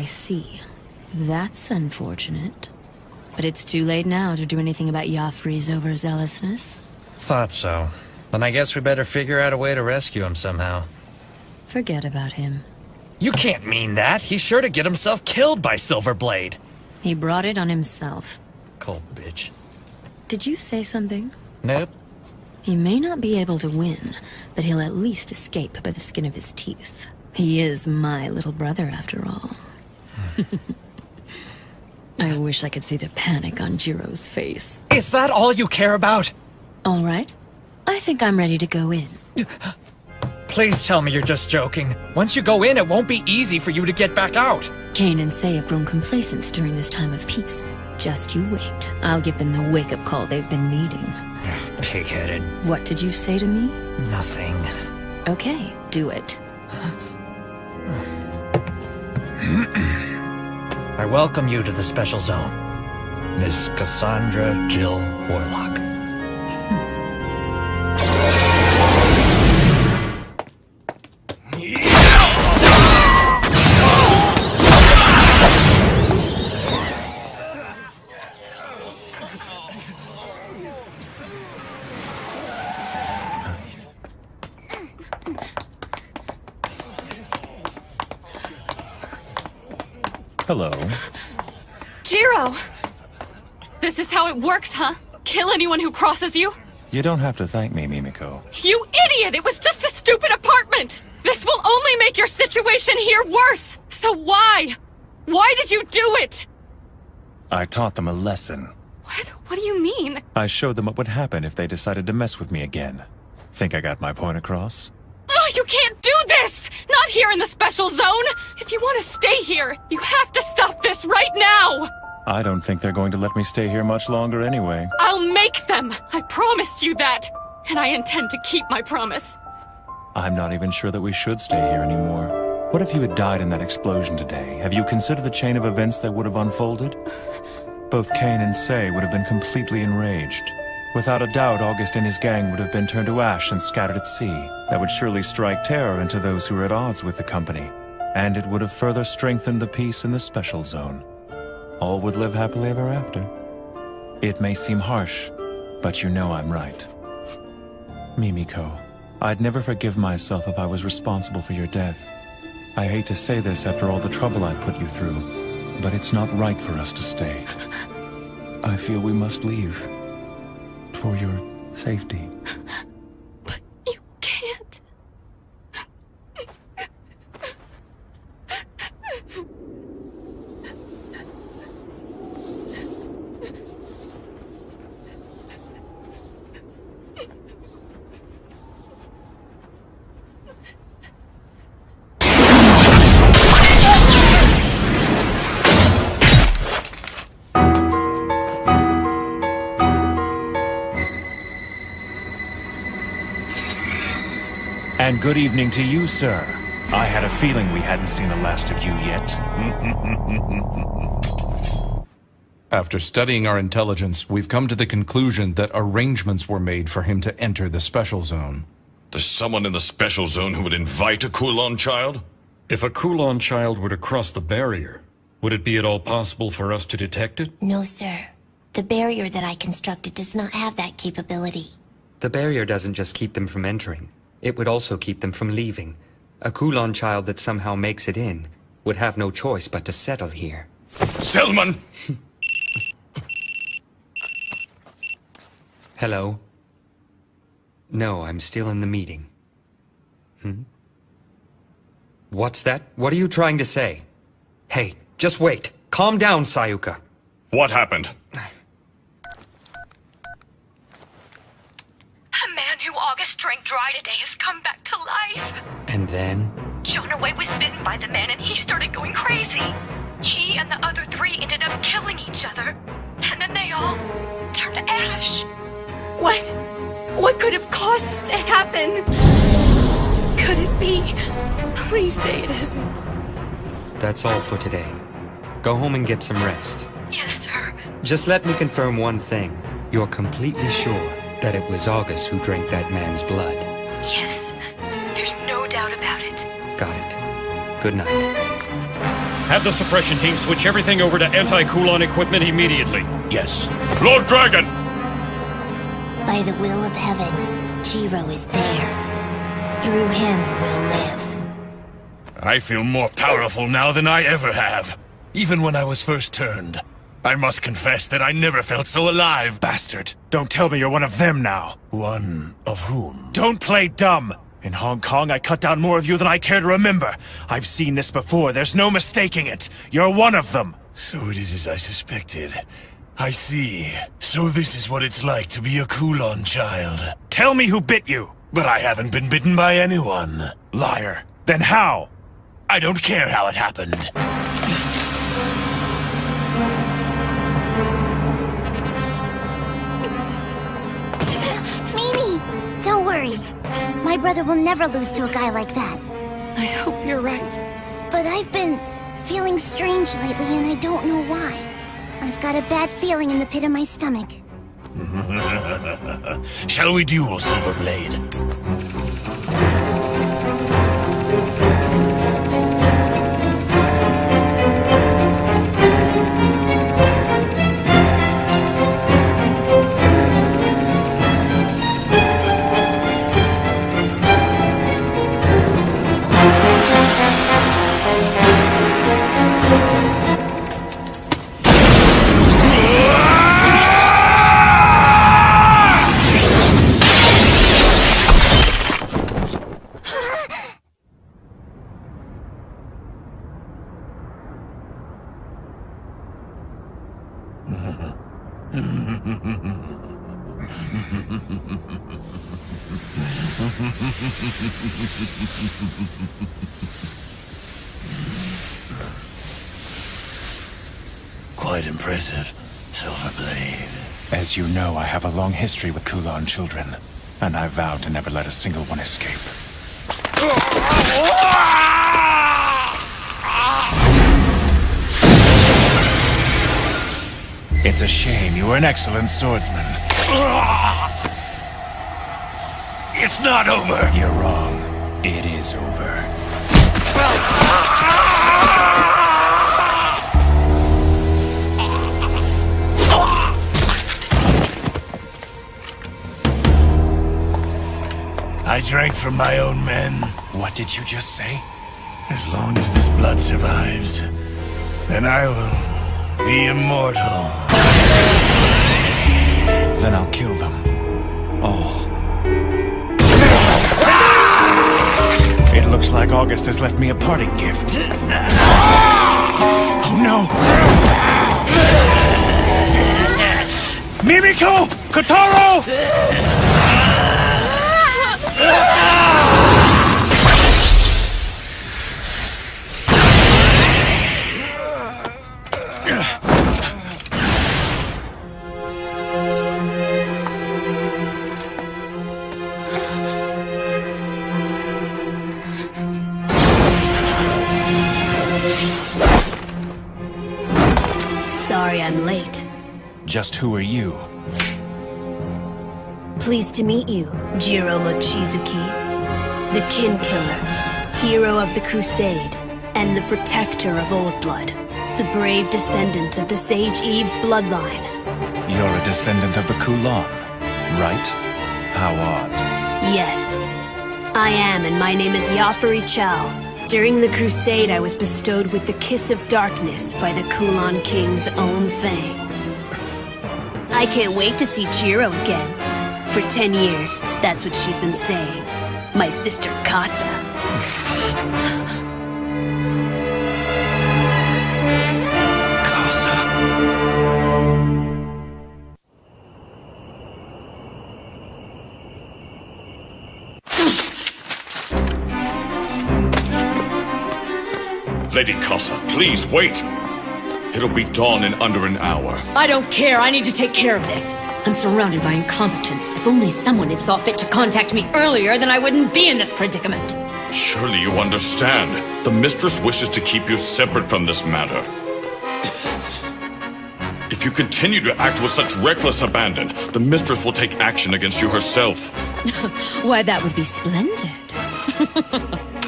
I see. That's unfortunate. But it's too late now to do anything about Joffrey's overzealousness. Thought so. Then I guess we better figure out a way to rescue him somehow. Forget about him. You can't mean that. He's sure to get himself killed by Silverblade. He brought it on himself. Cold bitch. Did you say something? Nope. He may not be able to win, but he'll at least escape by the skin of his teeth. He is my little brother, after all. I wish I could see the panic on Jiro's face. Is that all you care about? All right. I think I'm ready to go in. Please tell me you're just joking. Once you go in, it won't be easy for you to get back out. Cain and Say have grown complacent during this time of peace. Just you wait. I'll give them the wake-up call they've been needing. Pig-headed. What did you say to me? Nothing. Okay, do it. I welcome you to the Special Zone, Miss Cassandra Jill Warlock. Hello. Jiro! This is how it works, huh? Kill anyone who crosses you? You don't have to thank me, Mimiko. You idiot! It was just a stupid apartment! This will only make your situation here worse! So why? Why did you do it? I taught them a lesson. What? What do you mean? I showed them what would happen if they decided to mess with me again. Think I got my point across? Ugh, you can't do this! Not here in the Special Zone! If you want to stay here, you have to stop this right now! I don't think they're going to let me stay here much longer anyway. I'll make them! I promised you that! And I intend to keep my promise. I'm not even sure that we should stay here anymore. What if you had died in that explosion today? Have you considered the chain of events that would have unfolded? Both Cain and Say would have been completely enraged. Without a doubt, August and his gang would have been turned to ash and scattered at sea. That would surely strike terror into those who were at odds with the company. And it would have further strengthened the peace in the Special Zone. All would live happily ever after. It may seem harsh, but you know I'm right. Mimiko, I'd never forgive myself if I was responsible for your death. I hate to say this after all the trouble I've put you through, but it's not right for us to stay. I feel we must leave. For your safety. But you can't. And good evening to you, sir. I had a feeling we hadn't seen the last of you yet. After studying our intelligence, we've come to the conclusion that arrangements were made for him to enter the Special Zone. There's someone in the Special Zone who would invite a Kulon child? If a Kulon child were to cross the barrier, would it be at all possible for us to detect it? No, sir. The barrier that I constructed does not have that capability. The barrier doesn't just keep them from entering. It would also keep them from leaving. A Kulon child that somehow makes it in would have no choice but to settle here. Selman! Hello? No, I'm still in the meeting. What's that? What are you trying to say? Hey, just wait. Calm down, Sayuka. What happened? A man who August drank dry today has come back to life. And then? Jonaway was bitten by the man and he started going crazy. He and the other three ended up killing each other. And then they all turned to ash. What could have caused this to happen? Could it be? Please say it isn't. That's all for today. Go home and get some rest. Yes, sir. Just let me confirm one thing. You're completely sure that it was August who drank that man's blood? Yes. There's no doubt about it. Got it. Good night. Have the suppression team switch everything over to anti-Kulon equipment immediately. Yes. Lord Dragon! By the will of heaven, Jiro is there. Through him we'll live. I feel more powerful now than I ever have. Even when I was first turned. I must confess that I never felt so alive. Bastard. Don't tell me you're one of them now. One of whom? Don't play dumb. In Hong Kong, I cut down more of you than I care to remember. I've seen this before. There's no mistaking it. You're one of them. So it is as I suspected. I see. So this is what it's like to be a Kulon child. Tell me who bit you. But I haven't been bitten by anyone. Liar. Then how? I don't care how it happened. Mimi! Don't worry. My brother will never lose to a guy like that. I hope you're right. But I've been feeling strange lately and I don't know why. I've got a bad feeling in the pit of my stomach. Shall we duel, Silverblade? Quite impressive, Silverblade. As you know, I have a long history with Kulon children, and I vowed to never let a single one escape. It's a shame. You were an excellent swordsman. It's not over! You're wrong. It is over. I drank from my own men. What did you just say? As long as this blood survives, then I will be immortal. Then I'll kill them. All. It looks like August has left me a parting gift. Oh no! Mimiko! Kotaro! Sorry I'm late. Just who are you? Pleased to meet you, Jiro Mochizuki. The Kin Killer, hero of the Crusade, and the protector of Old Blood. The brave descendant of the Sage Eve's bloodline. You're a descendant of the Kulon, right? How odd. Yes, I am, and my name is Yafari Chow. During the Crusade, I was bestowed with the Kiss of Darkness by the Kulon King's own fangs. I can't wait to see Jiro again. For 10 years, that's what she's been saying. My sister Casa. Casa. Lady Casa, please wait! It'll be dawn in under an hour. I don't care. I need to take care of this. I'm surrounded by incompetence. If only someone had saw fit to contact me earlier, then I wouldn't be in this predicament. Surely you understand. The Mistress wishes to keep you separate from this matter. If you continue to act with such reckless abandon, the Mistress will take action against you herself. Why, that would be splendid.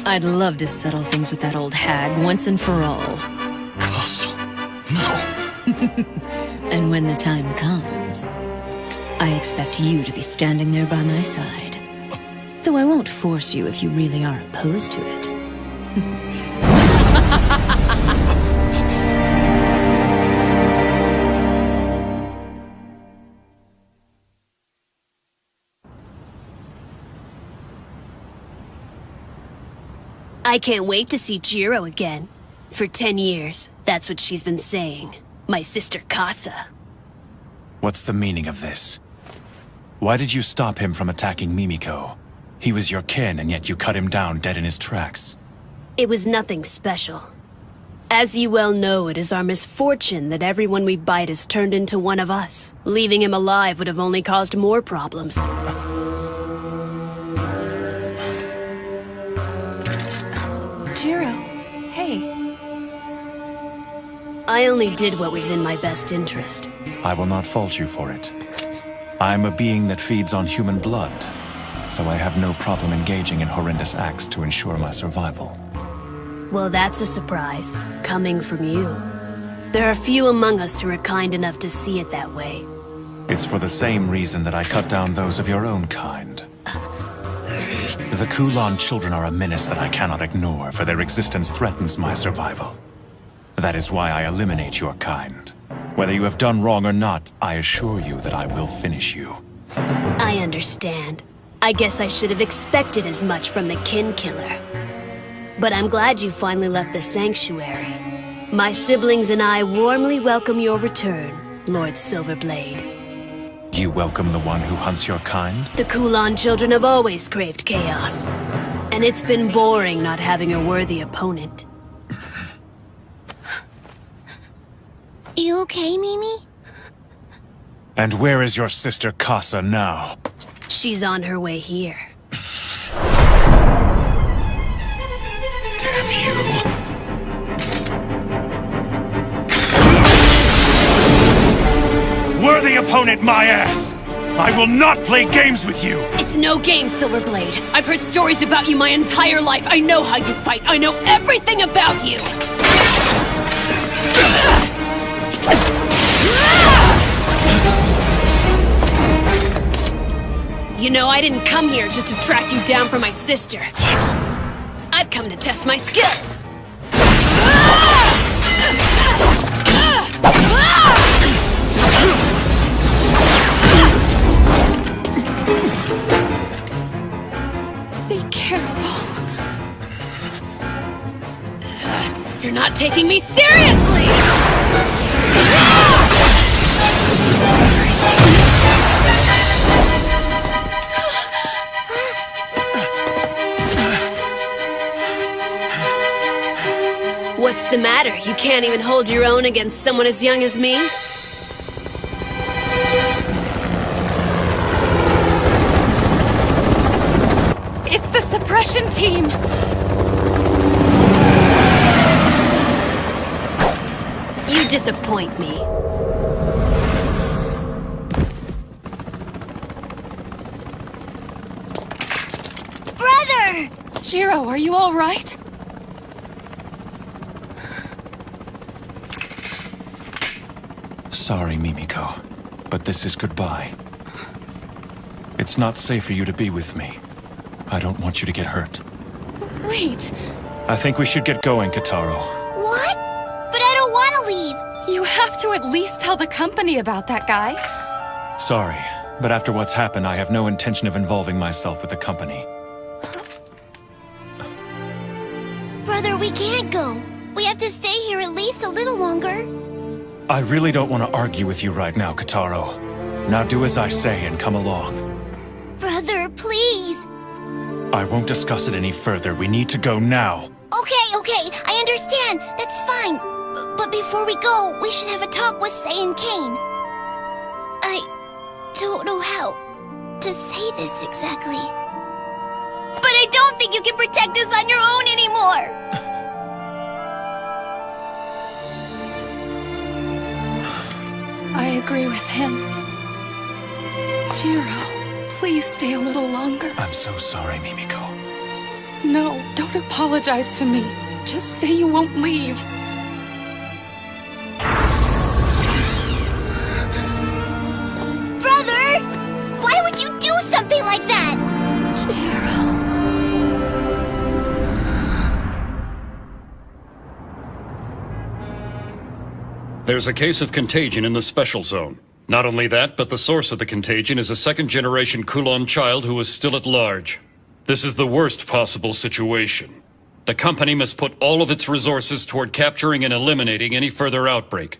I'd love to settle things with that old hag once and for all. And when the time comes, I expect you to be standing there by my side. Though I won't force you if you really are opposed to it. I can't wait to see Jiro again. For 10 years, that's what she's been saying. My sister Casa. What's the meaning of this? Why did you stop him from attacking Mimiko? He was your kin, and yet you cut him down dead in his tracks. It was nothing special. As you well know, it is our misfortune that everyone we bite is turned into one of us. Leaving him alive would have only caused more problems. Jiro, hey. I only did what was in my best interest. I will not fault you for it. I am a being that feeds on human blood, so I have no problem engaging in horrendous acts to ensure my survival. Well, that's a surprise, coming from you. There are few among us who are kind enough to see it that way. It's for the same reason that I cut down those of your own kind. The Kulan children are a menace that I cannot ignore, for their existence threatens my survival. That is why I eliminate your kind. Whether you have done wrong or not, I assure you that I will finish you. I understand. I guess I should have expected as much from the kin killer. But I'm glad you finally left the sanctuary. My siblings and I warmly welcome your return, Lord Silverblade. You welcome the one who hunts your kind? The Kulan children have always craved chaos. And it's been boring not having a worthy opponent. You okay, Mimi? And where is your sister Casa now? She's on her way here. Damn you. Worthy opponent, my ass! I will not play games with you! It's no game, Silverblade. I've heard stories about you my entire life. I know how you fight. I know everything about you! You know, I didn't come here just to track you down for my sister. I've come to test my skills. Be careful. You're not taking me seriously! What's the matter? You can't even hold your own against someone as young as me? It's the suppression team! You disappoint me. Brother! Jiro, are you all right? Sorry, Mimiko, but this is goodbye. It's not safe for you to be with me. I don't want you to get hurt. Wait. I think we should get going, Kitaro. What? But I don't want to leave. You have to at least tell the company about that guy. Sorry, but after what's happened, I have no intention of involving myself with the company. Brother, we can't go. We have to stay here at least a little longer. I really don't want to argue with you right now, Kitaro. Now do as I say and come along. Brother, please. I won't discuss it any further. We need to go now. Okay, I understand. That's fine. But before we go, we should have a talk with Sei and Kane. I don't know how to say this exactly. But I don't think you can protect us on your own anymore. I agree with him. Jiro, please stay a little longer. I'm so sorry, Mimiko. No, don't apologize to me. Just say you won't leave. There's a case of contagion in the special zone. Not only that, but the source of the contagion is a second-generation Kulon child who is still at large. This is the worst possible situation. The company must put all of its resources toward capturing and eliminating any further outbreak.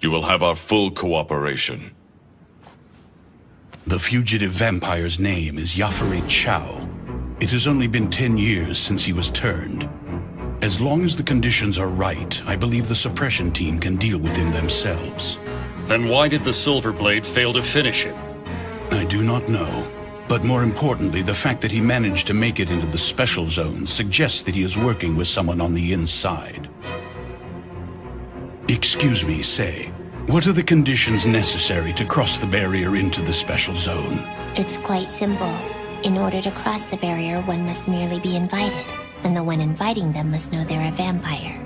You will have our full cooperation. The fugitive vampire's name is Yafari Chow. It has only been 10 years since he was turned. As long as the conditions are right, I believe the suppression team can deal with him themselves. Then why did the Silver Blade fail to finish him? I do not know. But more importantly, the fact that he managed to make it into the special zone suggests that he is working with someone on the inside. Excuse me, say, what are the conditions necessary to cross the barrier into the special zone? It's quite simple. In order to cross the barrier, one must merely be invited, and the one inviting them must know they're a vampire.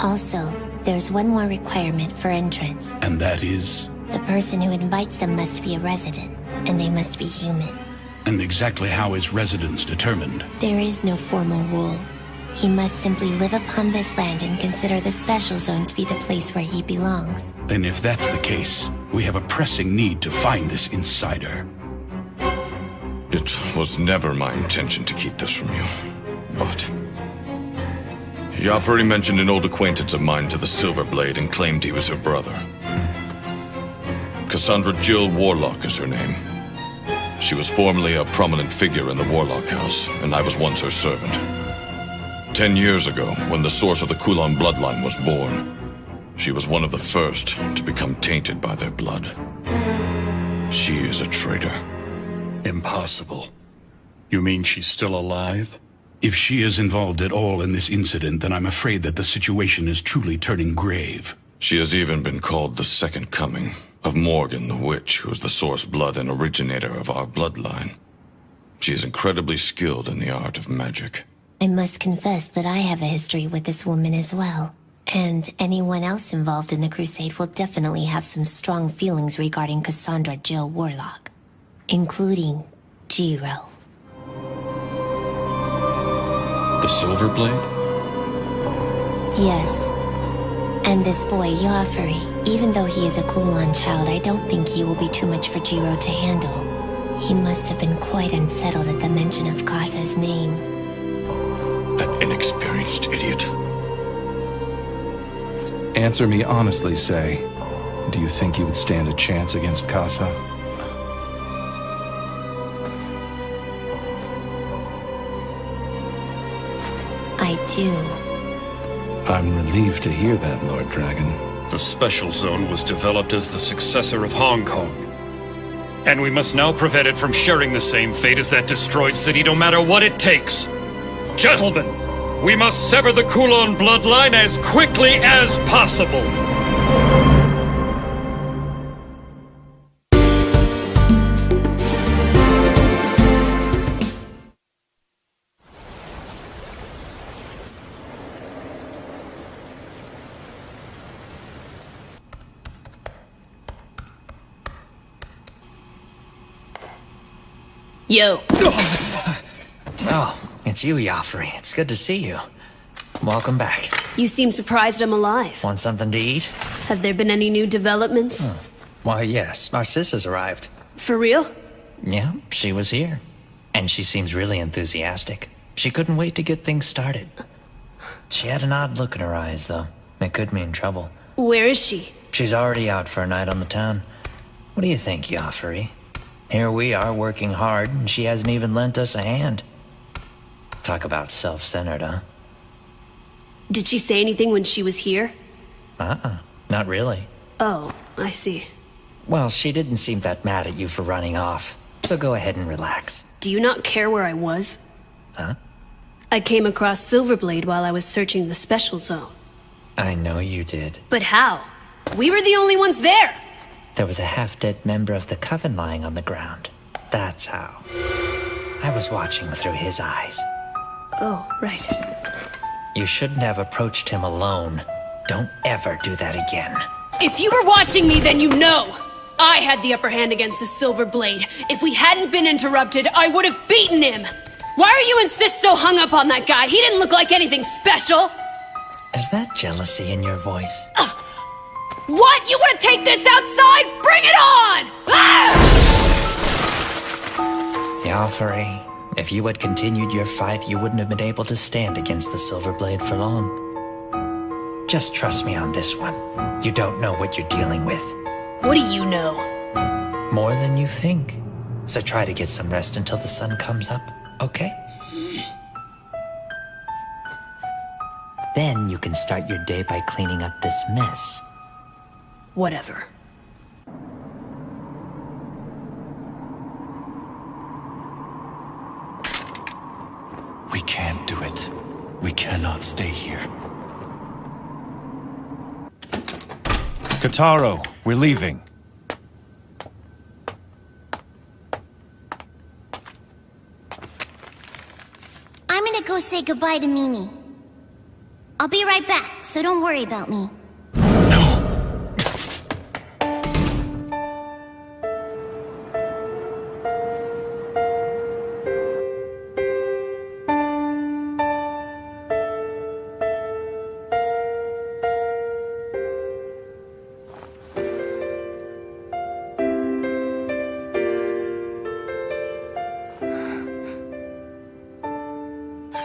Also, there's one more requirement for entrance. And that is? The person who invites them must be a resident, and they must be human. And exactly how is residence determined? There is no formal rule. He must simply live upon this land and consider the special zone to be the place where he belongs. Then if that's the case, we have a pressing need to find this insider. It was never my intention to keep this from you, but... Yafari mentioned an old acquaintance of mine to the Silver Blade and claimed he was her brother. Cassandra Jill Warlock is her name. She was formerly a prominent figure in the Warlock House, and I was once her servant. 10 years ago, when the source of the Kulon bloodline was born, she was one of the first to become tainted by their blood. She is a traitor. Impossible. You mean she's still alive? If she is involved at all in this incident, then I'm afraid that the situation is truly turning grave. She has even been called the Second Coming of Morgan the Witch, who is the source blood and originator of our bloodline. She is incredibly skilled in the art of magic. I must confess that I have a history with this woman as well. And anyone else involved in the crusade will definitely have some strong feelings regarding Cassandra Jill Warlock. Including Jiro. The Silver Blade? Yes. And this boy, Yafari, even though he is a Kulon child, I don't think he will be too much for Jiro to handle. He must have been quite unsettled at the mention of Kasa's name. That inexperienced idiot. Answer me honestly, Say. Do you think you would stand a chance against Kasa? I do. I'm relieved to hear that, Lord Dragon. The Special Zone was developed as the successor of Hong Kong. And we must now prevent it from sharing the same fate as that destroyed city, no matter what it takes. Gentlemen, we must sever the Kulon bloodline as quickly as possible. Yo. Oh, it's you, Yafari. It's good to see you. Welcome back. You seem surprised I'm alive. Want something to eat? Have there been any new developments? Why, yes. Our sis has arrived. For real? Yeah, she was here. And she seems really enthusiastic. She couldn't wait to get things started. She had an odd look in her eyes, though. It could mean trouble. Where is she? She's already out for a night on the town. What do you think, Yafari? Here we are working hard, and she hasn't even lent us a hand. Talk about self-centered, huh? Did she say anything when she was here? Not really. Oh, I see. Well, she didn't seem that mad at you for running off, so go ahead and relax. Do you not care where I was? Huh? I came across Silverblade while I was searching the special zone. I know you did. But how? We were the only ones there! There was a half-dead member of the Coven lying on the ground. That's how. I was watching through his eyes. Oh, right. You shouldn't have approached him alone. Don't ever do that again. If you were watching me, then you know! I had the upper hand against the Silver Blade. If we hadn't been interrupted, I would have beaten him! Why are you insist so hung up on that guy? He didn't look like anything special! Is that jealousy in your voice? What? You want to take this outside? Bring it on! Joffrey, if you had continued your fight, you wouldn't have been able to stand against the Silver Blade for long. Just trust me on this one. You don't know what you're dealing with. What do you know? More than you think. So try to get some rest until the sun comes up, okay? Then you can start your day by cleaning up this mess. Whatever. We can't do it. We cannot stay here. Kataro, we're leaving. I'm gonna go say goodbye to Mimi. I'll be right back, so don't worry about me.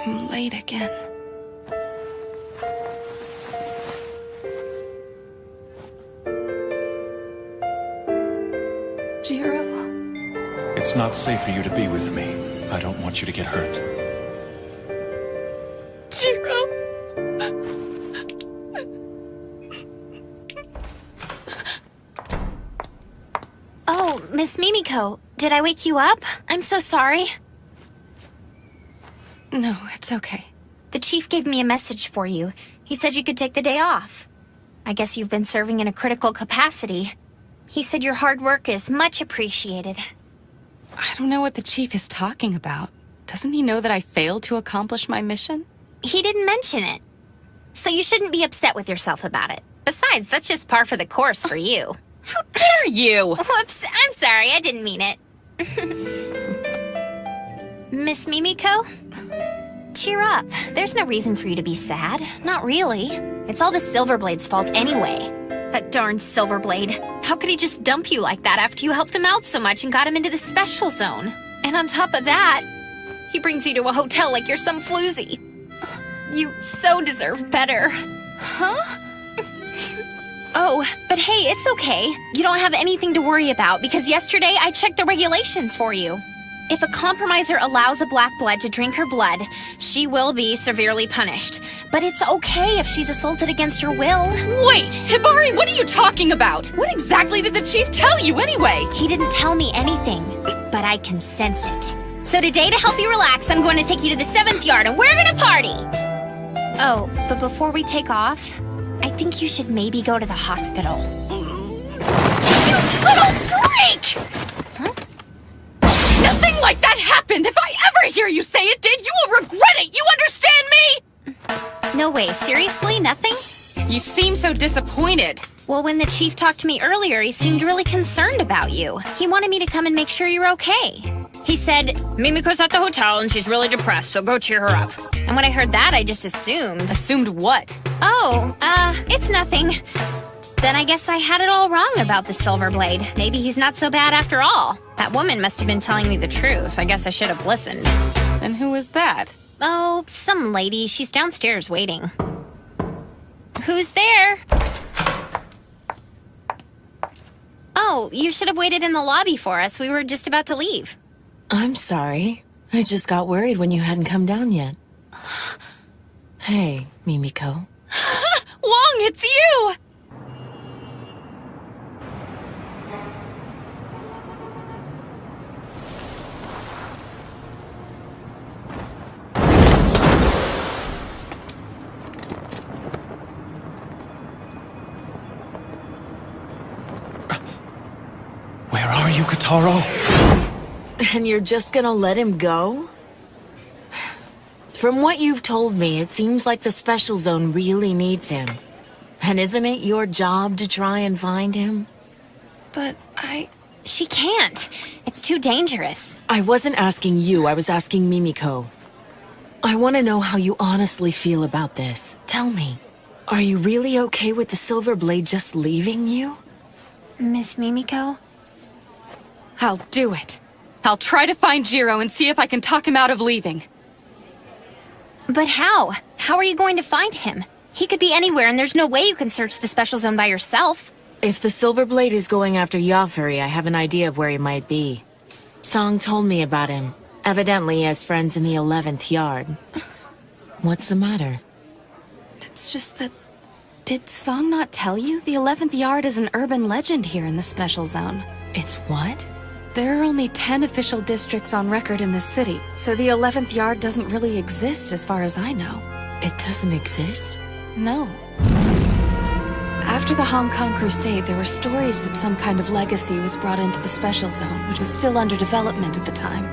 I'm late again. Jiro. It's not safe for you to be with me. I don't want you to get hurt. Jiro. Oh, Miss Mimiko, did I wake you up? I'm so sorry. No, it's okay. The chief gave me a message for you. He said you could take the day off. I guess you've been serving in a critical capacity. He said your hard work is much appreciated. I don't know what the chief is talking about. Doesn't he know that I failed to accomplish my mission? He didn't mention it. So you shouldn't be upset with yourself about it. Besides, that's just par for the course for you. How dare you! Whoops, I'm sorry, I didn't mean it. Miss Mimiko? Cheer up. There's no reason for you to be sad. Not really. It's all the Silverblade's fault anyway. That darn Silverblade. How could he just dump you like that after you helped him out so much and got him into the special zone? And on top of that, he brings you to a hotel like you're some floozy. You so deserve better. Huh? Oh, but hey, it's okay. You don't have anything to worry about because yesterday I checked the regulations for you. If a compromiser allows a black blood to drink her blood, she will be severely punished. But it's okay if she's assaulted against her will. Wait, Hibari, what are you talking about? What exactly did the chief tell you anyway? He didn't tell me anything, but I can sense it. So today, to help you relax, I'm going to take you to the 7th yard and we're gonna party! Oh, but before we take off, I think you should maybe go to the hospital. You little freak! Nothing like that happened! If I ever hear you say it did, you will regret it! You understand me? No way, seriously? Nothing? You seem so disappointed. Well, when the chief talked to me earlier, he seemed really concerned about you. He wanted me to come and make sure you're okay. He said, Mimiko's at the hotel and she's really depressed, so go cheer her up. And when I heard that, I just assumed. Assumed what? Oh, it's nothing. Then I guess I had it all wrong about the Silverblade. Maybe he's not so bad after all. That woman must have been telling me the truth. I guess I should have listened. And who is that? Oh, some lady. She's downstairs waiting. Who's there? Oh, you should have waited in the lobby for us. We were just about to leave. I'm sorry. I just got worried when you hadn't come down yet. Hey, Mimiko. Wong, it's you! Where are you, Kataro? And you're just gonna let him go? From what you've told me, it seems like the Special Zone really needs him. And isn't it your job to try and find him? But She can't. It's too dangerous. I wasn't asking you, I was asking Mimiko. I want to know how you honestly feel about this. Tell me, are you really okay with the Silver Blade just leaving you? Miss Mimiko? I'll do it. I'll try to find Jiro and see if I can talk him out of leaving. But how? How are you going to find him? He could be anywhere and there's no way you can search the special zone by yourself. If the Silver Blade is going after Yafuri, I have an idea of where he might be. Song told me about him. Evidently he has friends in the 11th yard. What's the matter? It's just that... Did Song not tell you? The 11th yard is an urban legend here in the special zone. It's what? There are only 10 official districts on record in the city, so the 11th yard doesn't really exist as far as I know. It doesn't exist? No. After the Hong Kong Crusade, there were stories that some kind of legacy was brought into the special zone, which was still under development at the time.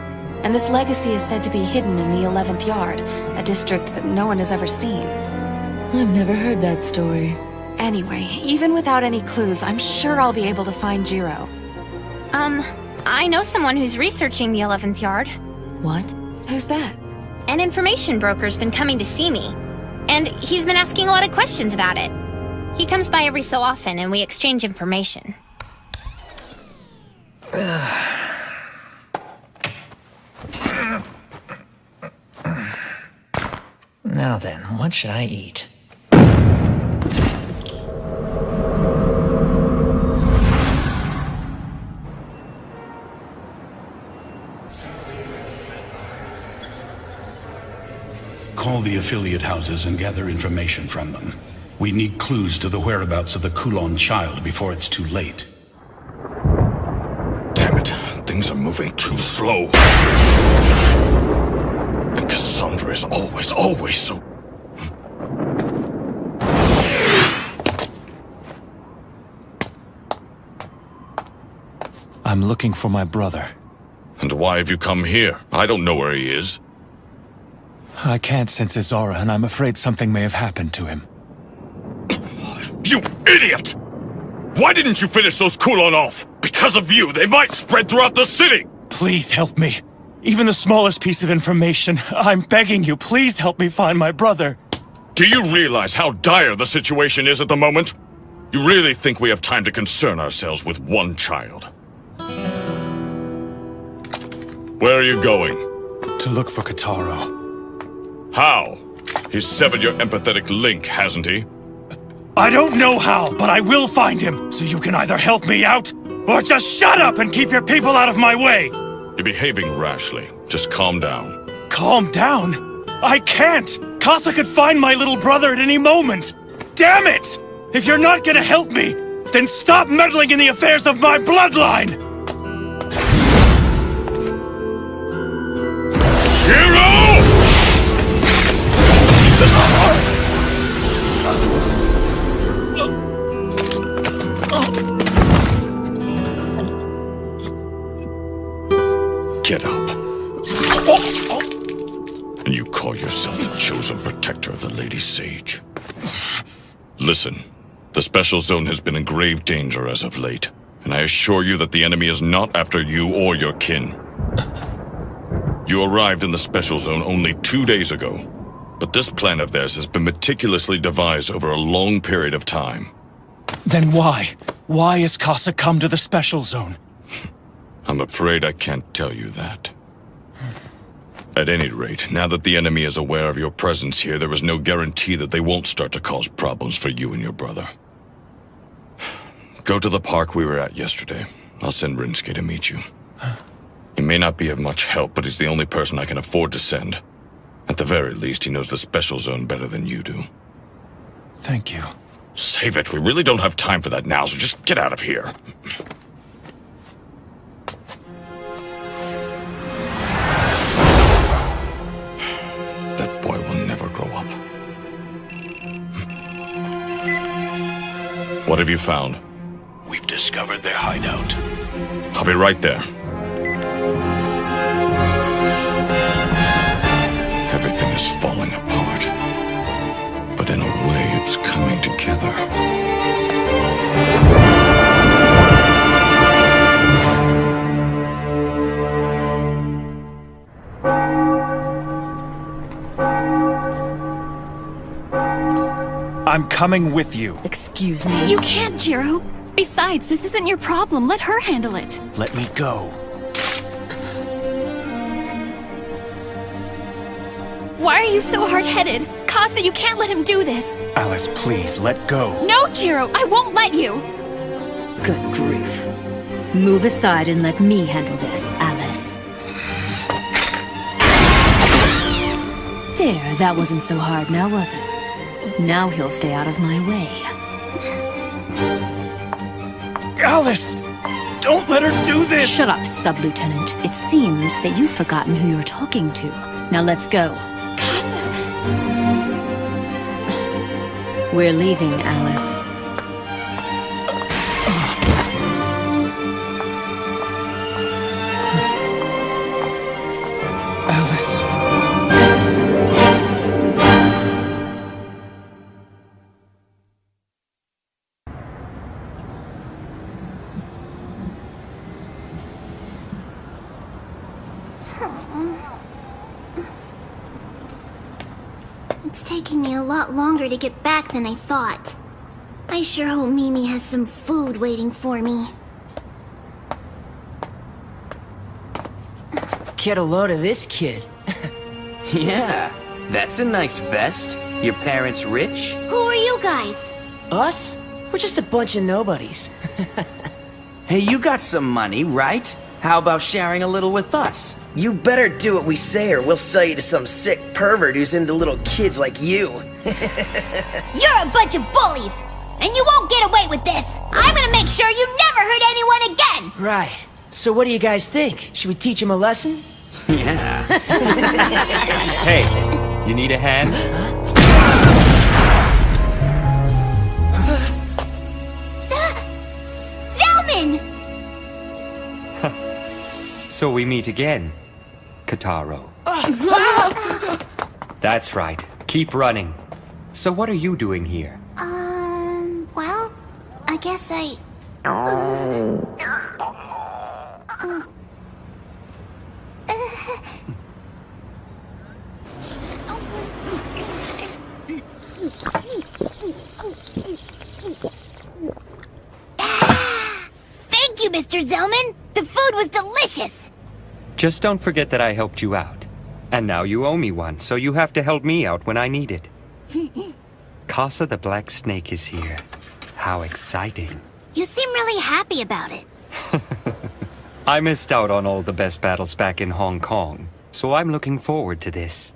And this legacy is said to be hidden in the 11th yard, a district that no one has ever seen. I've never heard that story. Anyway, even without any clues, I'm sure I'll be able to find Jiro. I know someone who's researching the 11th yard. What? Who's that? An information broker's been coming to see me. And he's been asking a lot of questions about it. He comes by every so often and we exchange information. Now then, what should I eat? Call the affiliate houses and gather information from them. We need clues to the whereabouts of the Kulon child before it's too late. Damn it, things are moving too slow. And Cassandra is always so... I'm looking for my brother. And why have you come here? I don't know where he is. I can't sense his aura, and I'm afraid something may have happened to him. You idiot! Why didn't you finish those Kulon off? Because of you, they might spread throughout the city! Please help me. Even the smallest piece of information. I'm begging you, please help me find my brother. Do you realize how dire the situation is at the moment? You really think we have time to concern ourselves with one child? Where are you going? To look for Kataro. How? He's severed your empathetic link, hasn't he? I don't know how, but I will find him. So you can either help me out, or just shut up and keep your people out of my way. You're behaving rashly. Just calm down. Calm down? I can't! Casa could find my little brother at any moment! Damn it! If you're not gonna help me, then stop meddling in the affairs of my bloodline! Jiro! Get up. And you call yourself the chosen protector of the Lady Sage. Listen, the special zone has been in grave danger as of late, and I assure you that the enemy is not after you or your kin. You arrived in the special zone only 2 days ago, but this plan of theirs has been meticulously devised over a long period of time. Then why? Why has Casa come to the special zone? I'm afraid I can't tell you that. At any rate, now that the enemy is aware of your presence here, there is no guarantee that they won't start to cause problems for you and your brother. Go to the park we were at yesterday. I'll send Rinsuke to meet you. He may not be of much help, but he's the only person I can afford to send. At the very least, he knows the special zone better than you do. Thank you. Save it. We really don't have time for that now, so just get out of here. That boy will never grow up. What have you found? We've discovered their hideout. I'll be right there. Everything is falling apart, but in a way it's coming together. I'm coming with you. Excuse me? You can't, Jiro. Besides, this isn't your problem. Let her handle it. Let me go. Why are you so hard-headed? Kasa, you can't let him do this. Alice, please, let go. No, Jiro, I won't let you. Good grief. Move aside and let me handle this, Alice. There, that wasn't so hard now, was it? Now he'll stay out of my way. Alice! Don't let her do this! Shut up, Sub-Lieutenant. It seems that you've forgotten who you're talking to. Now let's go. We're leaving, Alice. Alice. It's taking me a lot longer to get back than I thought. I sure hope Mimi has some food waiting for me. Get a load of this kid. Yeah, that's a nice vest. Your parents rich? Who are you guys? Us? We're just a bunch of nobodies. Hey, you got some money, right? How about sharing a little with us? You better do what we say or we'll sell you to some sick pervert who's into little kids like you. You're a bunch of bullies, and you won't get away with this. I'm gonna make sure you never hurt anyone again. Right. So what do you guys think? Should we teach him a lesson? Yeah. Hey, you need a hand? Zelman! So we meet again, Kataro. That's right. Keep running. So what are you doing here? Well, I guess I... Thank you, Mr. Zelman. The food was delicious. Just don't forget that I helped you out. And now you owe me one, so you have to help me out when I need it. Kasa the Black Snake is here. How exciting. You seem really happy about it. I missed out on all the best battles back in Hong Kong, so I'm looking forward to this.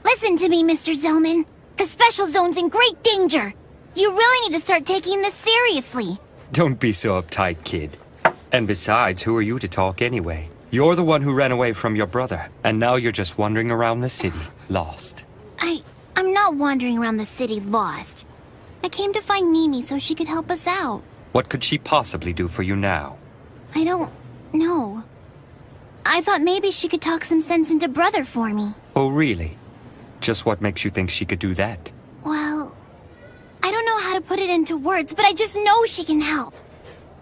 Listen to me, Mr. Zelman. The Special Zone's in great danger. You really need to start taking this seriously. Don't be so uptight, kid. And besides, who are you to talk anyway? You're the one who ran away from your brother, and now you're just wandering around the city, lost. I'm not wandering around the city lost. I came to find Mimi so she could help us out. What could she possibly do for you now? I don't know. I thought maybe she could talk some sense into Brother for me. Oh, really? Just what makes you think she could do that? Well, I don't know how to put it into words, but I just know she can help.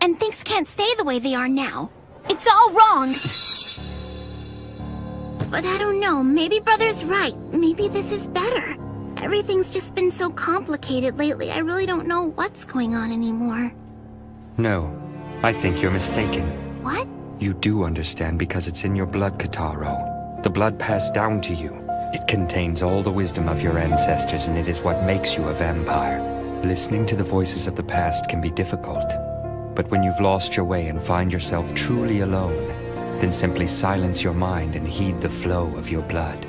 And things can't stay the way they are now. It's all wrong. But I don't know, maybe Brother's right. Maybe this is better. Everything's just been so complicated lately, I really don't know what's going on anymore. No, I think you're mistaken. What? You do understand because it's in your blood, Kataro. The blood passed down to you. It contains all the wisdom of your ancestors, and it is what makes you a vampire. Listening to the voices of the past can be difficult. But when you've lost your way and find yourself truly alone, then simply silence your mind and heed the flow of your blood.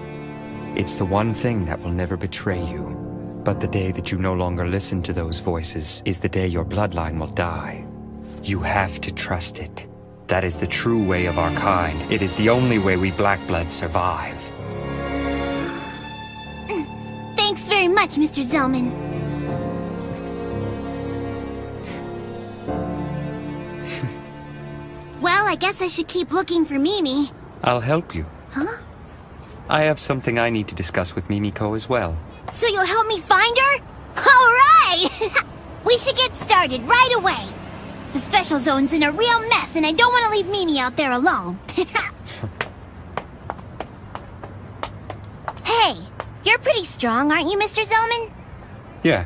It's the one thing that will never betray you. But the day that you no longer listen to those voices is the day your bloodline will die. You have to trust it. That is the true way of our kind. It is the only way we Black Bloods survive. Thanks very much, Mr. Zelman. Well, I guess I should keep looking for Mimi. I'll help you. Huh? I have something I need to discuss with Mimiko as well. So you'll help me find her? All right! We should get started right away. The Special Zone's in a real mess, and I don't want to leave Mimi out there alone. Hey, you're pretty strong, aren't you, Mr. Zelman? Yeah,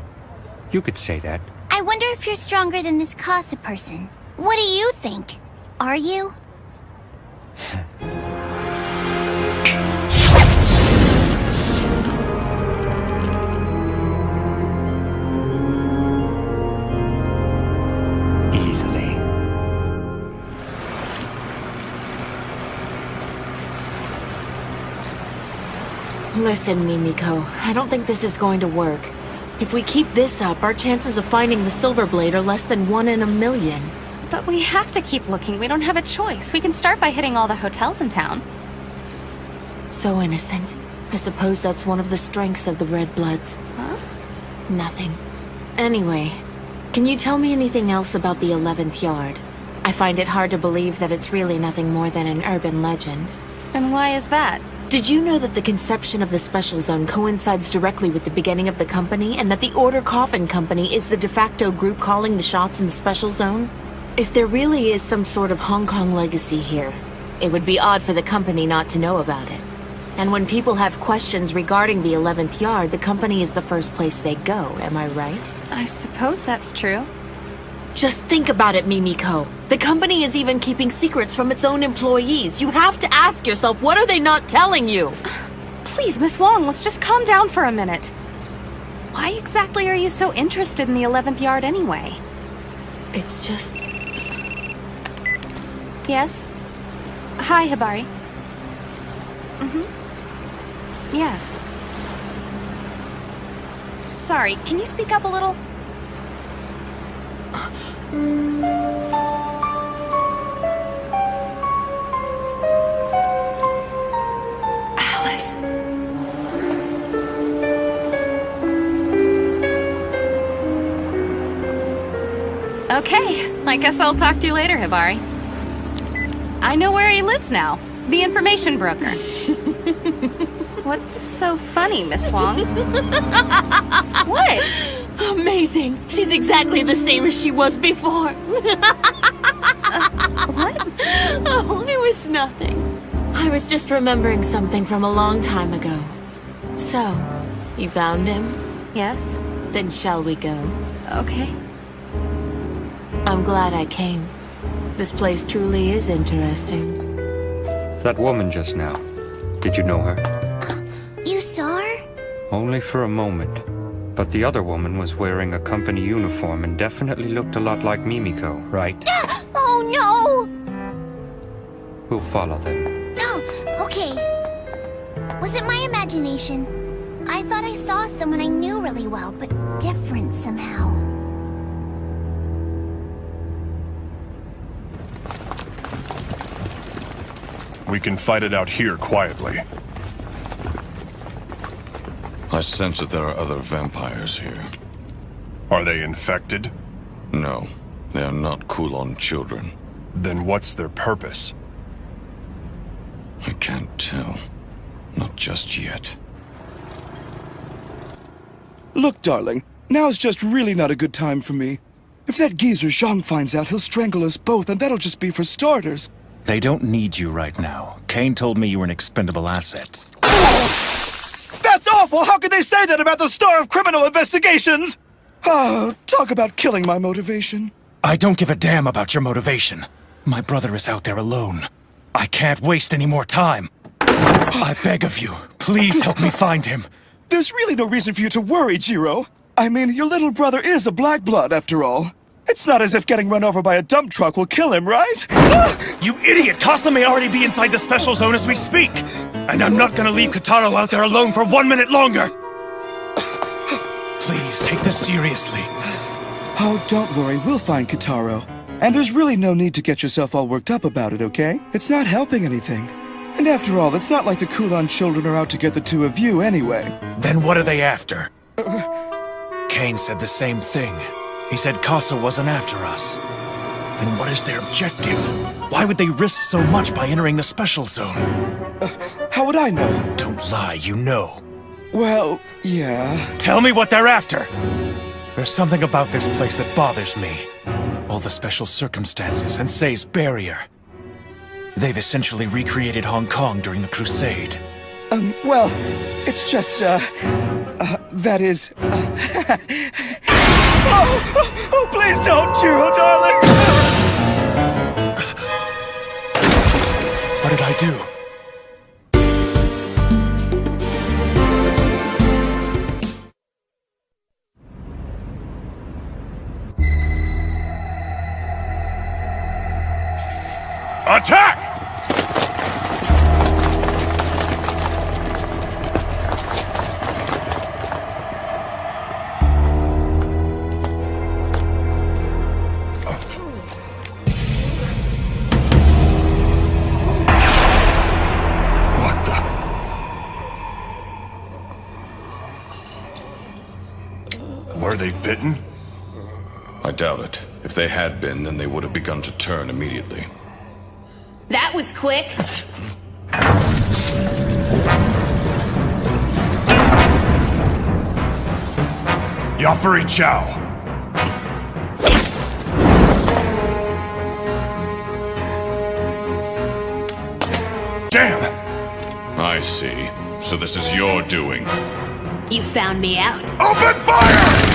You could say that. I wonder if you're stronger than this Casa person. What do you think? Are you? Easily. Listen, Mimiko, I don't think this is going to work. If we keep this up, our chances of finding the Silver Blade are less than 1 in a million. But we have to keep looking. We don't have a choice. We can start by hitting all the hotels in town. So innocent. I suppose that's one of the strengths of the Red Bloods. Huh? Nothing. Anyway, can you tell me anything else about the 11th Yard? I find it hard to believe that it's really nothing more than an urban legend. And why is that? Did you know that the conception of the Special Zone coincides directly with the beginning of the company, and that the Order Coffin Company is the de facto group calling the shots in the Special Zone? If there really is some sort of Hong Kong legacy here, it would be odd for the company not to know about it. And when people have questions regarding the 11th Yard, the company is the first place they go, am I right? I suppose that's true. Just think about it, Mimiko. The company is even keeping secrets from its own employees. You have to ask yourself, what are they not telling you? Please, Miss Wong, let's just calm down for a minute. Why exactly are you so interested in the 11th Yard anyway? It's just... Yes? Hi, Hibari. Yeah. Sorry, can you speak up a little? Alice. Okay, I guess I'll talk to you later, Hibari. I know where he lives now. The information broker. What's so funny, Miss Wong? What? Amazing. She's exactly the same as she was before. What? Oh, it was nothing. I was just remembering something from a long time ago. So, you found him? Yes. Then shall we go? Okay. I'm glad I came. This place truly is interesting. That woman just now. Did you know her? You saw her? Only for a moment. But the other woman was wearing a company uniform and definitely looked a lot like Mimiko, right? Oh no! We'll follow them. Oh, okay. Was it my imagination? I thought I saw someone I knew really well, but different somehow. We can fight it out here quietly. I sense that there are other vampires here. Are they infected? No, they are not Kulon children. Then what's their purpose? I can't tell. Not just yet. Look, darling, now's just really not a good time for me. If that geezer Zhang finds out, he'll strangle us both, and that'll just be for starters. They don't need you right now. Kane told me you were an expendable asset. That's awful! How could they say that about the star of criminal investigations? Oh, talk about killing my motivation. I don't give a damn about your motivation. My brother is out there alone. I can't waste any more time. I beg of you, please help me find him. There's really no reason for you to worry, Jiro. I mean, your little brother is a black blood, after all. It's not as if getting run over by a dump truck will kill him, right? You idiot! Casa may already be inside the Special Zone as we speak! And I'm not gonna leave Kataro out there alone for 1 minute longer! Please, take this seriously. Oh, don't worry, we'll find Kataro. And there's really no need to get yourself all worked up about it, okay? It's not helping anything. And after all, it's not like the Kulon children are out to get the two of you anyway. Then what are they after? Kane said the same thing. He said Casa wasn't after us. Then what is their objective? Why would they risk so much by entering the Special Zone? How would I know? Don't lie, you know. Well, yeah. Tell me what they're after! There's something about this place that bothers me. All the special circumstances and Sei's barrier. They've essentially recreated Hong Kong during the Crusade. Well, it's just, that is, Oh, please don't, Jiro, darling! What did I do? Attack! What the? Were they bitten? I doubt it. If they had been, then they would have begun to turn immediately. That was quick. Yafuri Chow! Damn! I see. So this is your doing. You found me out. Open fire!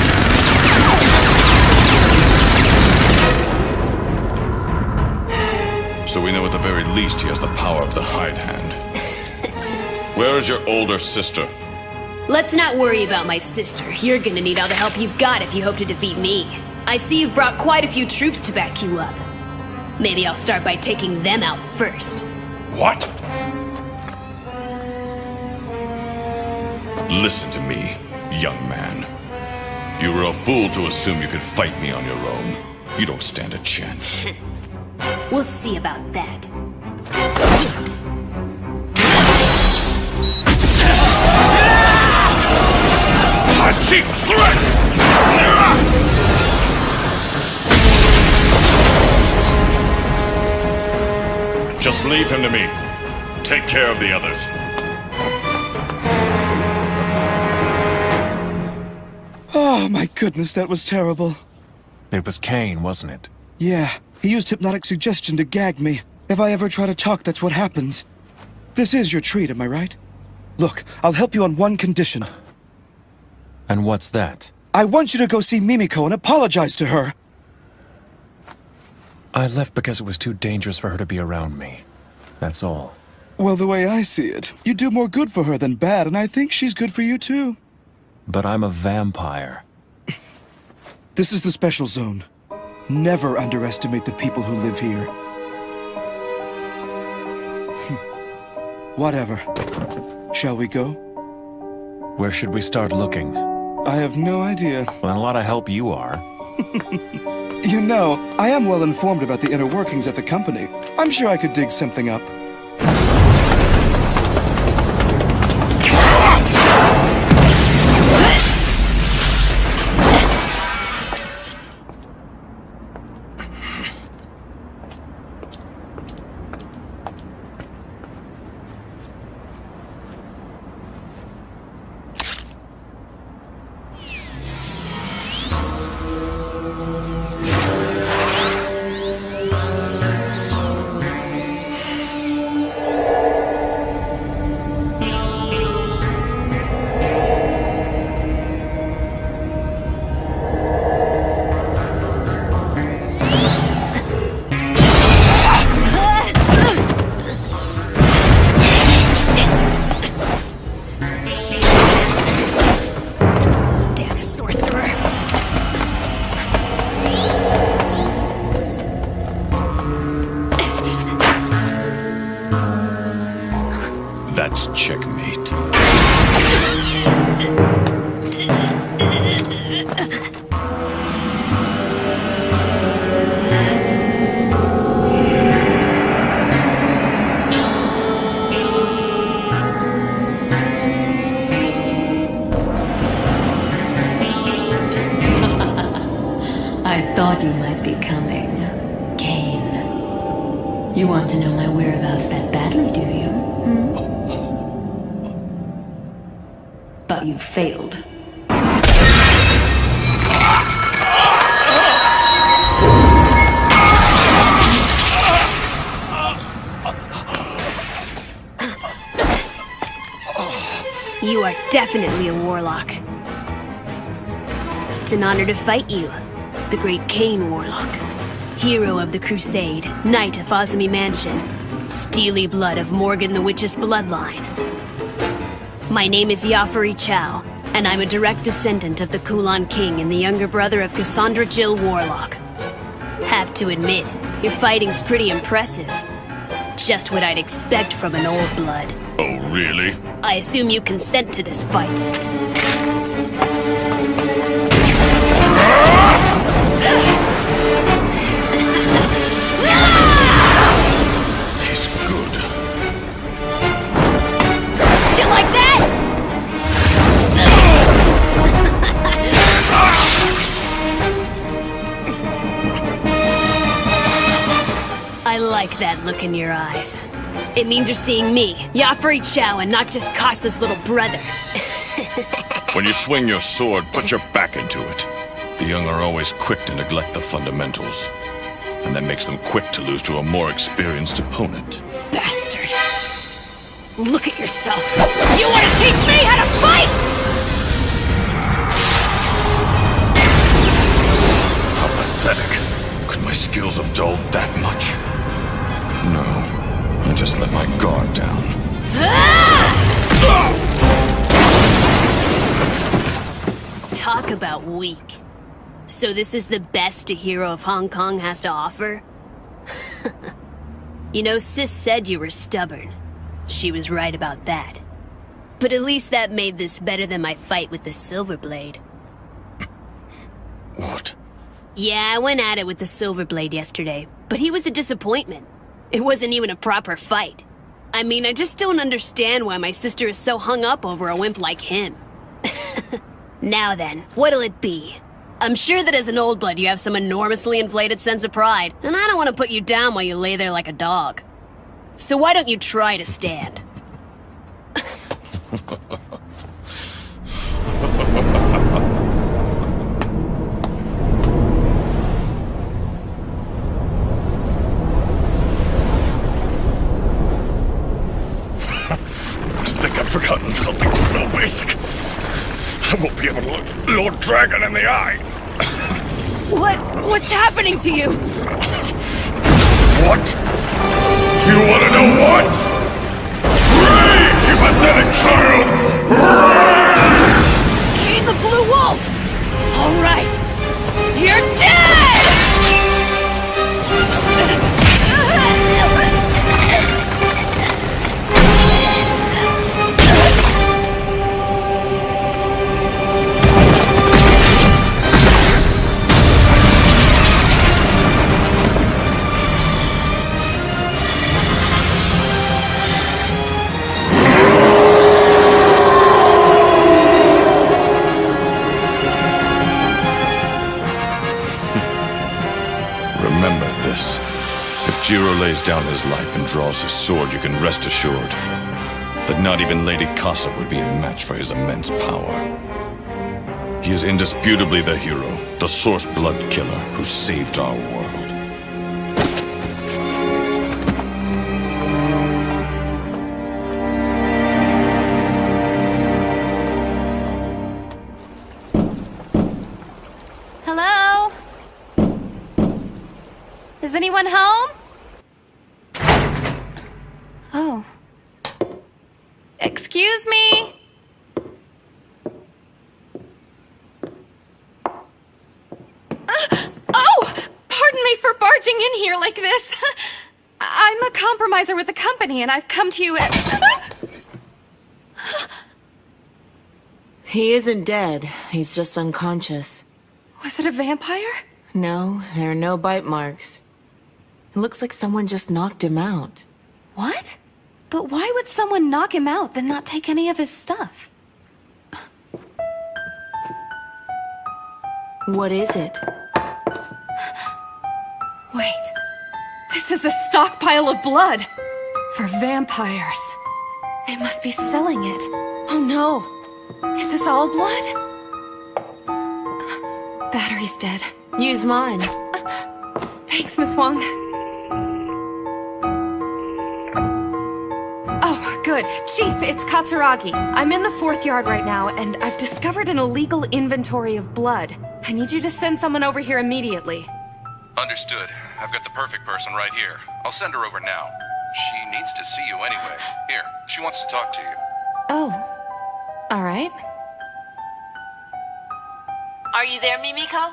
So we know at the very least he has the power of the hide hand. Where is your older sister? Let's not worry about my sister. You're gonna need all the help you've got if you hope to defeat me. I see you've brought quite a few troops to back you up. Maybe I'll start by taking them out first. What? Listen to me, young man. You were a fool to assume you could fight me on your own. You don't stand a chance. We'll see about that. My cheek slit! Just leave him to me. Take care of the others. Oh, my goodness, that was terrible. It was Kane, wasn't it? Yeah, he used hypnotic suggestion to gag me. If I ever try to talk, that's what happens. This is your treat, am I right? Look, I'll help you on one condition. And what's that? I want you to go see Mimiko and apologize to her. I left because it was too dangerous for her to be around me. That's all. Well, the way I see it, you do more good for her than bad, and I think she's good for you too. But I'm a vampire. This is the special zone. Never underestimate the people who live here. Whatever. Shall we go? Where should we start looking? I have no idea. Well, a lot of help you are. You know, I am well informed about the inner workings at the company. I'm sure I could dig something up. That's checkmate. I thought you might be coming, Kane. You want to know my whereabouts that badly, do you? But you failed. You are definitely a warlock. It's an honor to fight you, the great Cain Warlock. Hero of the Crusade, Knight of Ozami Mansion, steely blood of Morgan the Witch's bloodline. My name is Yafari Chow, and I'm a direct descendant of the Kulan King and the younger brother of Cassandra Jill Warlock. Have to admit, your fighting's pretty impressive. Just what I'd expect from an old blood. Oh, really? I assume you consent to this fight. He's good. Do you like that? I like that look in your eyes. It means you're seeing me, Yafari Chow, and not just Kasa's little brother. When you swing your sword, put your back into it. The young are always quick to neglect the fundamentals. And that makes them quick to lose to a more experienced opponent. Bastard. Look at yourself. You want to teach me how to fight?! How pathetic. Could my skills have dulled that much? No. I just let my guard down. Talk about weak. So this is the best a hero of Hong Kong has to offer? You know, Sis said you were stubborn. She was right about that. But at least that made this better than my fight with the Silver Blade. What? Yeah, I went at it with the Silver Blade yesterday, but he was a disappointment. It wasn't even a proper fight. I mean, I just don't understand why my sister is so hung up over a wimp like him. Now then, what'll it be? I'm sure that as an old blood you have some enormously inflated sense of pride, and I don't want to put you down while you lay there like a dog. So why don't you try to stand? I think I've forgotten something so basic. I won't be able to look Lord Dragon in the eye. What's happening to you? What? You want to know what? Rage, you pathetic child! Rage! King the Blue Wolf! All right, you're dead! Remember this. If Jiro lays down his life and draws his sword, you can rest assured that not even Lady Casa would be a match for his immense power. He is indisputably the hero, the Source Blood Killer who saved our world. Hello? Is anyone home? Oh. Excuse me? Oh! Pardon me for barging in here like this. I'm a compromiser with the company, and I've come to you at... He isn't dead. He's just unconscious. Was it a vampire? No, there are no bite marks. It looks like someone just knocked him out. What? But why would someone knock him out, then not take any of his stuff? What is it? Wait. This is a stockpile of blood. For vampires. They must be selling it. Oh no. Is this all blood? Battery's dead. Use mine. Thanks, Miss Wong. Oh, Good. Chief, it's Katsuragi. I'm in the 4th yard right now, and I've discovered an illegal inventory of blood. I need you to send someone over here immediately. Understood. I've got the perfect person right here. I'll send her over now. She needs to see you anyway. Here, she wants to talk to you. Oh. All right. Are you there, Mimiko?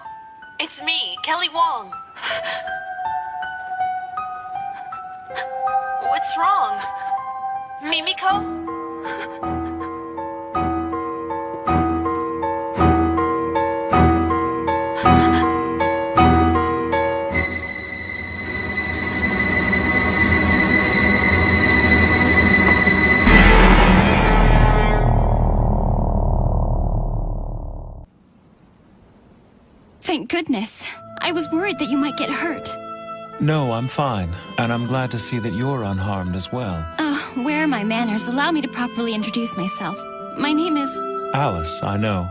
It's me, Kelly Wong. What's wrong? Mimiko? Thank goodness. I was worried that you might get hurt. No, I'm fine, and I'm glad to see that you're unharmed as well. Where are my manners? Allow me to properly introduce myself. My name is... Alice, I know.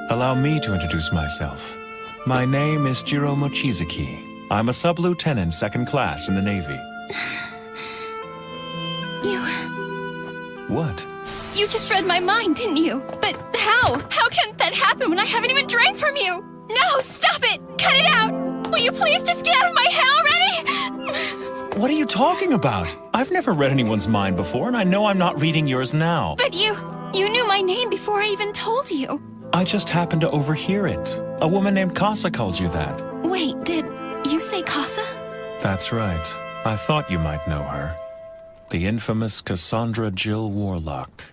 Allow me to introduce myself. My name is Jiro Mochizuki. I'm a sub-lieutenant, 2nd class in the Navy. What? You just read my mind, didn't you? But how? How can that happen when I haven't even drank from you? No, stop it! Cut it out! Will you please just get out of my head already? What are you talking about? I've never read anyone's mind before, and I know I'm not reading yours now. But you knew my name before I even told you. I just happened to overhear it. A woman named Casa called you that. Wait, did you say Casa? That's right. I thought you might know her. The infamous Cassandra Jill Warlock.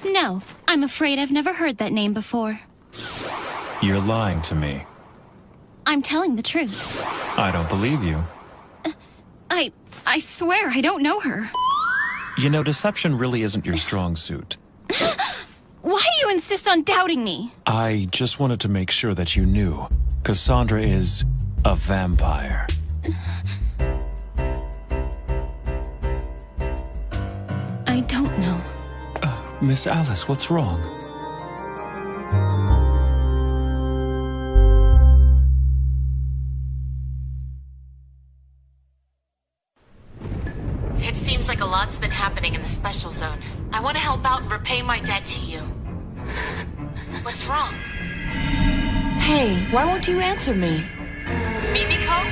No, I'm afraid I've never heard that name before. You're lying to me. I'm telling the truth. I don't believe you. I swear I don't know her. You know, deception really isn't your strong suit. Why do you insist on doubting me? I just wanted to make sure that you knew. Cassandra is a vampire. I don't know. Miss Alice, what's wrong? It seems like a lot's been happening in the special zone. I want to help out and repay my debt to you. What's wrong? Hey, why won't you answer me? Mimiko?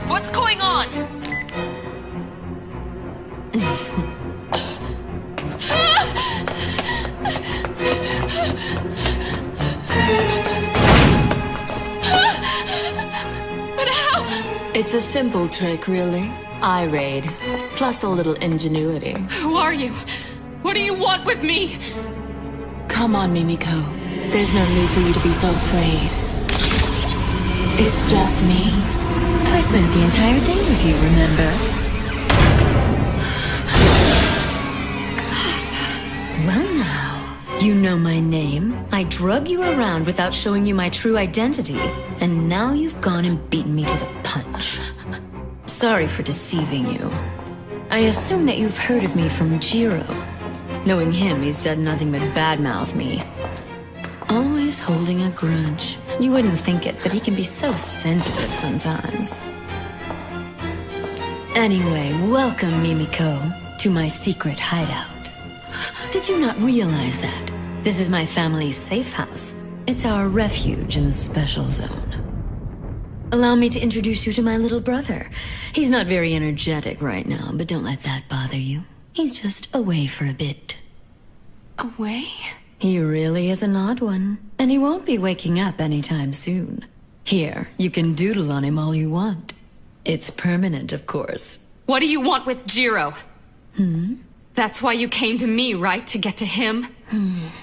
What's going on? But how? It's a simple trick, really. Eye raid, plus a little ingenuity. Who are you? What do you want with me? Come on, Mimiko. There's no need for you to be so afraid. It's just me. I spent the entire day with you, remember? Well now, you know my name. I drug you around without showing you my true identity, and now you've gone and beaten me to the punch. Sorry for deceiving you. I assume that you've heard of me from Jiro. Knowing him, he's done nothing but badmouth me. Always holding a grudge. You wouldn't think it, but he can be so sensitive sometimes. Anyway, welcome, Mimiko, to my secret hideout. Did you not realize that? This is my family's safe house. It's our refuge in the special zone. Allow me to introduce you to my little brother. He's not very energetic right now, but don't let that bother you. He's just away for a bit. Away? He really is an odd one, and he won't be waking up anytime soon. Here, you can doodle on him all you want. It's permanent, of course. What do you want with Jiro? That's why you came to me, right? To get to him?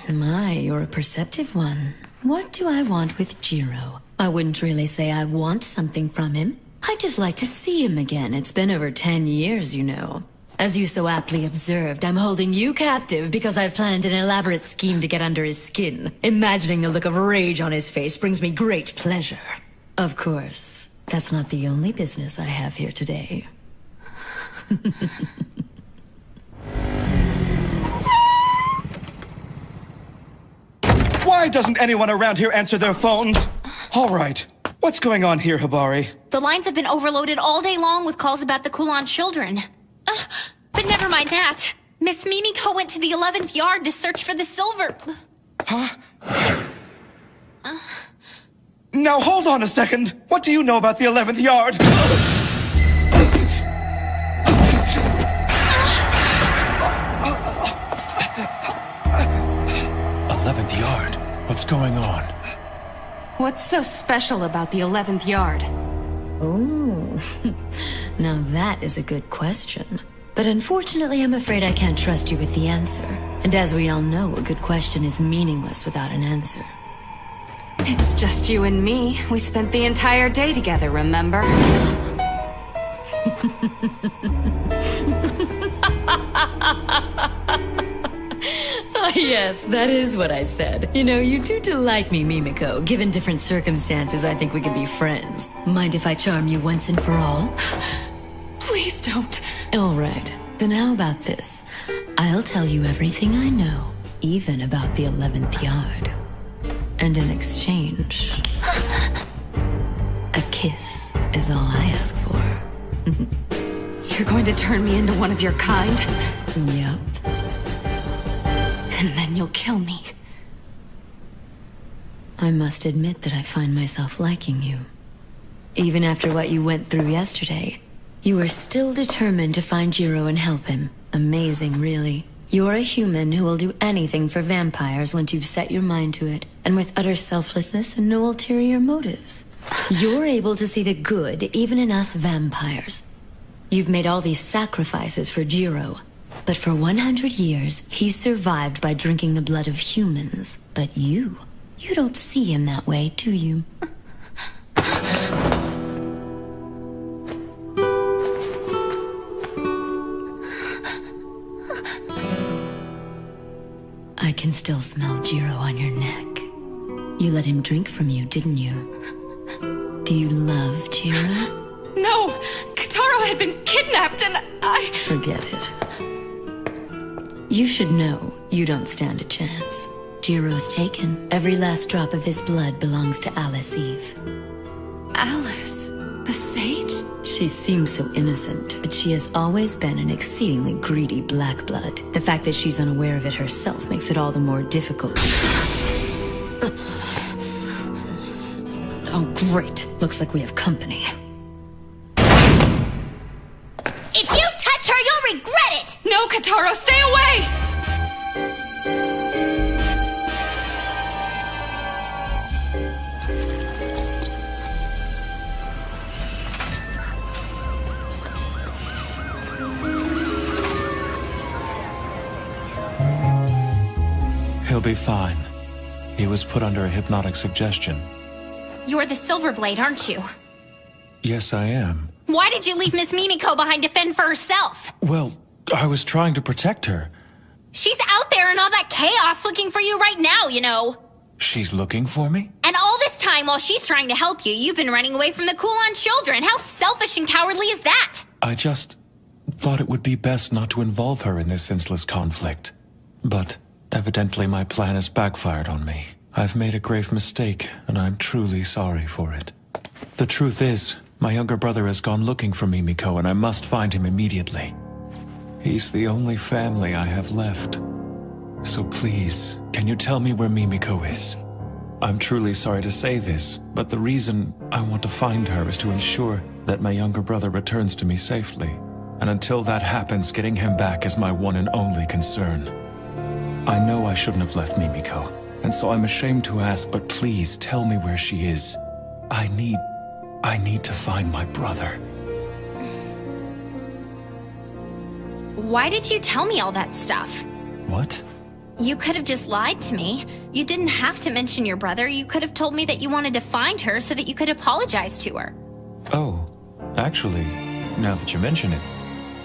My, you're a perceptive one. What do I want with Jiro? I wouldn't really say I want something from him. I'd just like to see him again. It's been over 10 years, you know. As you so aptly observed, I'm holding you captive because I've planned an elaborate scheme to get under his skin. Imagining the look of rage on his face brings me great pleasure. Of course, that's not the only business I have here today. Why doesn't anyone around here answer their phones? All right. What's going on here, Hibari? The lines have been overloaded all day long with calls about the Kulon children. But never mind that. Miss Mimiko went to the 11th yard to search for the silver. Huh? Now hold on a second. What do you know about the 11th yard? 11th yard? What's going on? What's so special about the 11th yard? Oh, now that is a good question. But unfortunately, I'm afraid I can't trust you with the answer. And as we all know, a good question is meaningless without an answer. It's just you and me. We spent the entire day together, remember? Ah, yes, that is what I said. You know, you do delight me, Mimiko. Given different circumstances, I think we could be friends. Mind if I charm you once and for all? Please don't. All right, then how about this? I'll tell you everything I know, even about the 11th yard. And in exchange, a kiss is all I ask for. You're going to turn me into one of your kind? Yep. And then you'll kill me. I must admit that I find myself liking you. Even after what you went through yesterday, you are still determined to find Jiro and help him. Amazing, really. You're a human who will do anything for vampires once you've set your mind to it, and with utter selflessness and no ulterior motives. You're able to see the good even in us vampires. You've made all these sacrifices for Jiro, but for 100 years, he's survived by drinking the blood of humans. But you don't see him that way, do you? I can still smell Jiro on your neck. You let him drink from you, didn't you? Do you love Jiro? No! Kataro had been kidnapped and I... Forget it. You should know you don't stand a chance. Jiro's taken. Every last drop of his blood belongs to Alice Eve. Alice? The sage? She seems so innocent, but she has always been an exceedingly greedy black blood. The fact that she's unaware of it herself makes it all the more difficult. Oh, great. Looks like we have company. If you touch her, you'll regret it! No, Kataro, stay away! He'll be fine. He was put under a hypnotic suggestion. You're the Silverblade, aren't you? Yes, I am. Why did you leave Miss Mimiko behind to fend for herself? Well, I was trying to protect her. She's out there in all that chaos looking for you right now, you know. She's looking for me? And all this time while she's trying to help you, you've been running away from the Kulon children. How selfish and cowardly is that? I just thought it would be best not to involve her in this senseless conflict. But evidently my plan has backfired on me. I've made a grave mistake, and I'm truly sorry for it. The truth is, my younger brother has gone looking for Mimiko, and I must find him immediately. He's the only family I have left. So please, can you tell me where Mimiko is? I'm truly sorry to say this, but the reason I want to find her is to ensure that my younger brother returns to me safely. And until that happens, getting him back is my one and only concern. I know I shouldn't have left Mimiko, and so I'm ashamed to ask, but please tell me where she is. I need to find my brother. Why did you tell me all that stuff? What? You could have just lied to me. You didn't have to mention your brother. You could have told me that you wanted to find her so that you could apologize to her. Oh, actually, now that you mention it,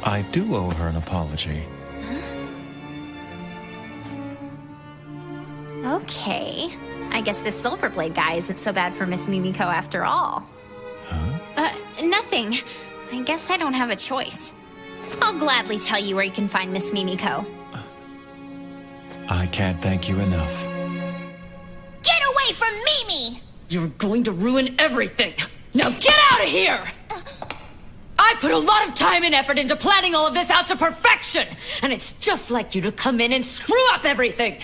I do owe her an apology. Okay. I guess this Silverblade guy isn't so bad for Miss Mimiko after all. Huh? Nothing. I guess I don't have a choice. I'll gladly tell you where you can find Miss Mimiko. I can't thank you enough. You're going to ruin everything! Now get out of here! I put a lot of time and effort into planning all of this out to perfection! And it's just like you to come in and screw up everything!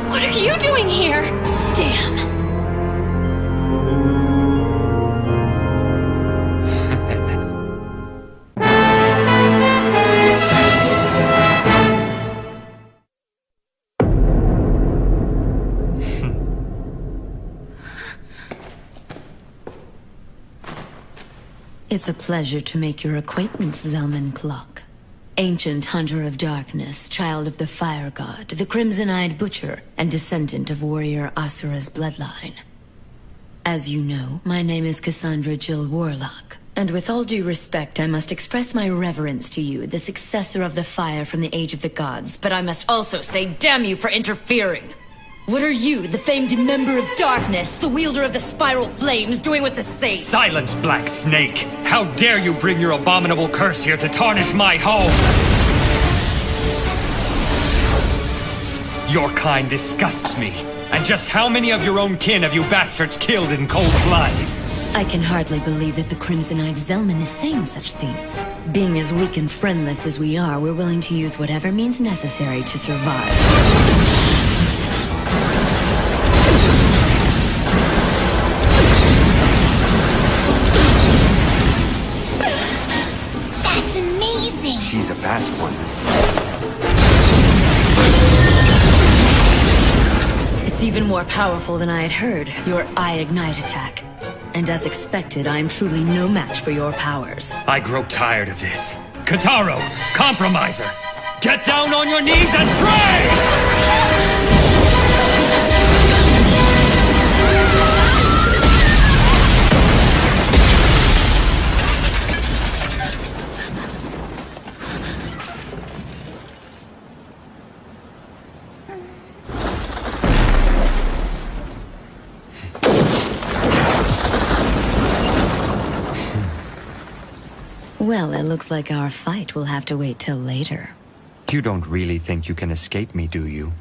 What are you doing here? Damn. It's a pleasure to make your acquaintance, Zelman Clock. Ancient hunter of darkness, child of the fire god, the crimson-eyed butcher, and descendant of warrior Asura's bloodline. As you know, my name is Cassandra Jill Warlock, and with all due respect, I must express my reverence to you, the successor of the fire from the Age of the Gods, but I must also say damn you for interfering! What are you, the famed member of darkness, the wielder of the spiral flames, doing with the sage? Silence, Black Snake! How dare you bring your abominable curse here to tarnish my home! Your kind disgusts me. And just how many of your own kin have you bastards killed in cold blood? I can hardly believe that the crimson-eyed Zelman is saying such things. Being as weak and friendless as we are, we're willing to use whatever means necessary to survive. She's a fast one. It's even more powerful than I had heard, your Eye Ignite attack. And as expected, I am truly no match for your powers. I grow tired of this. Kataro, compromiser! Get down on your knees and pray! Well, it looks like our fight will have to wait till later. You don't really think you can escape me, do you?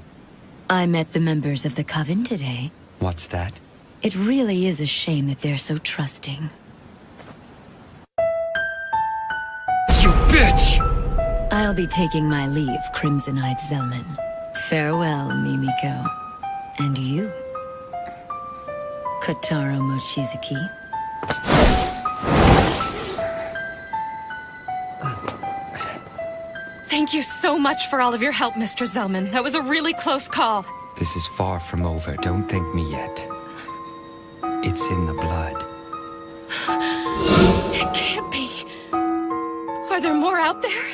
I met the members of the Coven today. What's that? It really is a shame that they're so trusting. You bitch! I'll be taking my leave, Crimson-Eyed Zelman. Farewell, Mimiko. And you, Kotaro Mochizuki. Thank you so much for all of your help, Mr. Zelman. That was a really close call. This is far from over. Don't thank me yet. It's in the blood. It can't be. Are there more out there?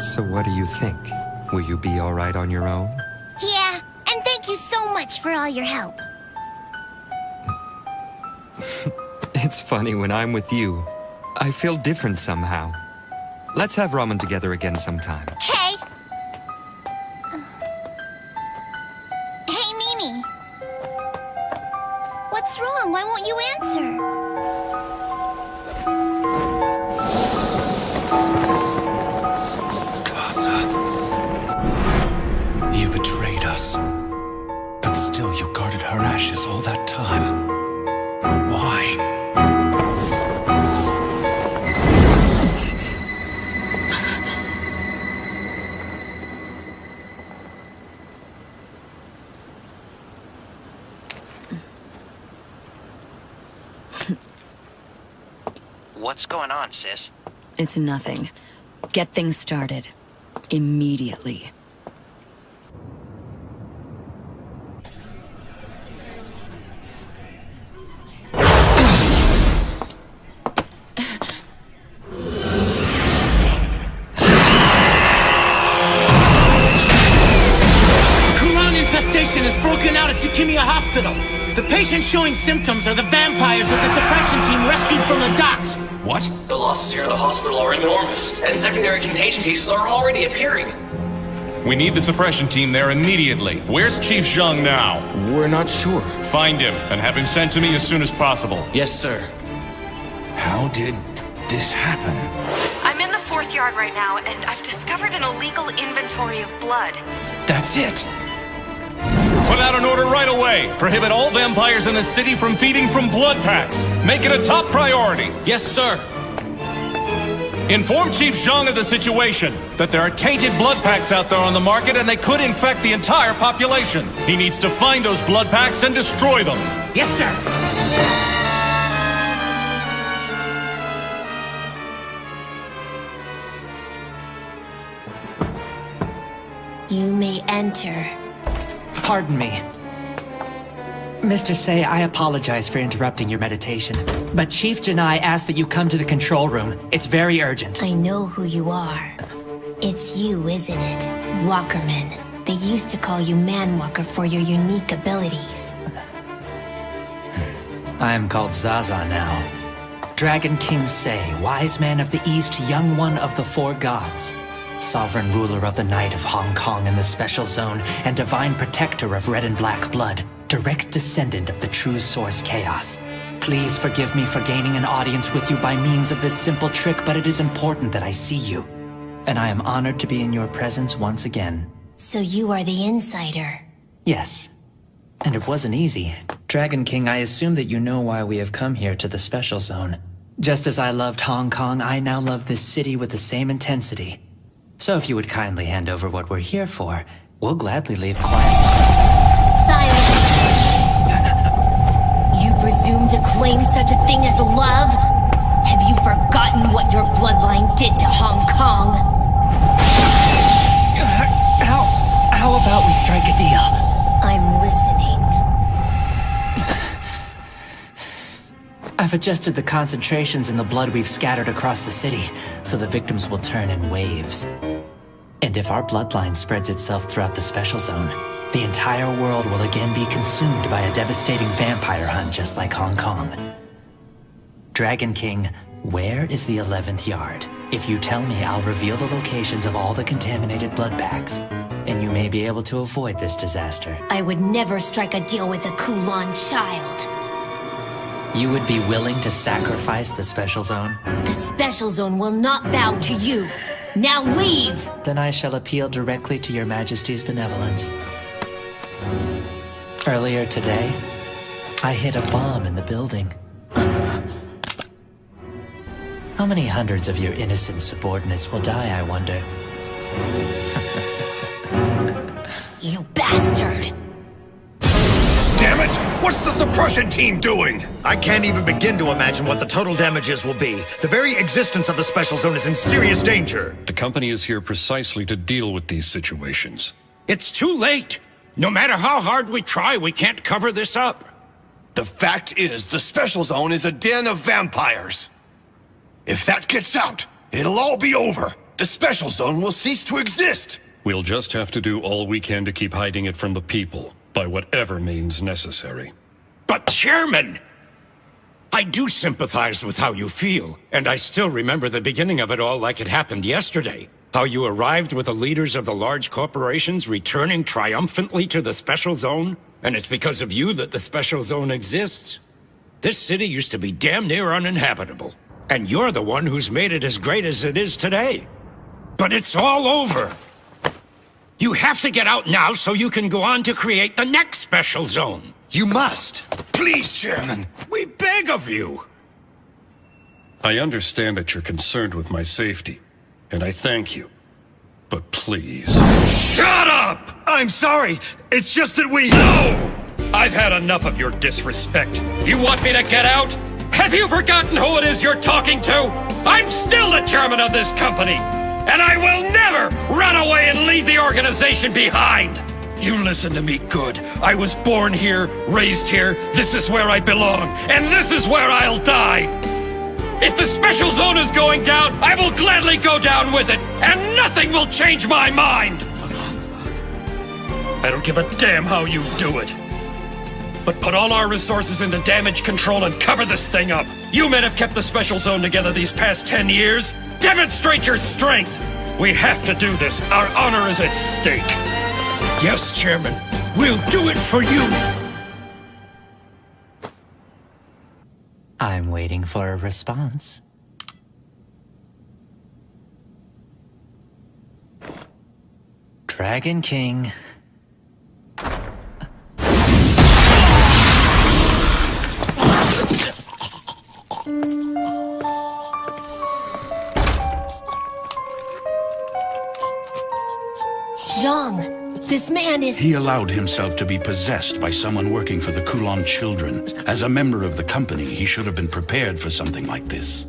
So what do you think? Will you be all right on your own? Yeah, and thank you so much for all your help. It's funny, when I'm with you, I feel different somehow. Let's have ramen together again sometime. Okay. Hey, Mimi. What's wrong? Why won't you answer? Casa. You betrayed us. But still you guarded her ashes all that time. Why? What's going on, sis? It's nothing. Get things started. Immediately. Infestation has broken out at Tsukimiya Hospital. The patients showing symptoms are the vampires that the suppression team rescued from the docks. What? The losses here at the hospital are enormous, and secondary contagion cases are already appearing. We need the suppression team there immediately. Where's Chief Zhang now? We're not sure. Find him and have him sent to me as soon as possible. Yes, sir. How did this happen? I'm in the 4th yard right now, and I've discovered an illegal inventory of blood. That's it. Put out an order right away. Prohibit all vampires in the city from feeding from blood packs. Make it a top priority. Yes, sir. Inform Chief Zhang of the situation, that there are tainted blood packs out there on the market and they could infect the entire population. He needs to find those blood packs and destroy them. Yes, sir. You may enter. Pardon me. Mr. Say, I apologize for interrupting your meditation, but Chief Janai asked that you come to the control room. It's very urgent. I know who you are. It's you, isn't it? Walkerman. They used to call you Manwalker for your unique abilities. I am called Zaza now. Dragon King Say, wise man of the East, young one of the 4 gods. Sovereign ruler of the Night of Hong Kong and the Special Zone, and divine protector of red and black blood. Direct descendant of the true source Chaos. Please forgive me for gaining an audience with you by means of this simple trick, but it is important that I see you. And I am honored to be in your presence once again. So you are the insider. Yes. And it wasn't easy. Dragon King, I assume that you know why we have come here to the Special Zone. Just as I loved Hong Kong, I now love this city with the same intensity. So if you would kindly hand over what we're here for, we'll gladly leave quietly. Silence! You presume to claim such a thing as love? Have you forgotten what your bloodline did to Hong Kong? How about we strike a deal? I'm listening. I've adjusted the concentrations in the blood we've scattered across the city, so the victims will turn in waves. And if our bloodline spreads itself throughout the Special Zone, the entire world will again be consumed by a devastating vampire hunt just like Hong Kong. Dragon King, where is the 11th yard? If you tell me, I'll reveal the locations of all the contaminated blood packs, and you may be able to avoid this disaster. I would never strike a deal with a Kulon child. You would be willing to sacrifice the Special Zone? The Special Zone will not bow to you. Now leave! Then I shall appeal directly to your Majesty's benevolence. Earlier today, I hid a bomb in the building. How many hundreds of your innocent subordinates will die, I wonder? You bastard! Damn it! What's the suppression team doing? I can't even begin to imagine what the total damages will be. The very existence of the Special Zone is in serious danger. The company is here precisely to deal with these situations. It's too late. No matter how hard we try, we can't cover this up. The fact is, the Special Zone is a den of vampires. If that gets out, it'll all be over. The Special Zone will cease to exist. We'll just have to do all we can to keep hiding it from the people, by whatever means necessary. But Chairman, I do sympathize with how you feel, and I still remember the beginning of it all like it happened yesterday. How you arrived with the leaders of the large corporations returning triumphantly to the Special Zone, and it's because of you that the Special Zone exists. This city used to be damn near uninhabitable, and you're the one who's made it as great as it is today. But it's all over. You have to get out now so you can go on to create the next Special Zone. You must. Please, Chairman. We beg of you. I understand that you're concerned with my safety, and I thank you. But please... Shut up! I'm sorry. It's just that we... No! I've had enough of your disrespect. You want me to get out? Have you forgotten who it is you're talking to? I'm still the chairman of this company, and I will never run away and leave the organization behind. You listen to me good. I was born here, raised here. This is where I belong, and this is where I'll die. If the Special Zone is going down, I will gladly go down with it, and nothing will change my mind. I don't give a damn how you do it. But put all our resources into damage control and cover this thing up. You men have kept the Special Zone together these past 10 years. Demonstrate your strength. We have to do this. Our honor is at stake. Yes, Chairman. We'll do it for you. I'm waiting for a response. Dragon King. Zhang, this man is... He allowed himself to be possessed by someone working for the Kulon children. As a member of the company, he should have been prepared for something like this.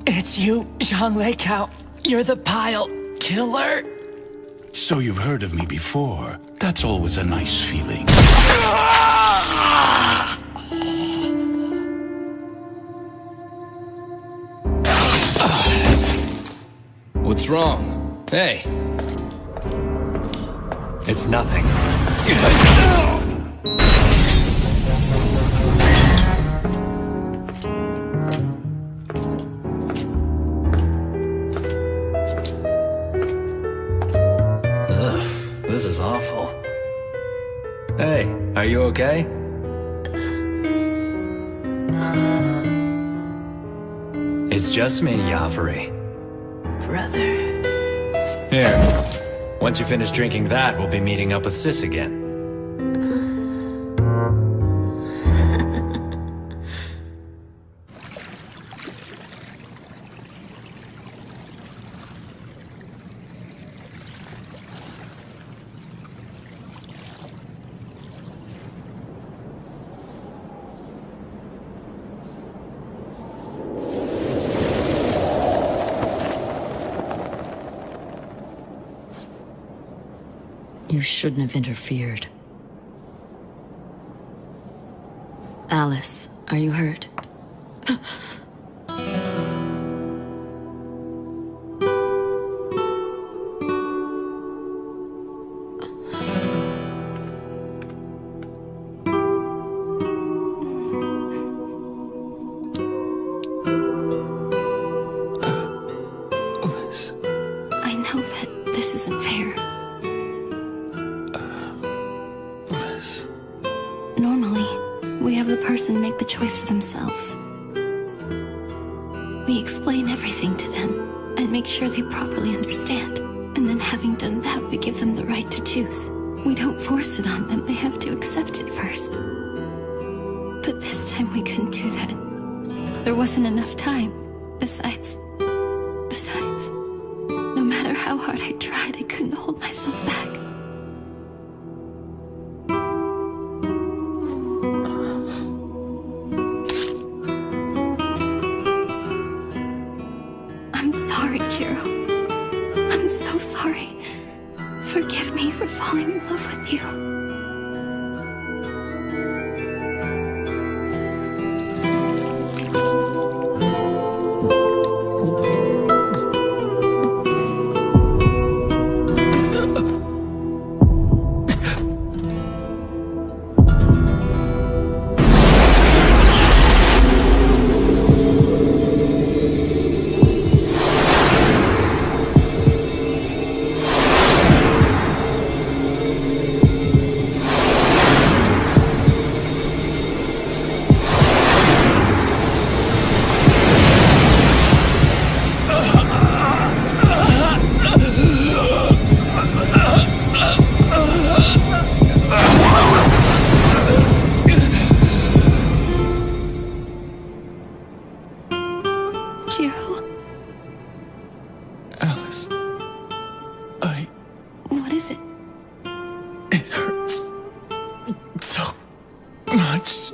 It's you, Zhang Leikao. You're the pile killer. So you've heard of me before. That's always a nice feeling. What's wrong? Hey. It's nothing. Ugh, this is awful. Hey, are you okay? It's just me, Yafari. Brother. Here. Once you finish drinking that, we'll be meeting up with Sis again. You shouldn't have interfered. Alice, are you hurt? I know that this isn't fair. Normally, we have the person make the choice for themselves. We explain everything to them and make sure they properly understand. And then having done that, we give them the right to choose. We don't force it on them, they have to accept it first. But this time we couldn't do that. There wasn't enough time. Besides, no matter how hard I tried, I couldn't hold myself back. I'm sorry, Jiro. I'm so sorry. Forgive me for falling in love with you. Alice, What is it? It hurts so much.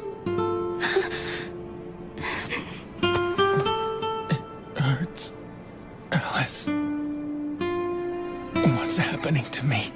It hurts. Alice, what's happening to me?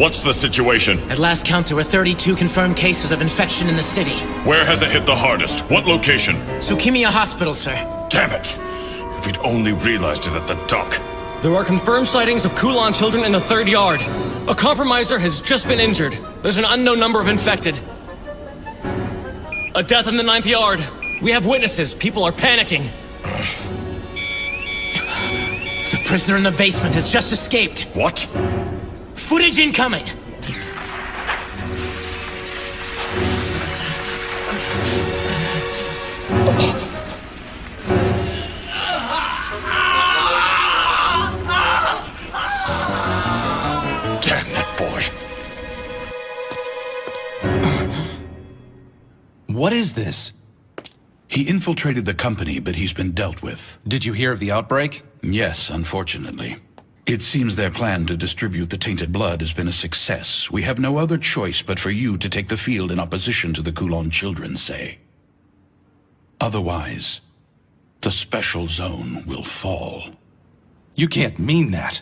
What's the situation? At last count, there were 32 confirmed cases of infection in the city. Where has it hit the hardest? What location? Tsukimiya Hospital, sir. Damn it! If we'd only realized it at the dock. There are confirmed sightings of Kulan children in the 3rd yard. A compromiser has just been injured. There's an unknown number of infected. A death in the 9th yard. We have witnesses. People are panicking. The prisoner in the basement has just escaped. What? Footage incoming! Damn that boy. What is this? He infiltrated the company, but he's been dealt with. Did you hear of the outbreak? Yes, unfortunately. It seems their plan to distribute the tainted blood has been a success. We have no other choice but for you to take the field in opposition to the Kulan children, say. Otherwise, the special zone will fall. You can't mean that.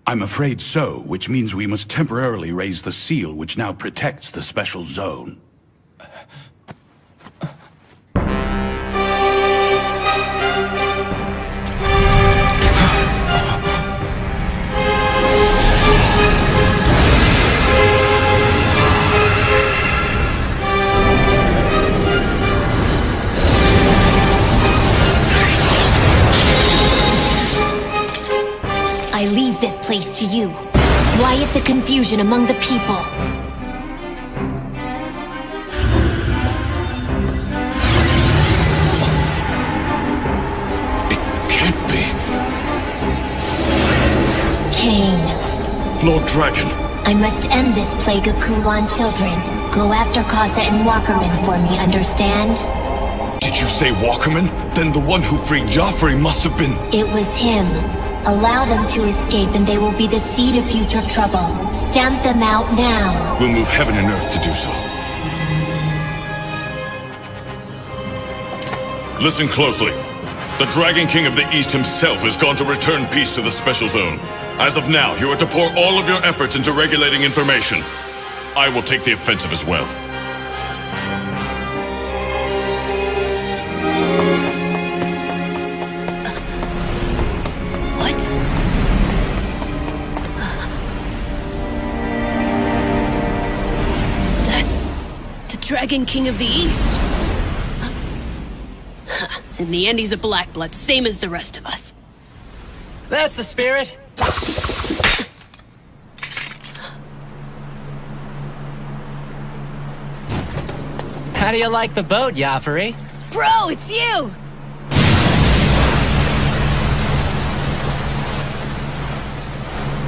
I'm afraid so, which means we must temporarily raise the seal which now protects the special zone. I leave this place to you. Quiet the confusion among the people. It can't be. Cain. Lord Dragon. I must end this plague of Kulan children. Go after Kasa and Walkerman for me, understand? Did you say Walkerman? Then the one who freed Joffrey must have been... It was him. Allow them to escape and they will be the seed of future trouble. Stamp them out now. We'll move heaven and earth to do so. Listen closely. The Dragon King of the East himself has gone to return peace to the Special Zone. As of now, you are to pour all of your efforts into regulating information. I will take the offensive as well. Dragon King of the East. In the end, he's a black blood, same as the rest of us. That's the spirit. How do you like the boat, Joffrey? Bro, it's you!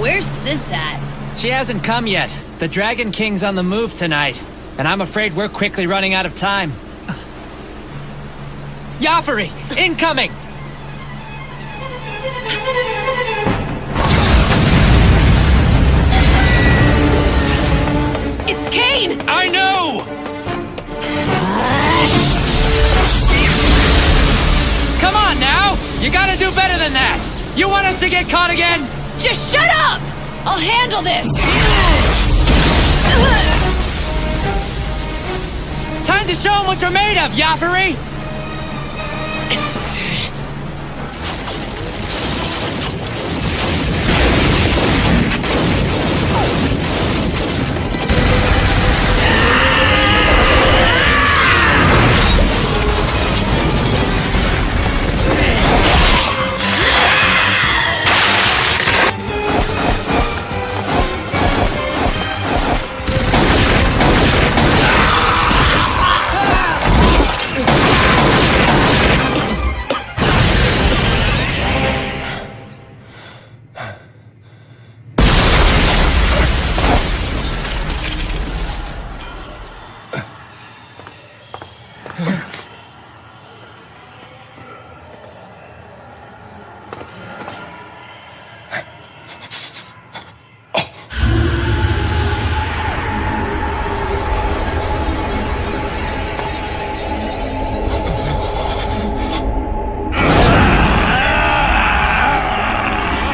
Where's Sis at? She hasn't come yet. The Dragon King's on the move tonight. And I'm afraid we're quickly running out of time. Joffrey, incoming! It's Cain! I know! Come on now! You gotta do better than that! You want us to get caught again? Just shut up! I'll handle this! Time to show them what you're made of, Joffrey!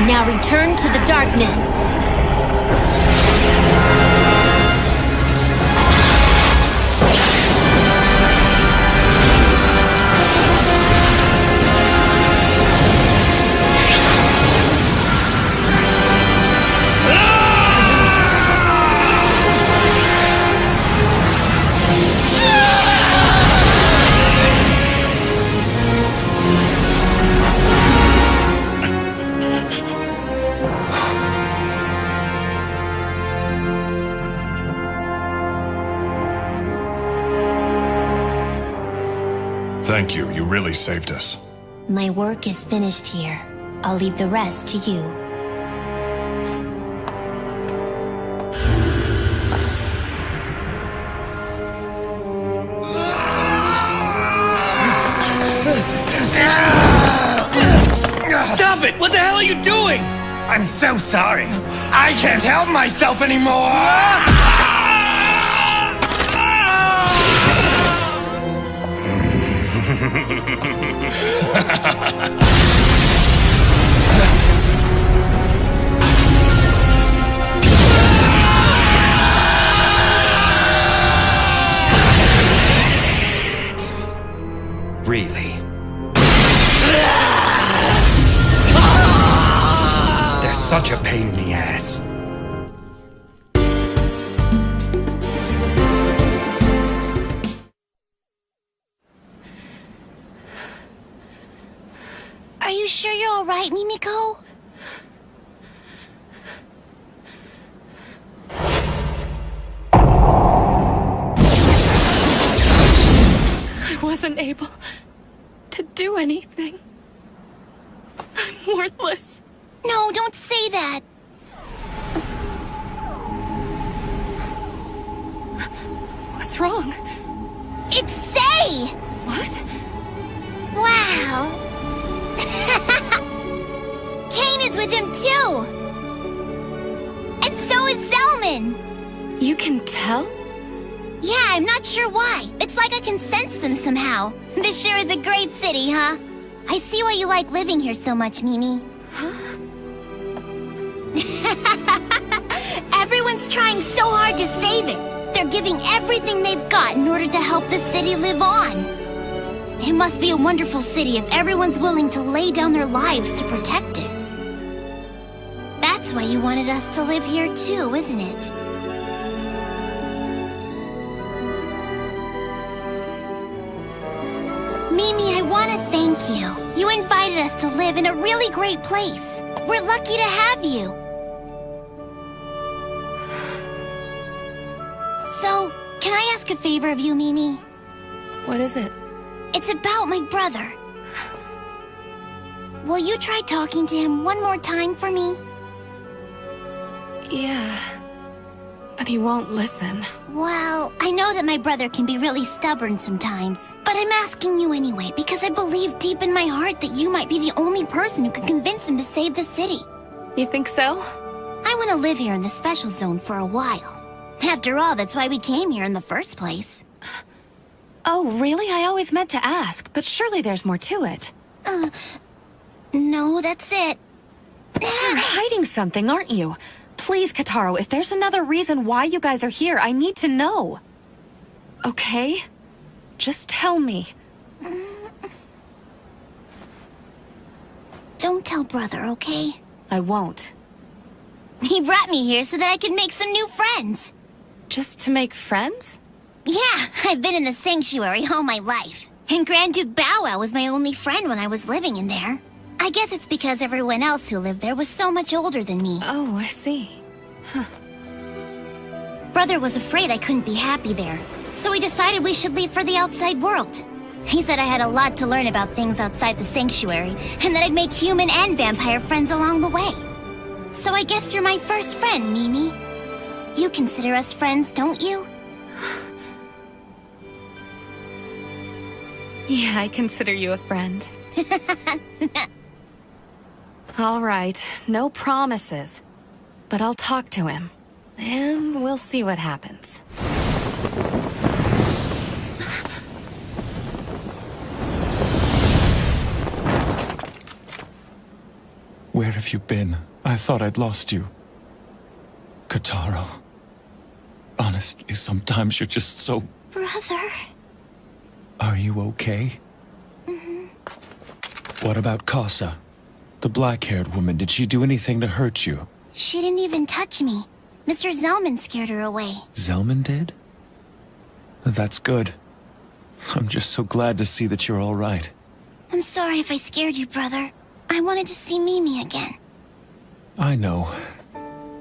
Now return to the darkness. Thank you. You really saved us. My work is finished here. I'll leave the rest to you. Stop it! What the hell are you doing? I'm so sorry. I can't help myself anymore! Really? They're such a pain in the ass. Are you sure you're all right, Mimiko? I wasn't able to do anything. I'm worthless. No, don't say that. What's wrong? It's Say! What? Wow. Kane is with him too! And so is Zelman! You can tell? Yeah, I'm not sure why. It's like I can sense them somehow. This sure is a great city, huh? I see why you like living here so much, Mimi. Everyone's trying so hard to save it. They're giving everything they've got in order to help the city live on. It must be a wonderful city if everyone's willing to lay down their lives to protect it. That's why you wanted us to live here too, isn't it? Mimi, I want to thank you. You invited us to live in a really great place. We're lucky to have you. So, can I ask a favor of you, Mimi? What is it? It's about my brother. Will you try talking to him one more time for me? Yeah. But he won't listen. Well, I know that my brother can be really stubborn sometimes. But I'm asking you anyway, because I believe deep in my heart that you might be the only person who could convince him to save the city. You think so? I want to live here in the special zone for a while. After all, that's why we came here in the first place. Oh, really? I always meant to ask, but surely there's more to it. No, that's it. You're hiding something, aren't you? Please, Kataro, if there's another reason why you guys are here, I need to know. Okay? Just tell me. Don't tell brother, okay? I won't. He brought me here so that I could make some new friends. Just to make friends? Yeah, I've been in the sanctuary all my life. And Grand Duke Bow Wow was my only friend when I was living in there. I guess it's because everyone else who lived there was so much older than me. Oh, I see. Huh. Brother was afraid I couldn't be happy there, so we decided we should leave for the outside world. He said I had a lot to learn about things outside the sanctuary, and that I'd make human and vampire friends along the way. So I guess you're my first friend, Mimi. You consider us friends, don't you? Yeah, I consider you a friend. All right, no promises. But I'll talk to him. And we'll see what happens. Where have you been? I thought I'd lost you. Kataro. Honestly, sometimes you're just so... Brother. Are you okay? What about Casa? The black-haired woman, did she do anything to hurt you? She didn't even touch me. Mr. Zelman scared her away. Zelman did? That's good. I'm just so glad to see that you're all right. I'm sorry if I scared you, brother. I wanted to see Mimi again. I know.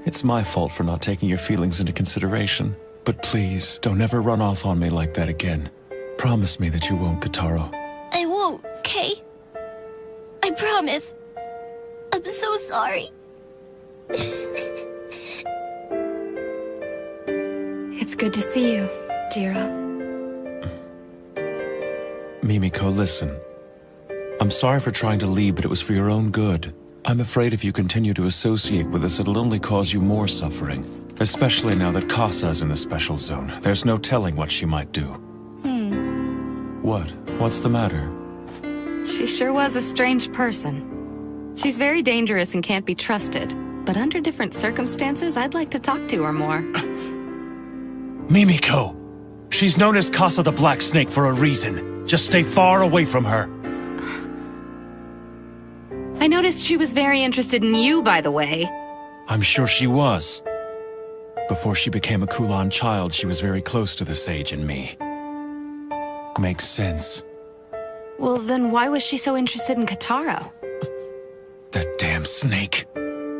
It's my fault for not taking your feelings into consideration. But please, don't ever run off on me like that again. Promise me that you won't, Kataro. I won't, okay? I promise. I'm so sorry. It's good to see you, Jiro. Mimiko, listen. I'm sorry for trying to leave, but it was for your own good. I'm afraid if you continue to associate with us, it'll only cause you more suffering. Especially now that Kasa's in the special zone. There's no telling what she might do. What? What's the matter? She sure was a strange person. She's very dangerous and can't be trusted. But under different circumstances, I'd like to talk to her more. Mimiko! She's known as Kasa the Black Snake for a reason. Just stay far away from her. I noticed she was very interested in you, by the way. I'm sure she was. Before she became a Kulan child, she was very close to the sage and me. Makes sense. Well, then why was she so interested in Kotaro? That damn snake.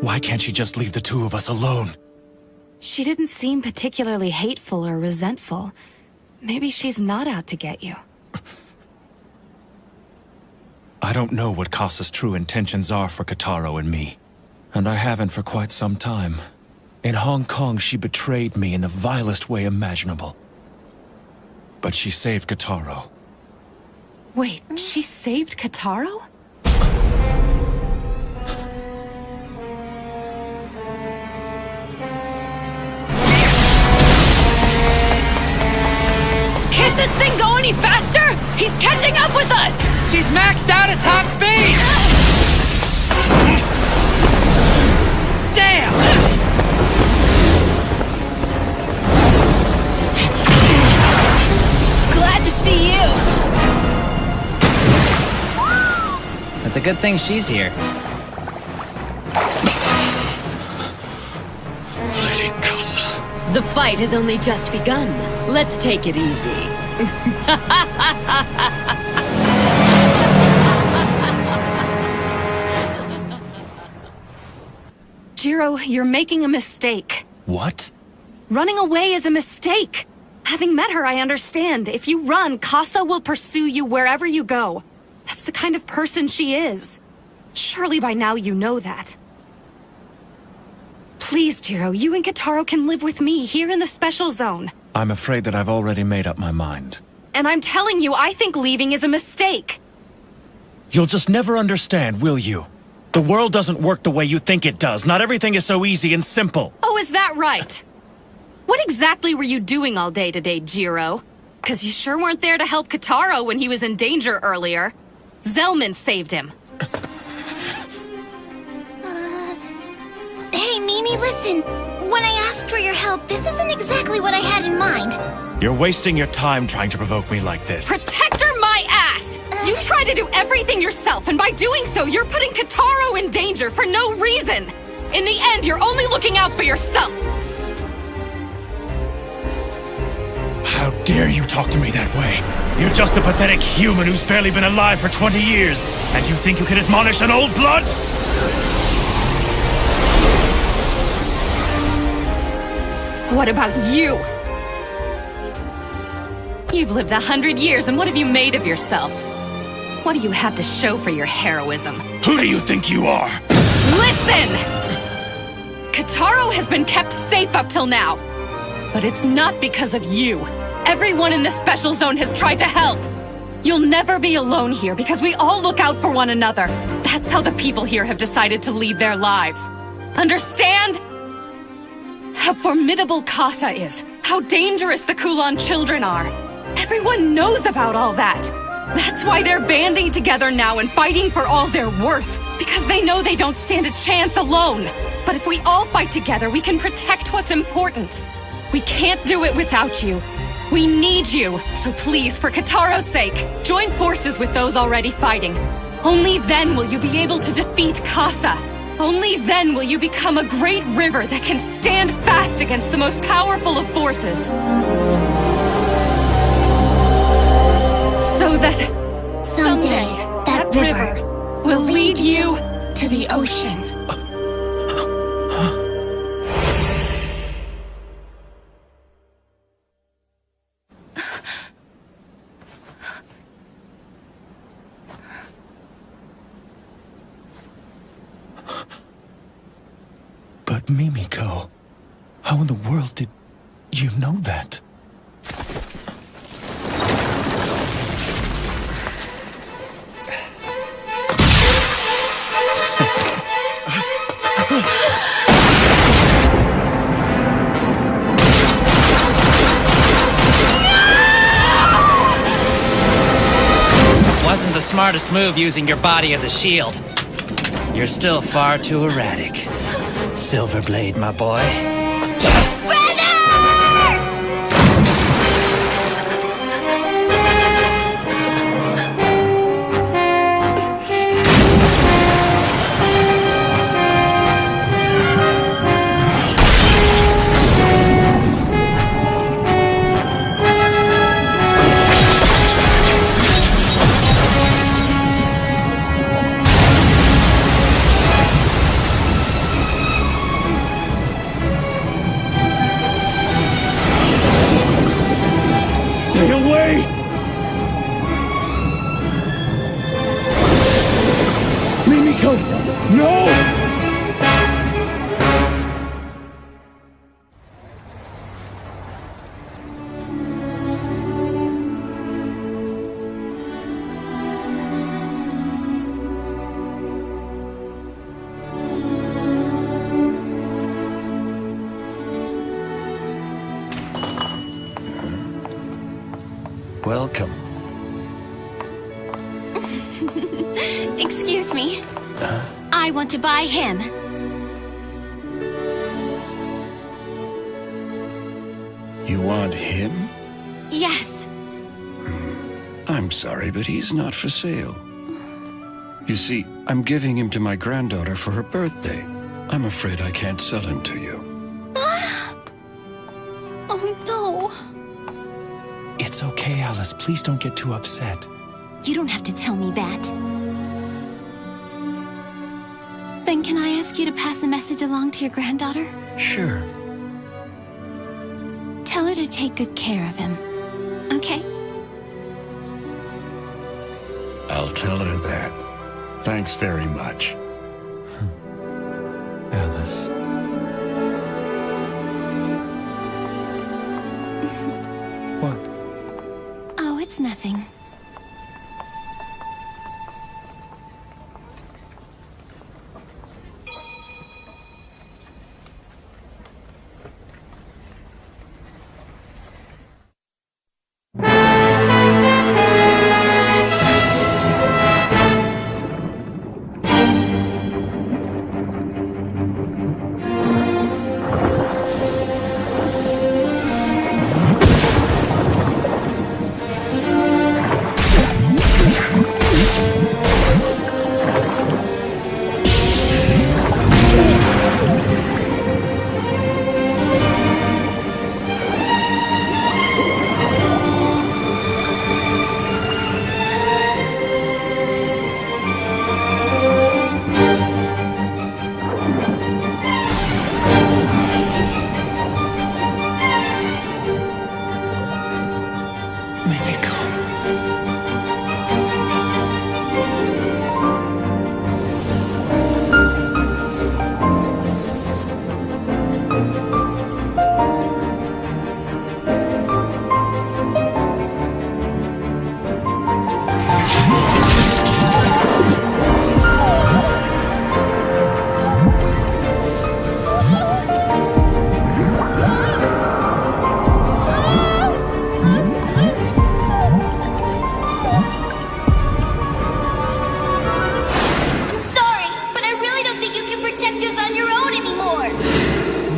Why can't she just leave the two of us alone? She didn't seem particularly hateful or resentful. Maybe she's not out to get you. I don't know what Kasa's true intentions are for Kotaro and me. And I haven't for quite some time. In Hong Kong, she betrayed me in the vilest way imaginable. But she saved Kotaro. Wait, she saved Kotaro? Can't this thing go any faster? He's catching up with us! She's maxed out at top speed! Damn! Glad to see you! It's a good thing she's here. Lady Kasa. The fight has only just begun. Let's take it easy. Jiro, you're making a mistake. What? Running away is a mistake. Having met her, I understand. If you run, Kasa will pursue you wherever you go. That's the kind of person she is. Surely by now you know that. Please, Jiro, you and Kotaro can live with me here in the special zone. I'm afraid that I've already made up my mind. And I'm telling you, I think leaving is a mistake. You'll just never understand, will you? The world doesn't work the way you think it does. Not everything is so easy and simple. Oh, is that right? What exactly were you doing all day today, Jiro? 'Cause you sure weren't there to help Kotaro when he was in danger earlier. Zelman saved him. Hey, Mimi, listen. When I asked for your help, this isn't exactly what I had in mind. You're wasting your time trying to provoke me like this. Protector my ass! You try to do everything yourself, and by doing so, you're putting Kotaro in danger for no reason. In the end, you're only looking out for yourself. How dare you talk to me that way? You're just a pathetic human who's barely been alive for 20 years. And you think you can admonish an old blood? What about you? You've lived 100 years, and what have you made of yourself? What do you have to show for your heroism? Who do you think you are? Listen! Kotaro has been kept safe up till now. But it's not because of you. Everyone in the special zone has tried to help. You'll never be alone here because we all look out for one another. That's how the people here have decided to lead their lives. Understand? How formidable Kasa is. How dangerous the Kulan children are. Everyone knows about all that. That's why they're banding together now and fighting for all they're worth. Because they know they don't stand a chance alone. But if we all fight together, we can protect what's important. We can't do it without you. We need you. So please, for Kotaro's sake, join forces with those already fighting. Only then will you be able to defeat Kasa. Only then will you become a great river that can stand fast against the most powerful of forces. So that someday that river will lead you to the ocean. Mimiko, how in the world did you know that? Wasn't the smartest move using your body as a shield. You're still far too erratic. Silverblade, my boy. Stay away! Mimiko! No! Welcome. Excuse me. I want to buy him. You want him? Yes. I'm sorry, but he's not for sale. You see, I'm giving him to my granddaughter for her birthday. I'm afraid I can't sell him to you. Oh, no. It's okay, Alice. Please don't get too upset. You don't have to tell me that. Then can I ask you to pass a message along to your granddaughter? Sure. Tell her to take good care of him, okay? I'll tell her that. Thanks very much. Alice. What? Oh, it's nothing.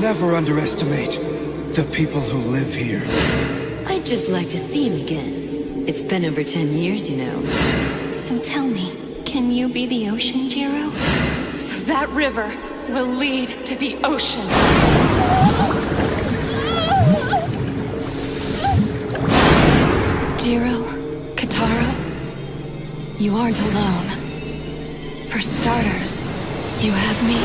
Never underestimate the people who live here. I'd just like to see him again. It's been over 10 years, you know. So tell me, can you be the ocean, Jiro? So that river will lead to the ocean. Jiro, Kataro, you aren't alone. For starters, you have me.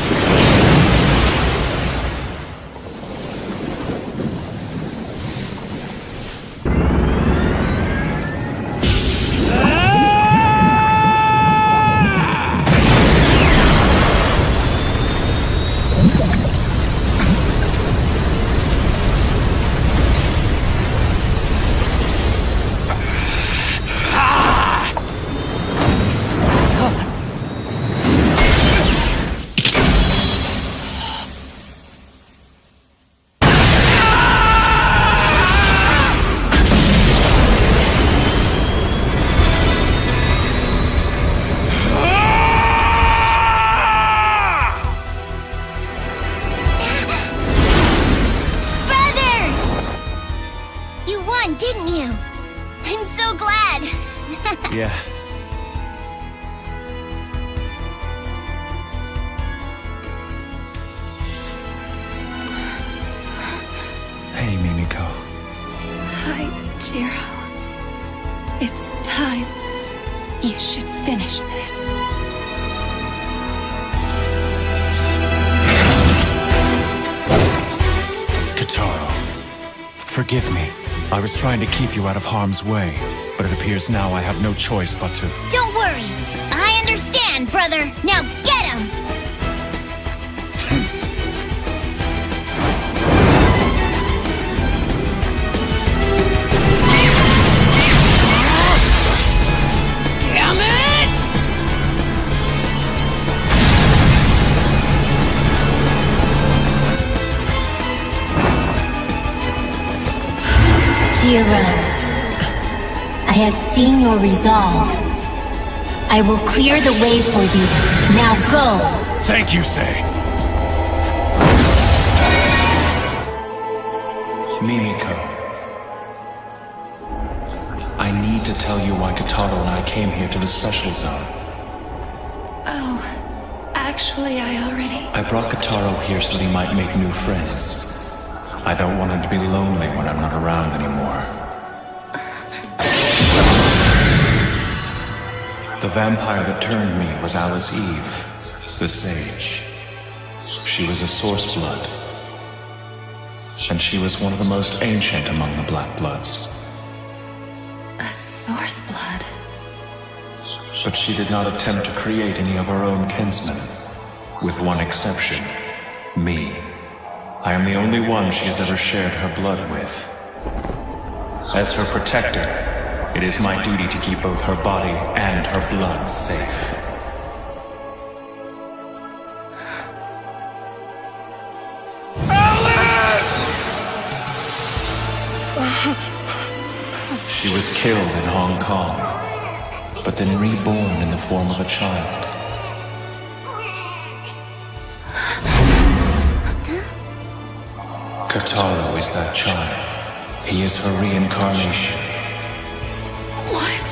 Yeah. Hey, Mimiko. Hi, Jiro. It's time. You should finish this. Kitaro, forgive me. I was trying to keep you out of harm's way, but it appears now I have no choice but to... Don't worry. I understand, brother. Now get him! Damn it! Jiro, I have seen your resolve. I will clear the way for you. Now go! Thank you, Sei. Mimiko. I need to tell you why Kitaro and I came here to the special zone. Oh, actually, I already... I brought Kitaro here so that he might make new friends. I don't want him to be lonely when I'm not around anymore. The vampire that turned me was Alice Eve, the sage. She was a source blood. And she was one of the most ancient among the Black Bloods. A source blood? But she did not attempt to create any of her own kinsmen. With one exception, me. I am the only one she has ever shared her blood with. As her protector, it is my duty to keep both her body and her blood safe. She was killed in Hong Kong, but then reborn in the form of a child. Kitaro is that child. He is her reincarnation. What?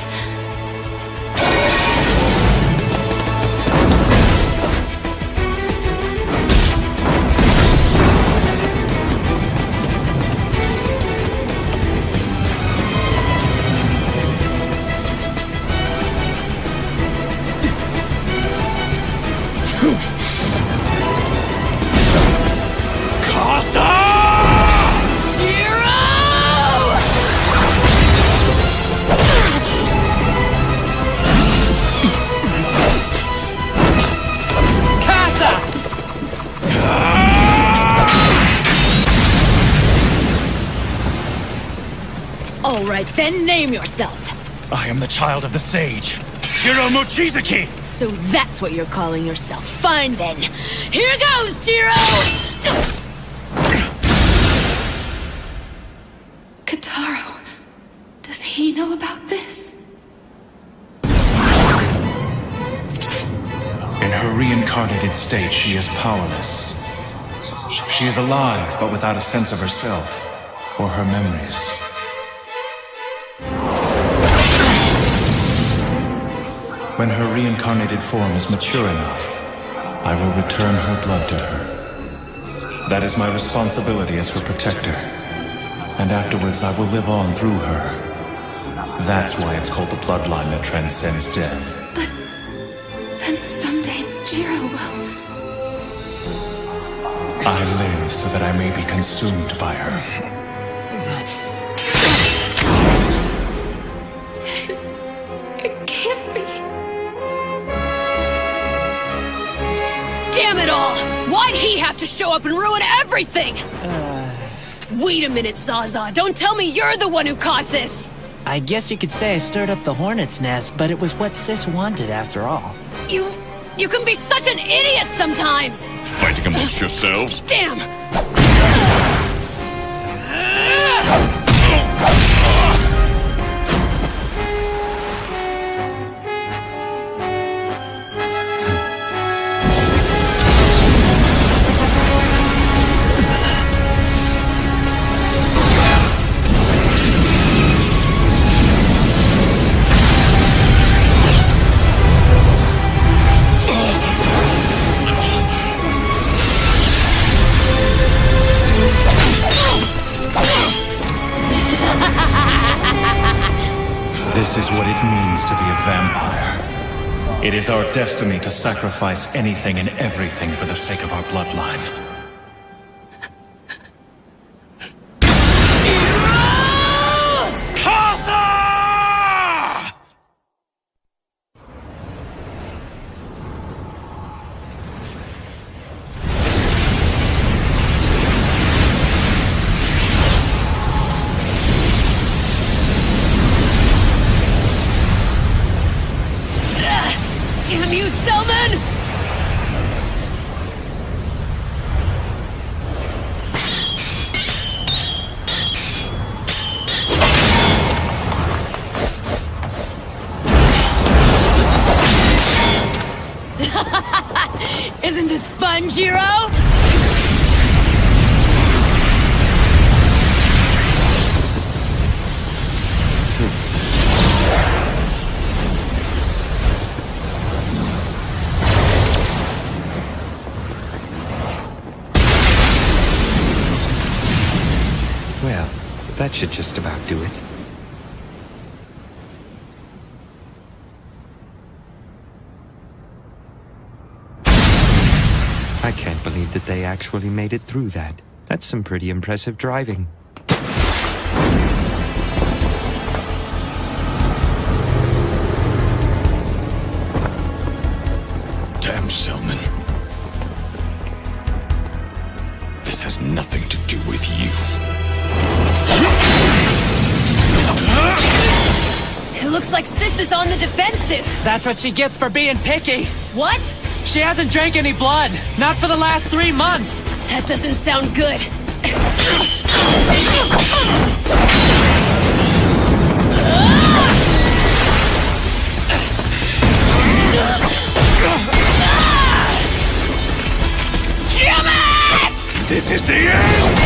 All right, then name yourself. I am the child of the sage, Jiro Mochizuki! So that's what you're calling yourself. Fine then. Here goes, Jiro! Kitaro, does he know about this? In her reincarnated state, she is powerless. She is alive, but without a sense of herself or her memories. When her reincarnated form is mature enough, I will return her blood to her. That is my responsibility as her protector. And afterwards I will live on through her. That's why it's called the bloodline that transcends death. But then someday Jiro will... I live so that I may be consumed by her. It can't be. Damn it all! Why'd he have to show up and ruin everything? Wait a minute, Zaza. Don't tell me you're the one who caused this! I guess you could say I stirred up the hornet's nest, but it was what Sis wanted after all. You can be such an idiot sometimes! Fighting amongst yourselves? Damn! This is what it means to be a vampire. It is our destiny to sacrifice anything and everything for the sake of our bloodline. Damn you, Selman! Isn't this fun, Jiro? Well, that should just about do it. I can't believe that they actually made it through that. That's some pretty impressive driving. Damn Selman. This has nothing to do with you. It looks like Sis is on the defensive. That's what she gets for being picky. What? She hasn't drank any blood. Not for the last 3 months. That doesn't sound good. Damn it! This is the end!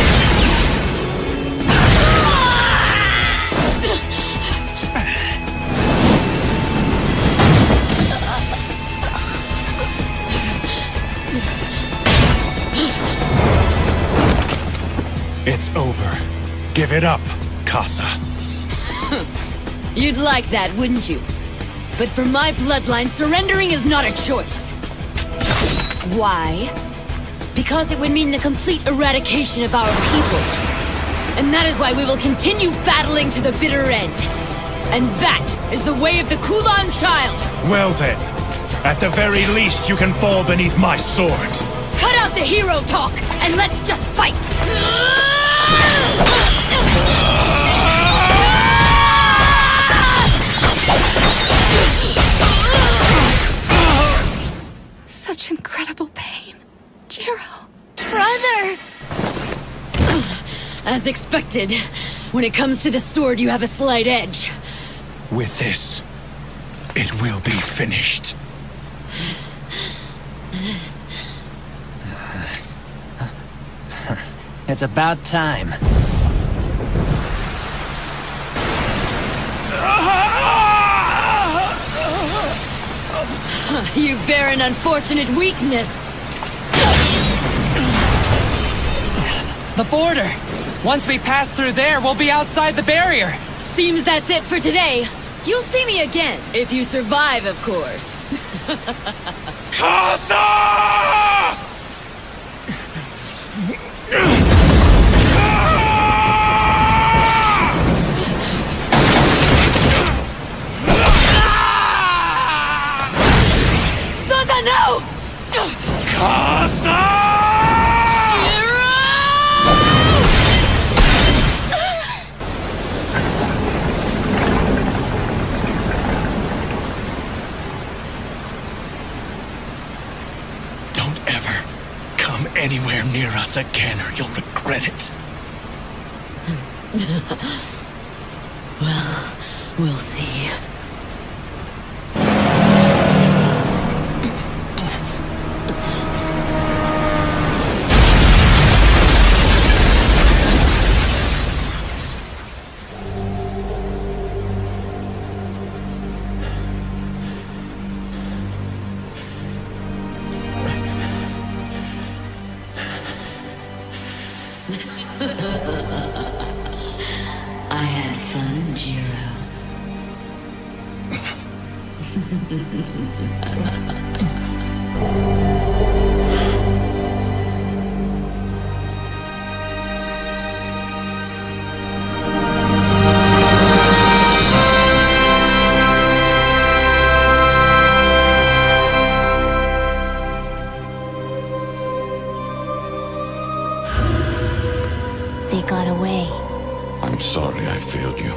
It's over. Give it up, Casa. You'd like that, wouldn't you? But for my bloodline, surrendering is not a choice. Why? Because it would mean the complete eradication of our people. And that is why we will continue battling to the bitter end. And that is the way of the Kulan child! Well then, at the very least you can fall beneath my sword. Cut out the hero talk, and let's just fight! Such incredible pain. Jiro. Brother! As expected, when it comes to the sword, you have a slight edge. With this, it will be finished. It's about time. You bear an unfortunate weakness. The border! Once we pass through there, we'll be outside the barrier! Seems that's it for today. You'll see me again, if you survive, of course. Casa! Zaza, no! Casa! Anywhere near us again or you'll regret it. Well, we'll see. I had fun, Jiro. They got away. I'm sorry I failed you.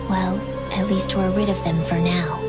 Well, at least we're rid of them for now.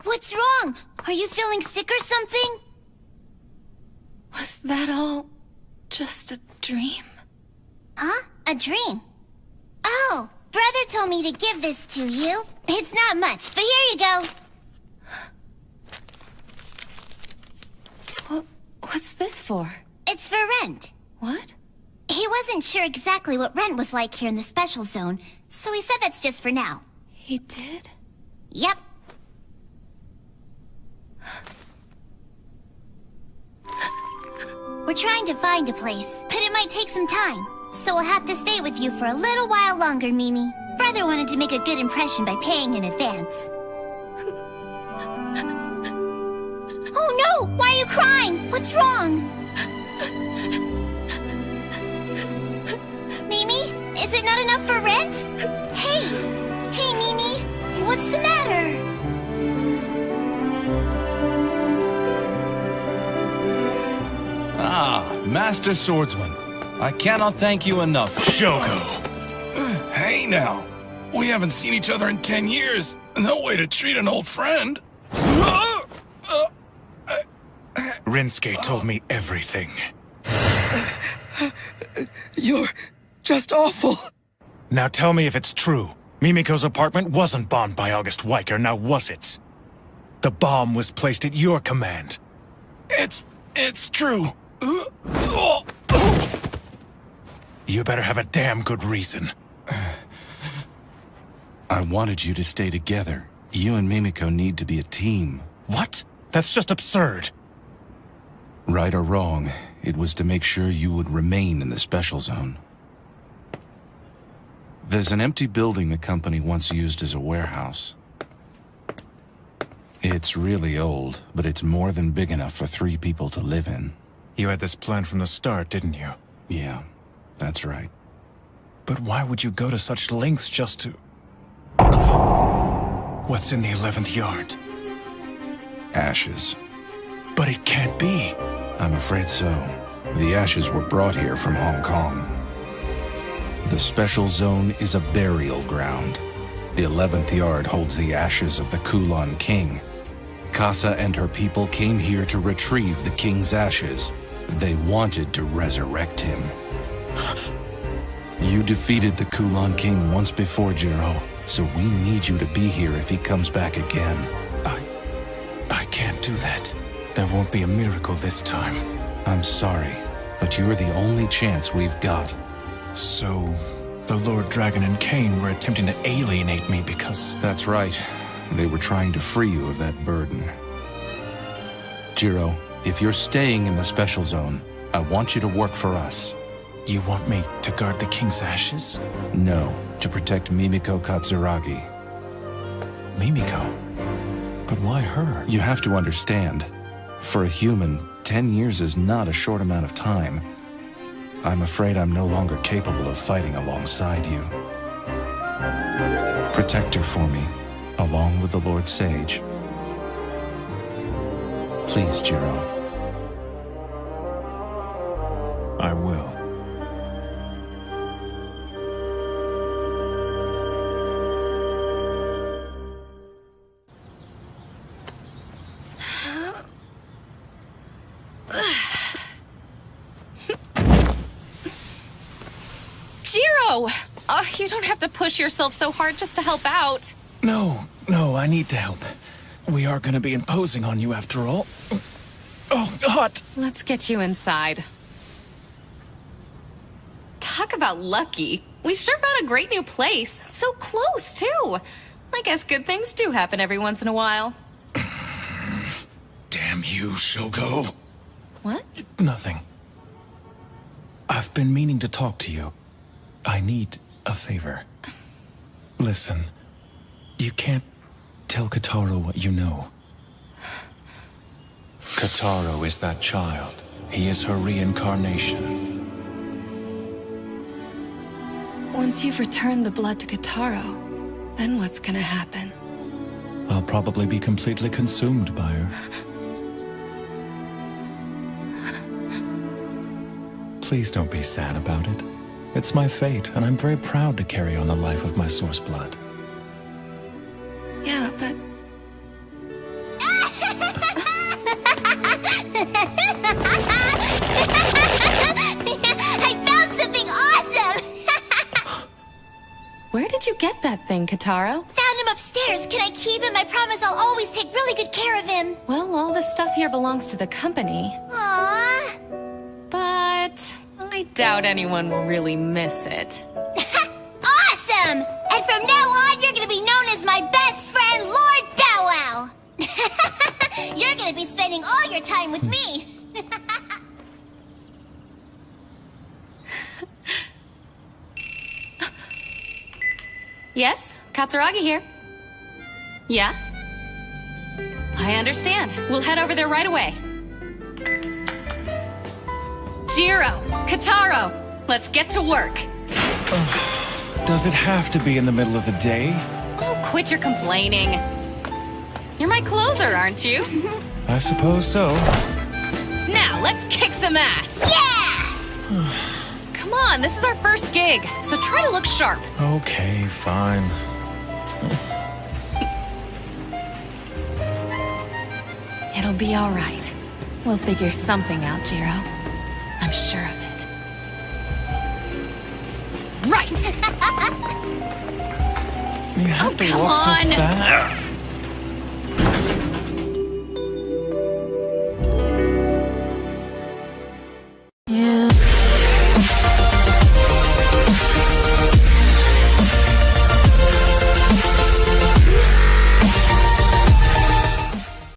What's wrong? Are you feeling sick or something? Was that all just a dream? Huh? A dream? Oh, brother told me to give this to you. It's not much, but here you go. What's this for? It's for rent. What? He wasn't sure exactly what rent was like here in the special zone, so he said that's just for now. He did? Yep. We're trying to find a place, but it might take some time. So we'll have to stay with you for a little while longer, Mimi. Brother wanted to make a good impression by paying in advance. Oh no! Why are you crying? What's wrong? Mimi, is it not enough for rent? Hey! Hey, Mimi! What's the matter? Ah, Master Swordsman. I cannot thank you enough. Shoko! Hey now! We haven't seen each other in 10 years. No way to treat an old friend. Rinsuke told me everything. You're just awful. Now tell me if it's true. Mimiko's apartment wasn't bombed by August Weicker, now was it? The bomb was placed at your command. It's true. You better have a damn good reason. I wanted you to stay together. You and Mimiko need to be a team. What? That's just absurd. Right or wrong, it was to make sure you would remain in the special zone. There's an empty building the company once used as a warehouse. It's really old, but it's more than big enough for 3 people to live in. You had this plan from the start, didn't you? Yeah, that's right. But why would you go to such lengths just to... What's in the 11th yard? Ashes. But it can't be. I'm afraid so. The ashes were brought here from Hong Kong. The special zone is a burial ground. The 11th yard holds the ashes of the Kulon King. Casa and her people came here to retrieve the king's ashes. They wanted to resurrect him. You defeated the Kulon King once before, Jiro, so we need you to be here if he comes back again. I can't do that. There won't be a miracle this time. I'm sorry, but you're the only chance we've got. So, the Lord Dragon and Cain were attempting to alienate me because... That's right. They were trying to free you of that burden. Jiro, if you're staying in the special zone, I want you to work for us. You want me to guard the king's ashes? No, to protect Mimiko Katsuragi. Mimiko? But why her? You have to understand. For a human, 10 years is not a short amount of time. I'm afraid I'm no longer capable of fighting alongside you. Protect her for me, along with the Lord Sage. Please, Jiro. I will. Jiro! You don't have to push yourself so hard just to help out. No, I need to help. We are gonna be imposing on you after all. Oh, God! Let's get you inside. Talk about lucky. We sure found a great new place. So close, too. I guess good things do happen every once in a while. Damn you, Shogo. What? Nothing. I've been meaning to talk to you. I need a favor. Listen, you can't tell Kotaro what you know. Kotaro is that child. He is her reincarnation. Once you've returned the blood to Kotaro, then what's gonna happen? I'll probably be completely consumed by her. Please don't be sad about it. It's my fate, and I'm very proud to carry on the life of my source blood. Yeah, but... I found something awesome! Where did you get that thing, Kotaro? Found him upstairs. Can I keep him? I promise I'll always take really good care of him. Well, all the stuff here belongs to the company. Aww. But I doubt anyone will really miss it. Awesome! And from now on, you're gonna be known as my best friend, Lord Bow Wow. You're gonna be spending all your time with me. Yes, Katsuragi here. Yeah? I understand. We'll head over there right away. Jiro, Kotaro, let's get to work. Does it have to be in the middle of the day? Oh, quit your complaining. You're my closer, aren't you? I suppose so. Now, let's kick some ass. Yeah! Come on, this is our first gig, so try to look sharp. Okay, fine. It'll be all right. We'll figure something out, Jiro. I'm sure of it. Right! You have to walk so fast.